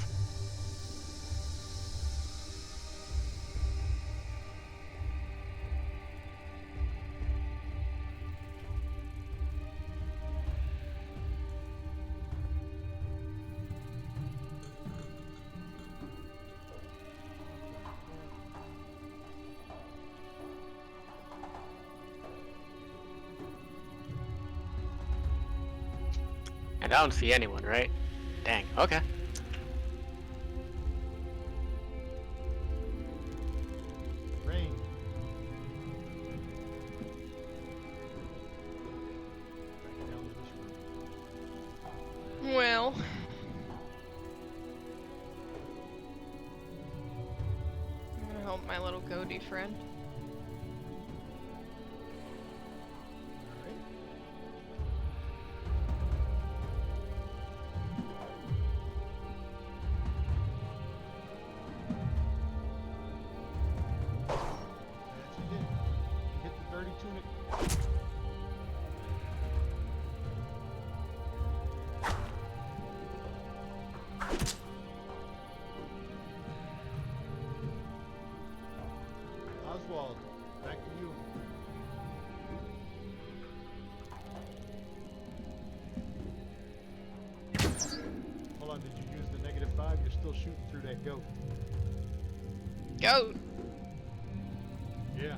And I don't see anyone, right? Dang, okay. Rain. Back down to this room. Well, I'm gonna help my little goatee friend. Alright. That's you did. Hit the dirty tunic. Oswald, back to you. Hold on, did you use the -5? You're still shooting through that goat. Goat. Yeah.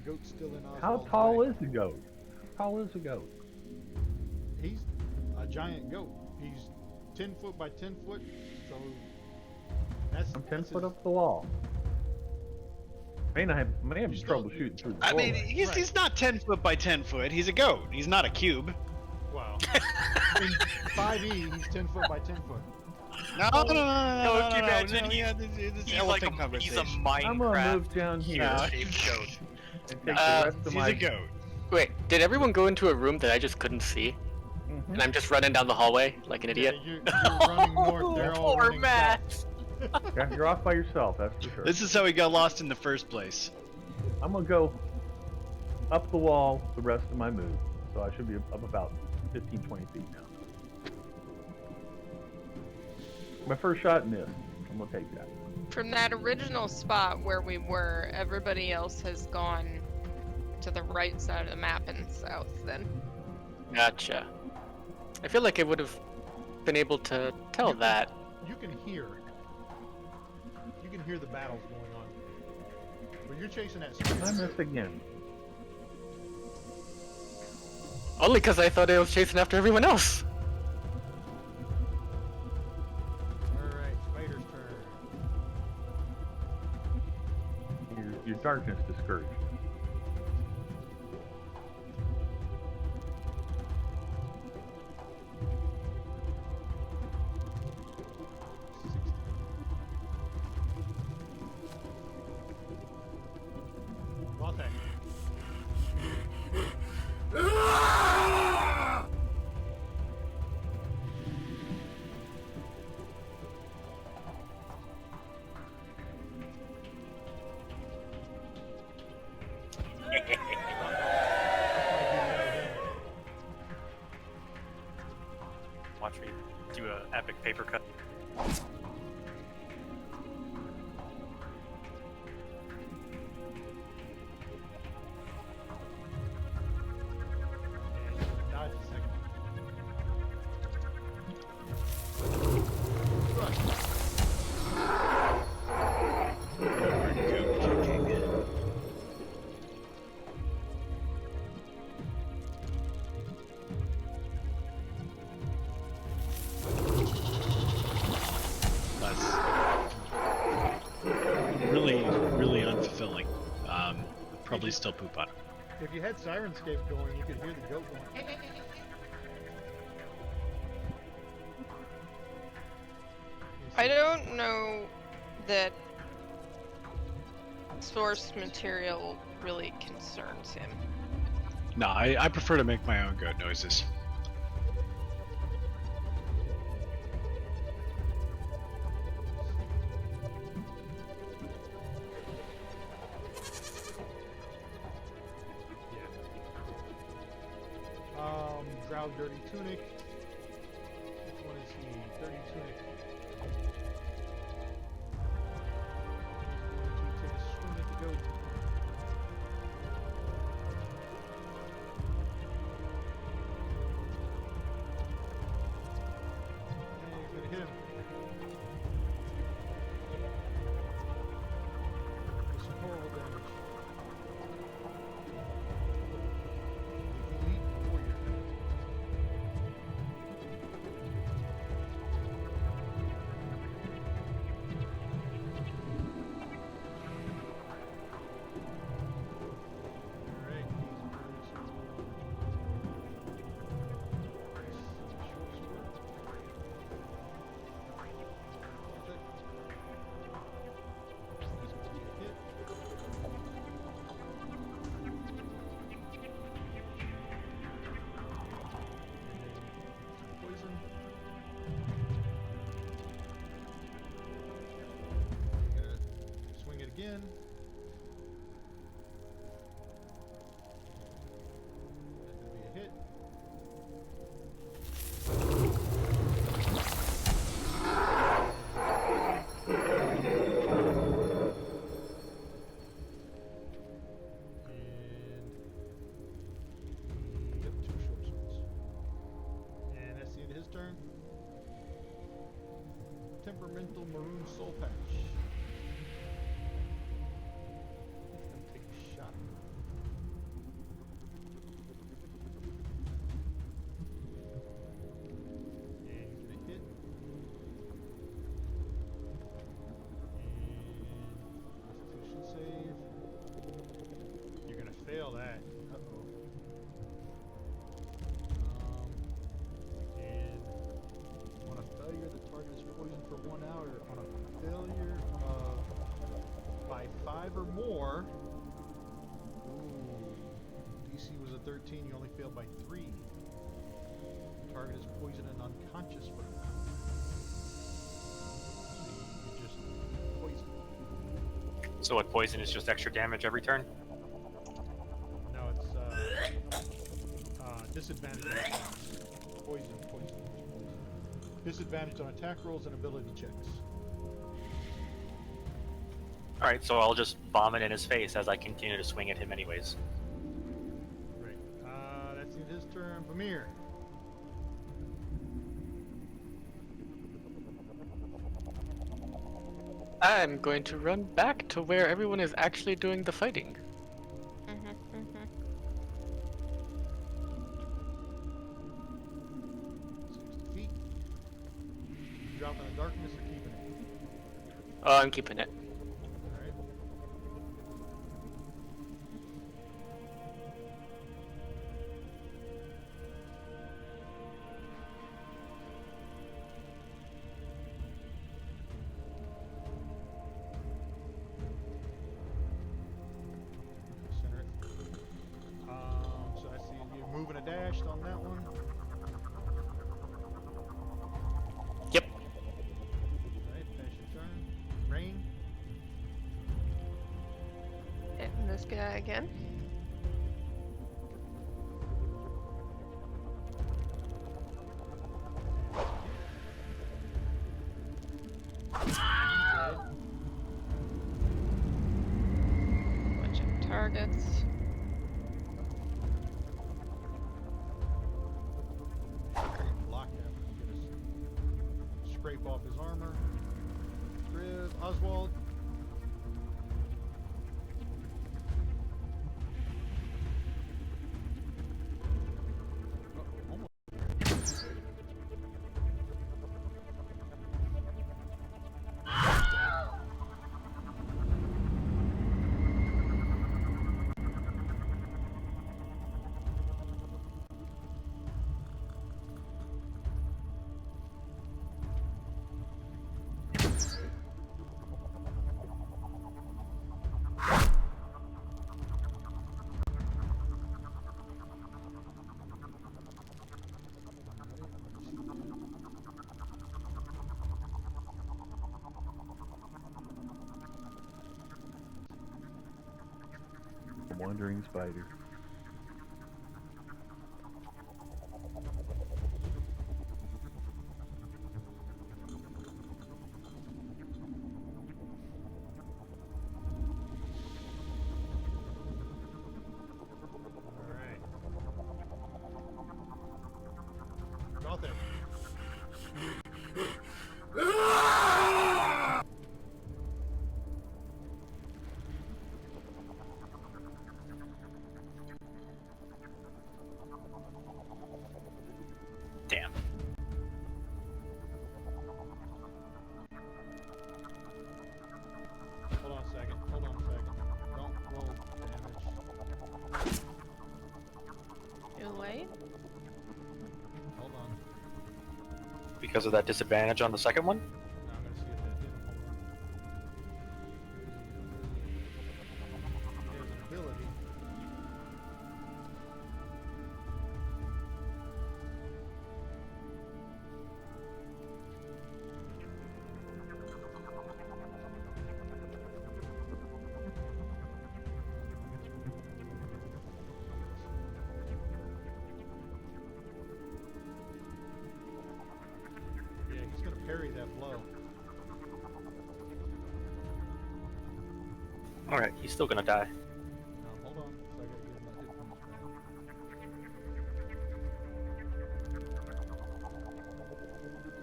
Goat's still in Oswald's How tall way. is the goat? How tall is the goat? He's a giant goat. He's 10 foot by 10 foot, so that's I'm 10 that's foot his- up the wall. May have You still- trouble shooting through the I mean, doorway. he's not 10 foot by 10 foot. He's a goat. He's not a cube. Wow. In 5e, he's 10 foot by 10 foot. No, No, no, no, no, no, can you no, imagine? no, yeah, this He's elephant like he's a conversation. I'm gonna Minecraft move down here No. shaped goat. and take the rest of He's my. a goat. Wait, did everyone go into a room that I just couldn't see? Mhm. And I'm just running down the hallway like an idiot? Yeah, you're running north. They're all Poor running Matt. south. Yeah, you're off by yourself, that's for sure. This is how he got lost in the first place. I'm gonna go up the wall the rest of my move, so I should be up about 15, 20 feet now. My first shot missed. I'm gonna take that. From that original spot where we were, everybody else has gone to the right side of the map and south then. Gotcha. I feel like I would have been able to tell that. You can hear the battles going on. But you're chasing that I sprint. missed again. Only because I thought I was chasing after everyone else. Alright, Spider's turn. Your darkness discouraged. Lothek. Watch me do a epic paper cut. Dodge a second. That's really, really unfulfilling. Probably still poop on him. If you had Sirenscape going, you could hear the goat going. I don't know that source material really concerns him. No, I prefer to make my own goat noises. Drow Dirty Tunic. Which one is he? Dirty Tunic. He's going to take a swing at the goat. And he's going to hit him. With some horrible damage. Elite warrior. Alright, he's burning some short sword. He's going to get hit. Poison. Gonna swing it again. That's gonna be a hit. And yep, 2 short swords. And that's the end of his turn. Temperamental Maroon Soul Patch. Gonna take a shot. And he's gonna hit. And Constitution save. that. Uh-oh. And on a failure, the target is poisoned for 1 hour. On a failure by 5 or more. Ooh. DC was a 13, you only failed by 3. The target is poisoned and unconscious for an hour. So you just poison. So what, poison is just extra damage every turn? No, it's disadvantage on attacks. Poison. Disadvantage on attack rolls and ability checks. Alright, so I'll just vomit in his face as I continue to swing at him anyways. Great. That's the end of his turn. Vamir. I'm going to run back to where everyone is actually doing the fighting. 60 feet. Dropping the darkness or keeping it? Oh, I'm keeping it. Alright. Center it. So I see you moving a dash on that one. Yep. Alright, finish your turn. Rain. Hitting this guy again. Bunch of targets. Block that one. Get a scrape off his armor. Griv, Oswald. Almost. Wandering spider. Alright. Gothic. Damn. Hold on a second. Don't roll damage. Too late. Hold on. Because of that disadvantage on the second one? Now I'm gonna see if that did. Hold on. He has an ability. Yeah, he's gonna parry that blow. Alright, he's still gonna die. Now hold on. So I gotta get my hit points back.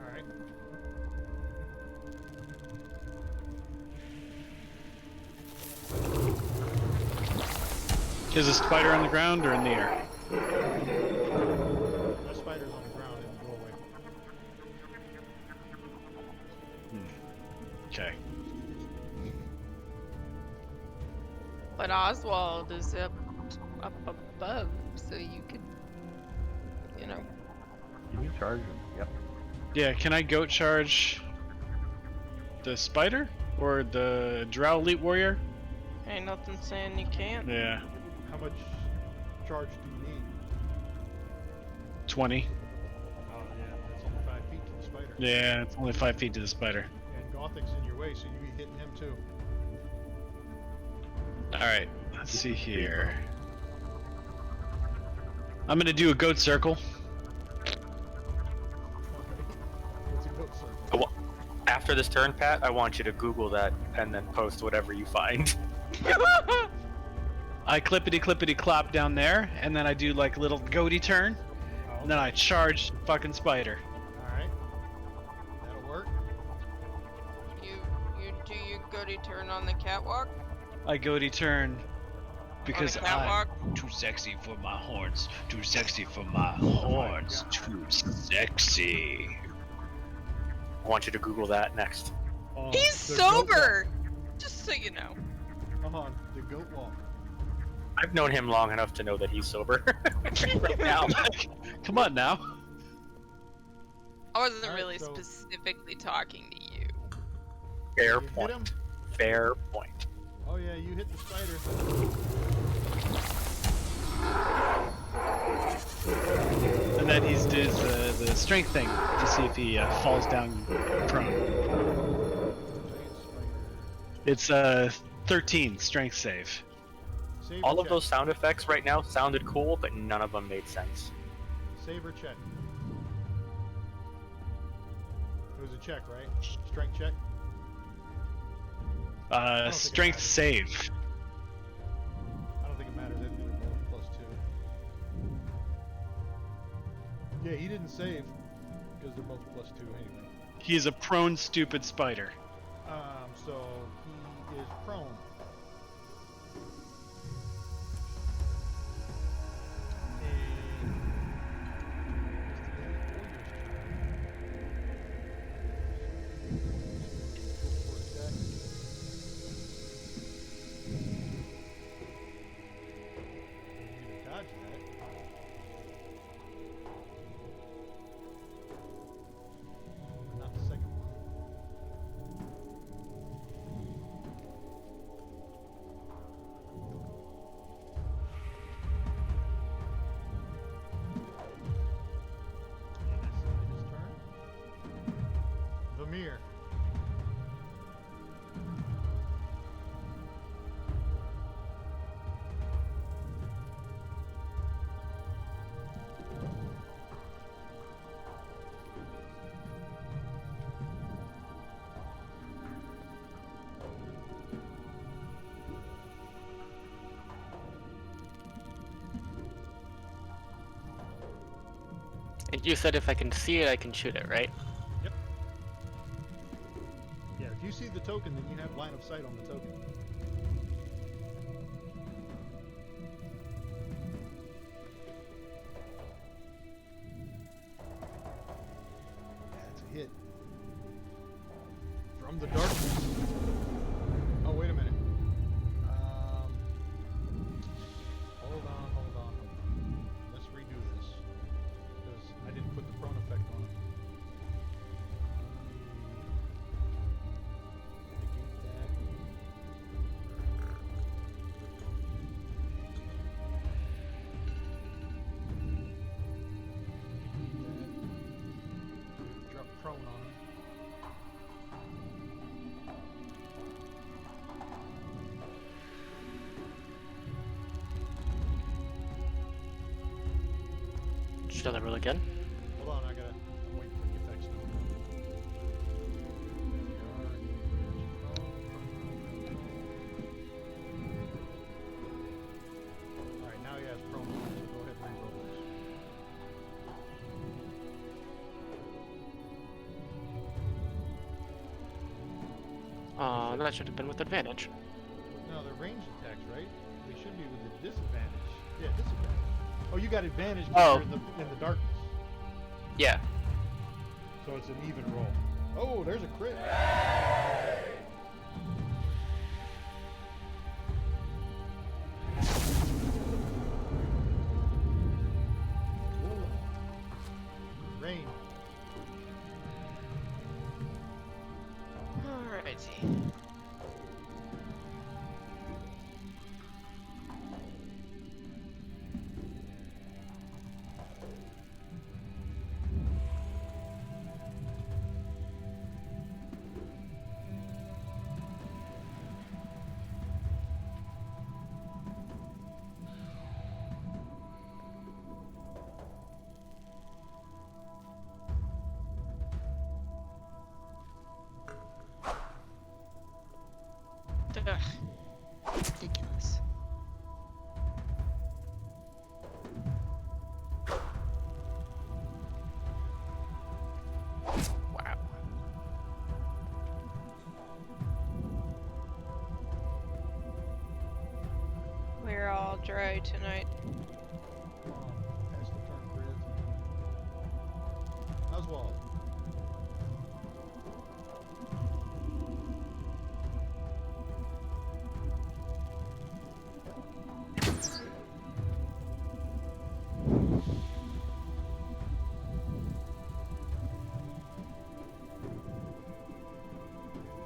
Alright. Is the spider on the ground or in the air? That spider's on the ground in the doorway. Okay. But Oswald is up up above so you could, you know. You can charge him. Yep. Yeah, can I goat charge the spider or the Drow Elite Warrior? Ain't nothing saying you can't. Yeah, How much charge do you need? 20. Oh yeah, that's only 5 feet to the spider. Yeah, it's only 5 feet to the spider. And Gothic's in your way, so you be hitting him too. Alright, let's see here. I'm gonna do a goat circle. What's a goat circle? After this turn, Pat, I want you to Google that and then post whatever you find. I clippity clippity clop down there, and then I do like a little goaty turn, Oh, and then I charge fucking spider. Alright. That'll work. You do your goody turn on the catwalk? I goaty turn because on the catwalk? I'm too sexy for my horns. Too sexy for my horns. Too sexy. I want you to Google that next. He's the goat sober! Just so you know. walk. Come on, the goat walk. I've known him long enough to know that he's sober. Right now. Come on now. I wasn't Alright, really so- specifically talking to you. Fair You hit him? point. Fair point. Oh yeah, you hit the spider. And then he's does the strength thing to see if he falls down prone. Giant spider. It's 13 strength save. Save All or of check? those sound effects right now sounded cool, but none of them made sense. Save or check? It was a check, right? Strength check? think it Strength matters. save. I don't think it matters if they're both +2. Yeah, he didn't save because they're both +2 anyway. He's a prone stupid spider. So he is prone. Dodge that. But not the second one. And that's the end of his turn. Vamir. And you said if I can see it, I can shoot it, right? Yeah, if you see the token, then you have line of sight on the token. That's a hit. From the darkness. Oh, wait a minute. Hold on. Let's redo this. Because I didn't put the prone effect on it. Drop prone on him. Should I roll again? Hold on, I'm waiting for the effects to come. Alright, now he has prone, so go ahead and reroll this. That should have been with advantage. No, they're ranged attacks, right? They should be with a disadvantage. Yeah, disadvantage. Oh, you got advantage because Oh. you're in the darkness. Yeah. So it's an even roll. Oh, there's a crit. crazy. Ugh. Ridiculous. Wow. We're all dry tonight. Pass the turn grid. Oswald.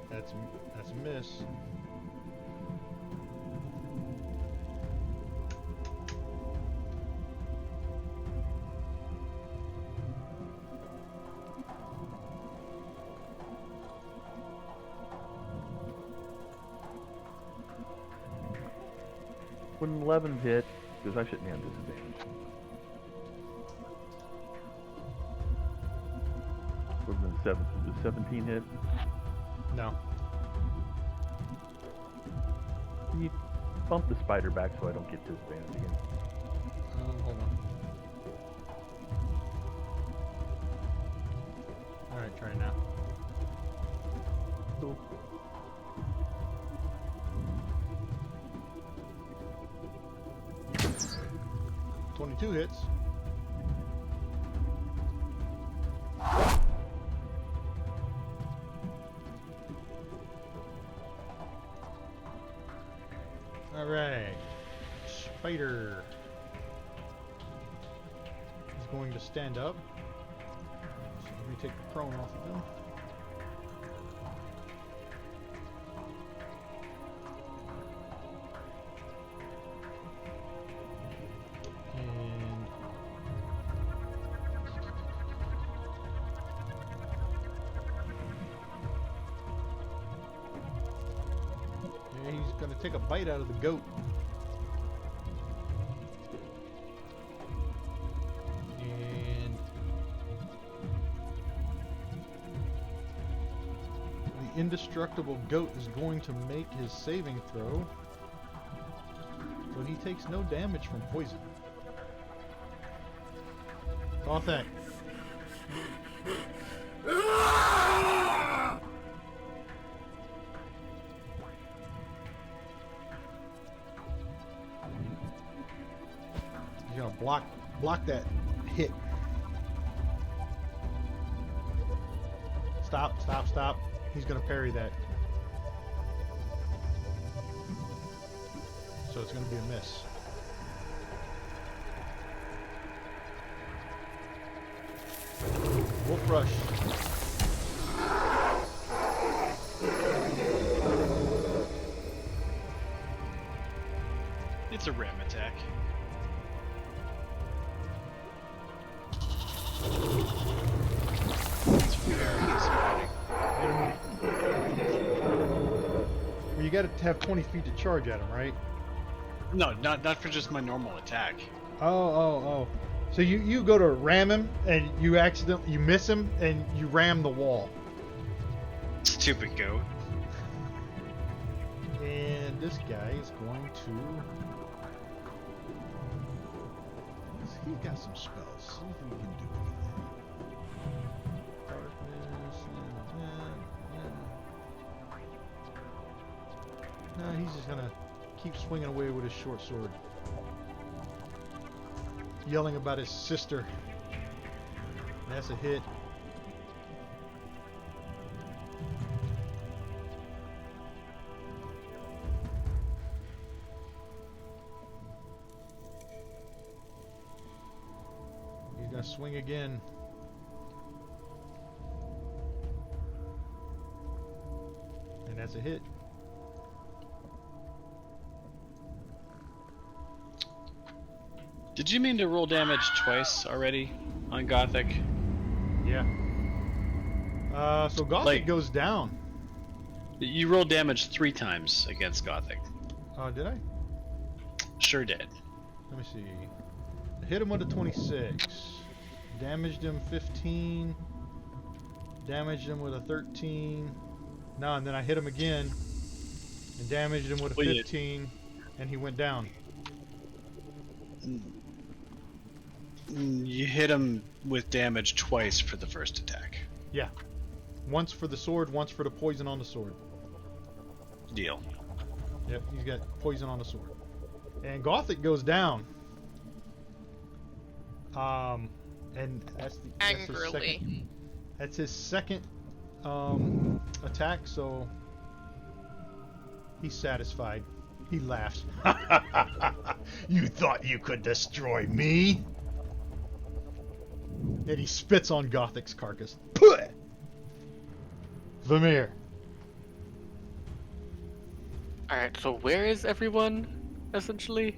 That's a miss. When 11 hit, because I shouldn't have disadvantage. Would have been 7. Does 17 hit? No. Can you bump the spider back so I don't get disadvantage again? Hold on. Alright, try it now. Cool. $22 hits. Alright. Spider is going to stand up. So let me take the prone off of him. And yeah, he's going to take a bite out of the goat. And the indestructible goat is going to make his saving throw. So he takes no damage from poison. All that. He's gonna block that hit. Stop. He's gonna parry that. So it's gonna be a miss. Wolf rush. It's a ram attack. It's very disappointing. Well, you gotta have 20 feet to charge at him, right? No, not for just my normal attack. Oh. So you go to ram him and you miss him and you ram the wall. Stupid goat. And this guy is going to. He's got some spells. See if we can do anything. Darkness. No, he's just gonna keep swinging away with his short sword, yelling about his sister. That's a hit. He's gonna swing again. And That's a hit. Did you mean to roll damage twice already on Gothic? Yeah. So Gothic Like- goes down. You rolled damage 3 times against Gothic. Did I? Sure did. Let me see. I hit him with a 26. Damaged him 15. Damaged him with a 13. No, and then I hit him again. And damaged him with a Well, you- 15. And he went down. You hit him with damage twice for the first attack. Yeah. Once for the sword, once for the poison on the sword. Deal. Yep, he's got poison on the sword. And Gothic goes down. And that's his Angrily. second. That's his second attack, so he's satisfied. He laughs. You thought you could destroy me? And he spits on Gothic's carcass. Puh! Vamir. Alright, so where is everyone, essentially?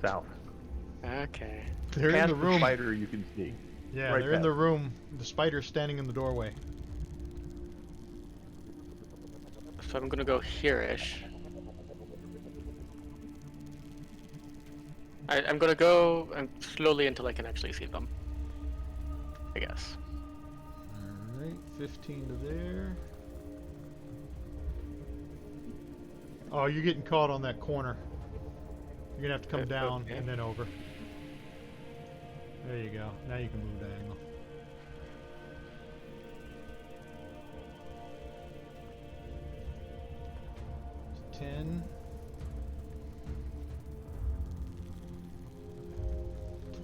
South. Okay. They're in Past the room. spider you can see. Yeah, Right they're in past. the room. The spider's standing in the doorway. So I'm gonna go here-ish. I'm gonna go slowly until I can actually see them. I guess. Alright, 15 to there. Oh, you're getting caught on that corner. You're gonna have to come down Okay. and then over. There you go. Now you can move diagonal. It's 10.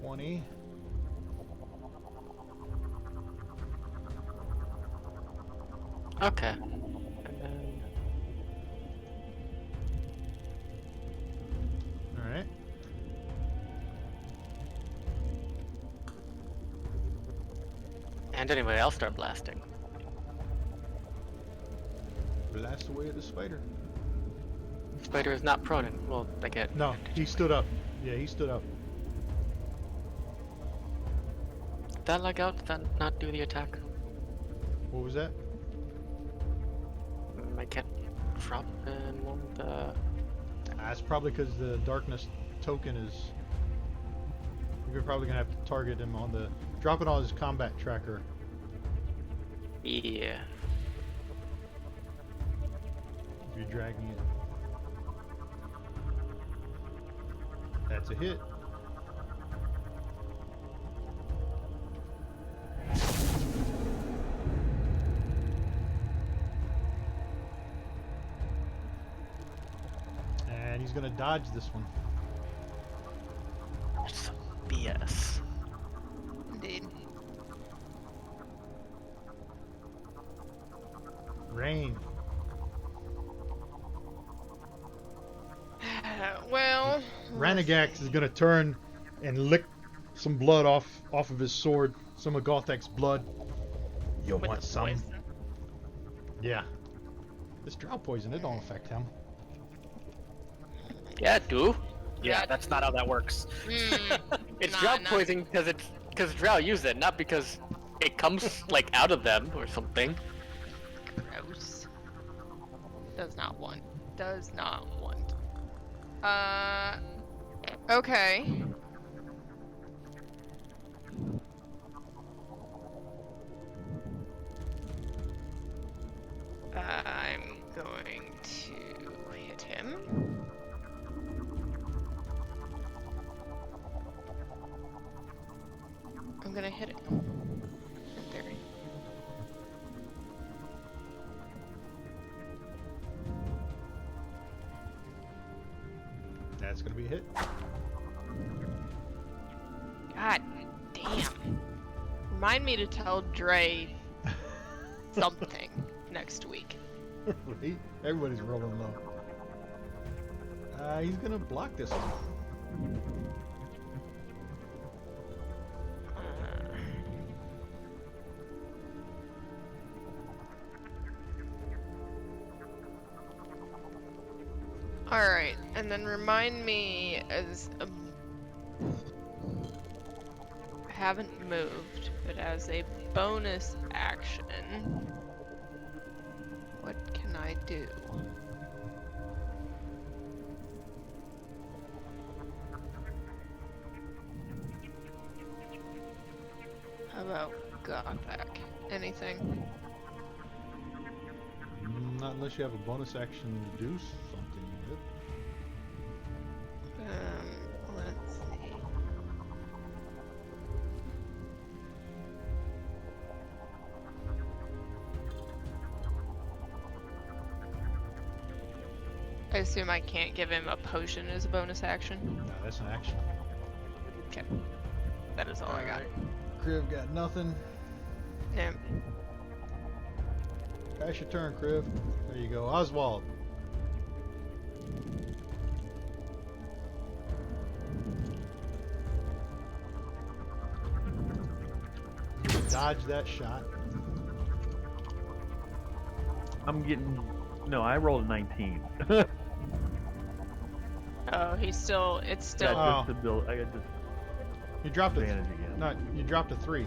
20. Okay. And then Alright. and anyway, I'll start blasting. Blast away at the spider. Spider is not proning. Well, I get. No, he stood up. Yeah, he stood up. Did that lag out? Did that not do the attack? What was that? I can't drop in one of the. That's probably because the darkness token is. You're probably gonna have to target him on the. Drop it on his combat tracker. Yeah. If you're dragging it. That's a hit. And he's gonna dodge this one. Some BS. Indeed. Rain. Well, Ranagax is gonna turn and lick some blood off of his sword. Some of Gothek's blood. You with want the some? poison. Yeah. This drought poison, it don't affect him. Yeah, do. Yeah, that's not how that works. It's Nah, drought nah. poison because drow use it, not because it comes like out of them or something. Gross. Does not want. Does not want. Okay. I'm going to hit him. I'm gonna hit it. In theory. That's gonna be a hit. God damn. Remind me to tell Dre something next week. Right? Everybody's rolling low. He's gonna block this one. Alright, and then remind me as a... I haven't moved, but as a bonus action, what can I do? How about Gothic? Anything? Not unless you have a bonus action to do something with it. Let's see. I assume I can't give him a potion as a bonus action. No, that's an action. Okay. That is all I got. Kriv got nothing. Yeah. Pass your turn, Kriv. There you go. Oswald. Dodge that shot. I'm getting. No, I rolled a 19. Oh, he's still. It's still. Yeah, just to build. I got You dropped a disadvantage again. no. You dropped a 3.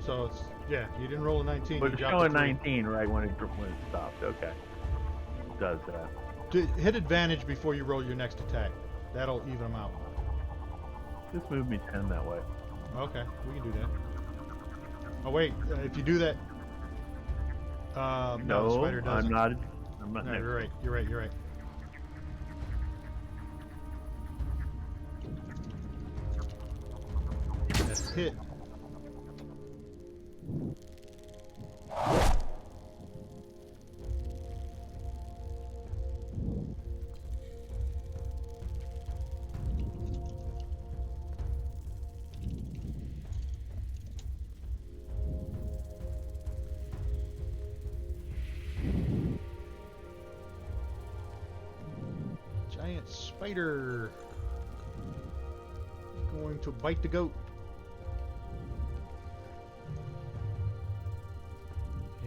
So it's yeah. You didn't roll a 19. But you it's dropped showing a 3. 19 right when it stopped. Okay. It does that. Hit advantage before you roll your next attack. That'll even them out. Just move me 10 that way. Okay, we can do that. Oh wait, if you do that, no, the spider doesn't. I'm not. I'm not. No, next. you're right. You're right. You're right. That's a hit. Giant spider going to bite the goat.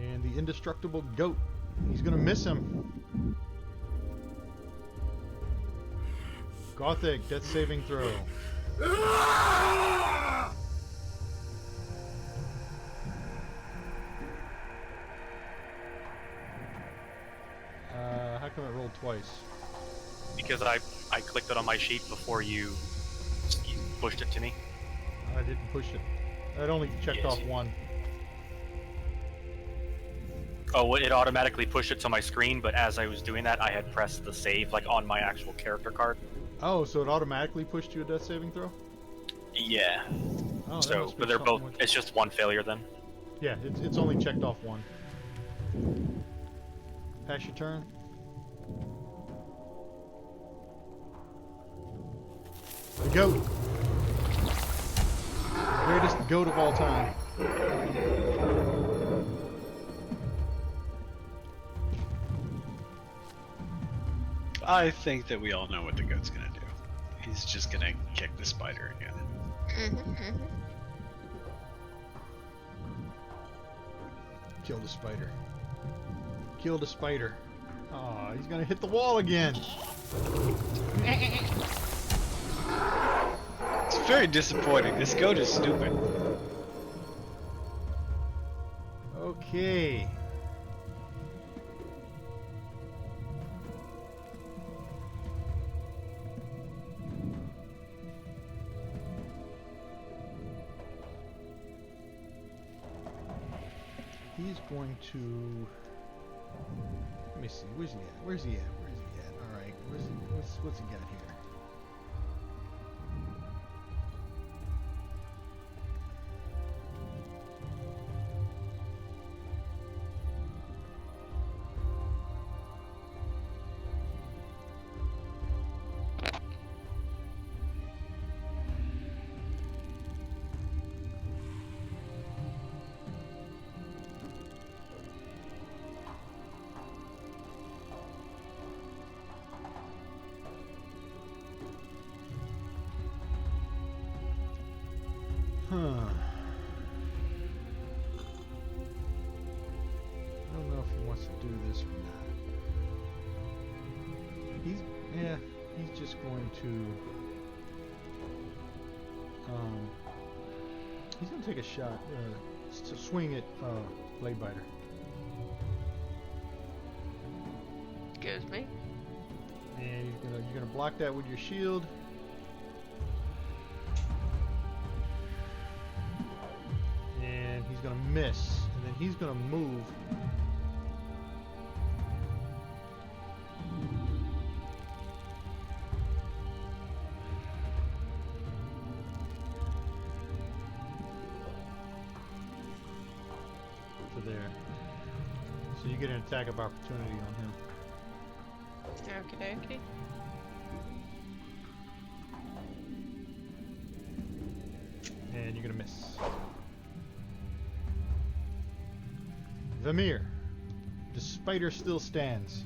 And the indestructible goat. He's going to miss him. Gothic, death saving throw. How come it rolled twice? Because I clicked it on my sheet before you pushed it to me. I didn't push it. It only checked Yes. off one. Oh, well, it automatically pushed it to my screen, but as I was doing that, I had pressed the save, like, on my actual character card. Oh, so it automatically pushed you a death saving throw? Yeah. Oh, that So, must be but they're something both, with- it's just one failure then. Yeah, it's only checked off one. Pass your turn. The goat. The greatest goat of all time. I think that we all know what the goat's gonna do. He's just gonna kick the spider again. Kill the spider. Kill the spider. Aw, he's gonna hit the wall again. It's very disappointing. This goat is stupid. Okay. He's going to. Let me see. Where's he at? Where's he at? Where's he at? All right. What's he got here? Huh. I don't know if he wants to do this or not. he's just going to. He's going to take a shot to swing at Blade Biter. Excuse me. And you're gonna block that with your shield. And he's gonna miss. And then he's gonna move. To there. So you get an attack of opportunity on him. Okay, okay. And you're gonna miss. Vamir, the spider still stands.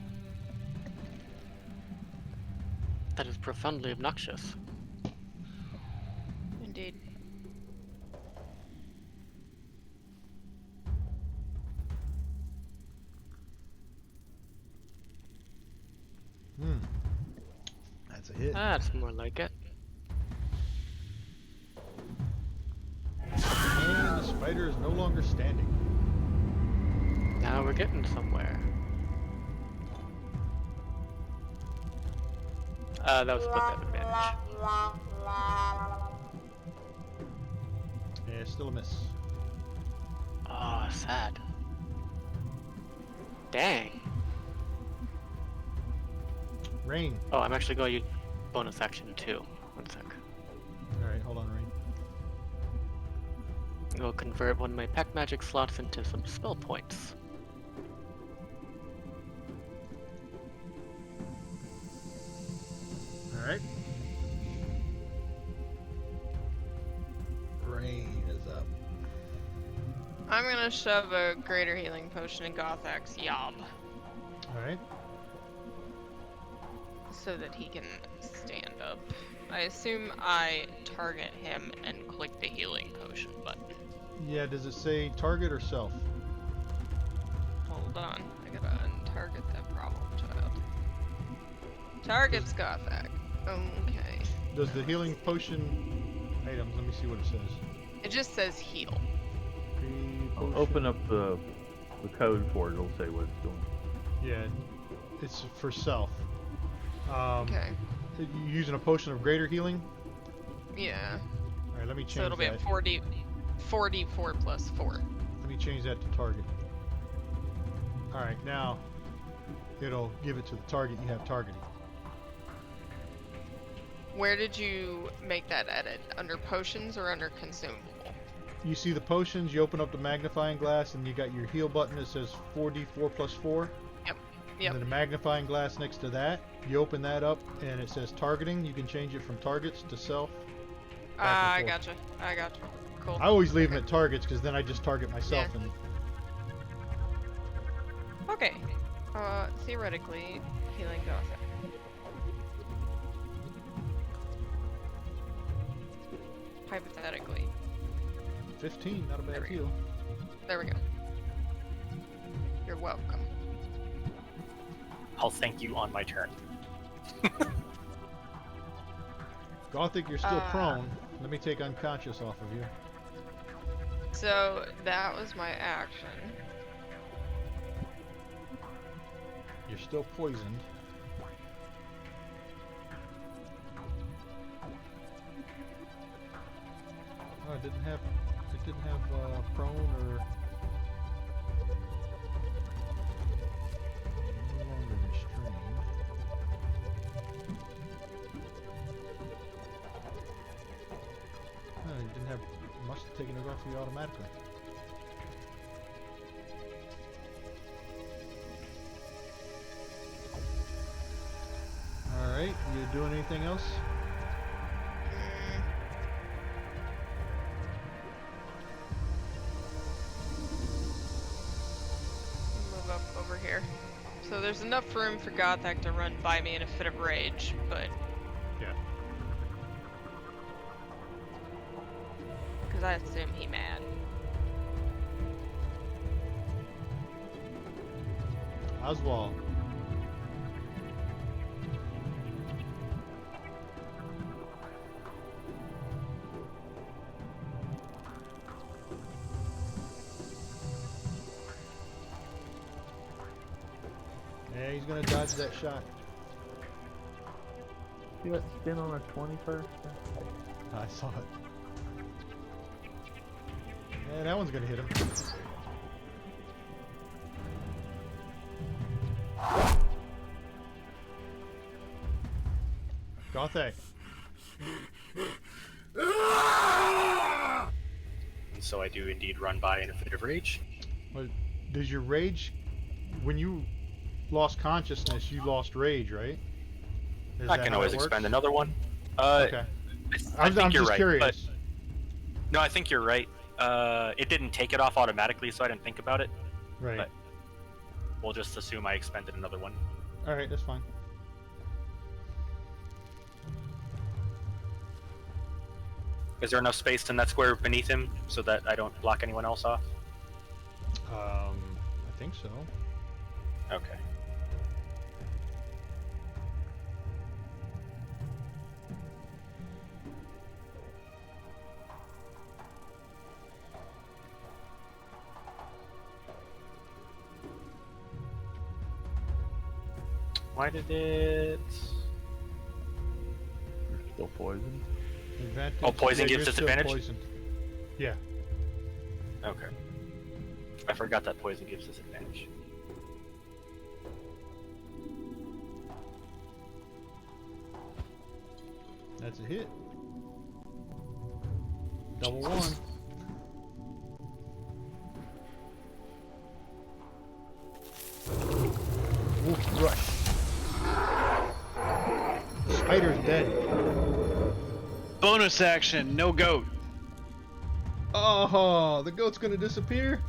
That is profoundly obnoxious. Indeed. That's a hit. That's more like it. And the spider is no longer standing. Now we're getting somewhere. That was split that advantage. Yeah, still a miss. Oh, sad. Dang. Rain. Oh, I'm actually going to use bonus action too. 1 sec. Alright, hold on, Rain. I'll convert one of my pack magic slots into some spell points. Alright. Rain is up. I'm gonna shove a greater healing potion in Gothak's yob Alright. so that he can stand up. I assume I target him and click the healing potion button. Yeah, does it say target or self? Hold on, I gotta untarget that problem child. Target's Gothak. Okay. Does the healing potion items, let me see what it says. It just says heal. Potion. Open up the code for it. It'll say what it's doing. Yeah, it's for self. Okay. You using a potion of greater healing? Yeah. Alright, let me change So it'll be that. at 4d4 plus 4. Let me change that to target. Alright, now it'll give it to the target you have targeting. Where did you make that edit? Under potions or under consumable? You see the potions, you open up the magnifying glass, and you got your heal button that says 4d4 plus 4. Yep. And then a magnifying glass next to that. You open that up, and it says targeting. You can change it from targets to self. I forth. gotcha. I gotcha. Cool. I always leave them at targets, because then I just target myself. Yeah. And Okay. Theoretically, healing Gothak. Hypothetically. 15, not a There bad we go. heal. There we go. You're welcome. I'll thank you on my turn. Gothic, you're still prone. Let me take unconscious off of you. So that was my action. You're still poisoned. Oh, it didn't have prone or no longer restrained. No, it didn't have. Must have taken it off you automatically. All right, you doing anything else? Move up over here. So there's enough room for Gothak to run by me in a fit of rage, but Yeah. because I assume he mad. Oswald. he's gonna dodge that shot. See that spin on a 21st? I saw it. Yeah, that one's gonna hit him. Gothic. And so I do indeed run by in a fit of rage. Well, does your rage, when you lost consciousness, you lost rage, right? Is I that can how always it works? expend another one. Okay. I I'm think you're just right. curious. But no, I think you're right. It didn't take it off automatically, so I didn't think about it. Right. but- We'll just assume I expended another one. All right, that's fine. Is there enough space in that square beneath him so that I don't block anyone else off? I think so. Okay. Why did it... You're still poisoned. Advantage. Oh, poison yeah, gives you're still disadvantage? poisoned. Yeah. Okay. I forgot that poison gives disadvantage. That's a hit. Double one. Ooh, rush. Spider's dead. Bonus action, no goat. Oh, the goat's gonna disappear.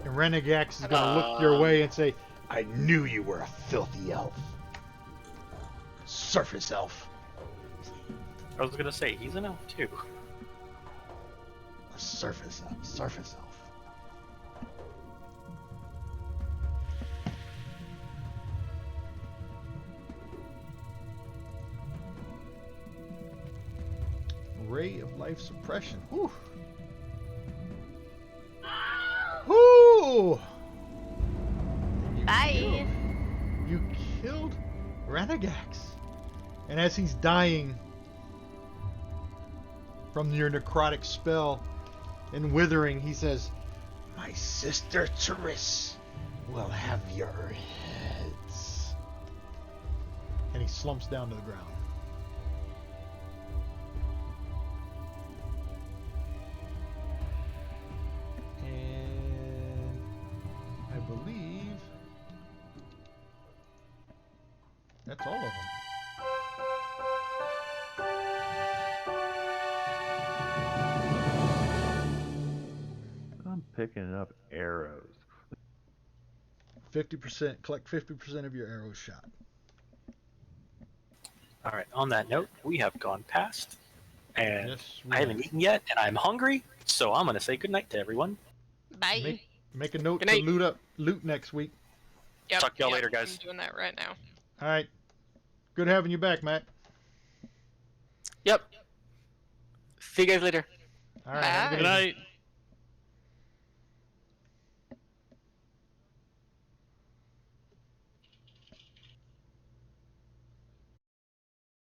And Renegax is gonna look your way and say, I knew you were a filthy elf. Surface elf. I was gonna say, he's an elf too. A surface elf. Surface elf. Ray of life suppression. Whew. Whoo! Bye. You killed Renegax. And as he's dying from your necrotic spell and withering, he says, my sister Therese will have your heads. And he slumps down to the ground. And I believe that's all of them. I'm picking up arrows. 50%, collect 50% of your arrows shot. Alright, on that note, we have gone past. And Yes, we I haven't have. eaten yet, and I'm hungry, so I'm gonna say goodnight to everyone. Bye. Make a note Good to night. loot next week. Yep, Talk to y'all yep, later, guys. I'm doing that right now. All right. Good having you back, Matt. Yep. See you guys later. All right. Have a Bye. Good night.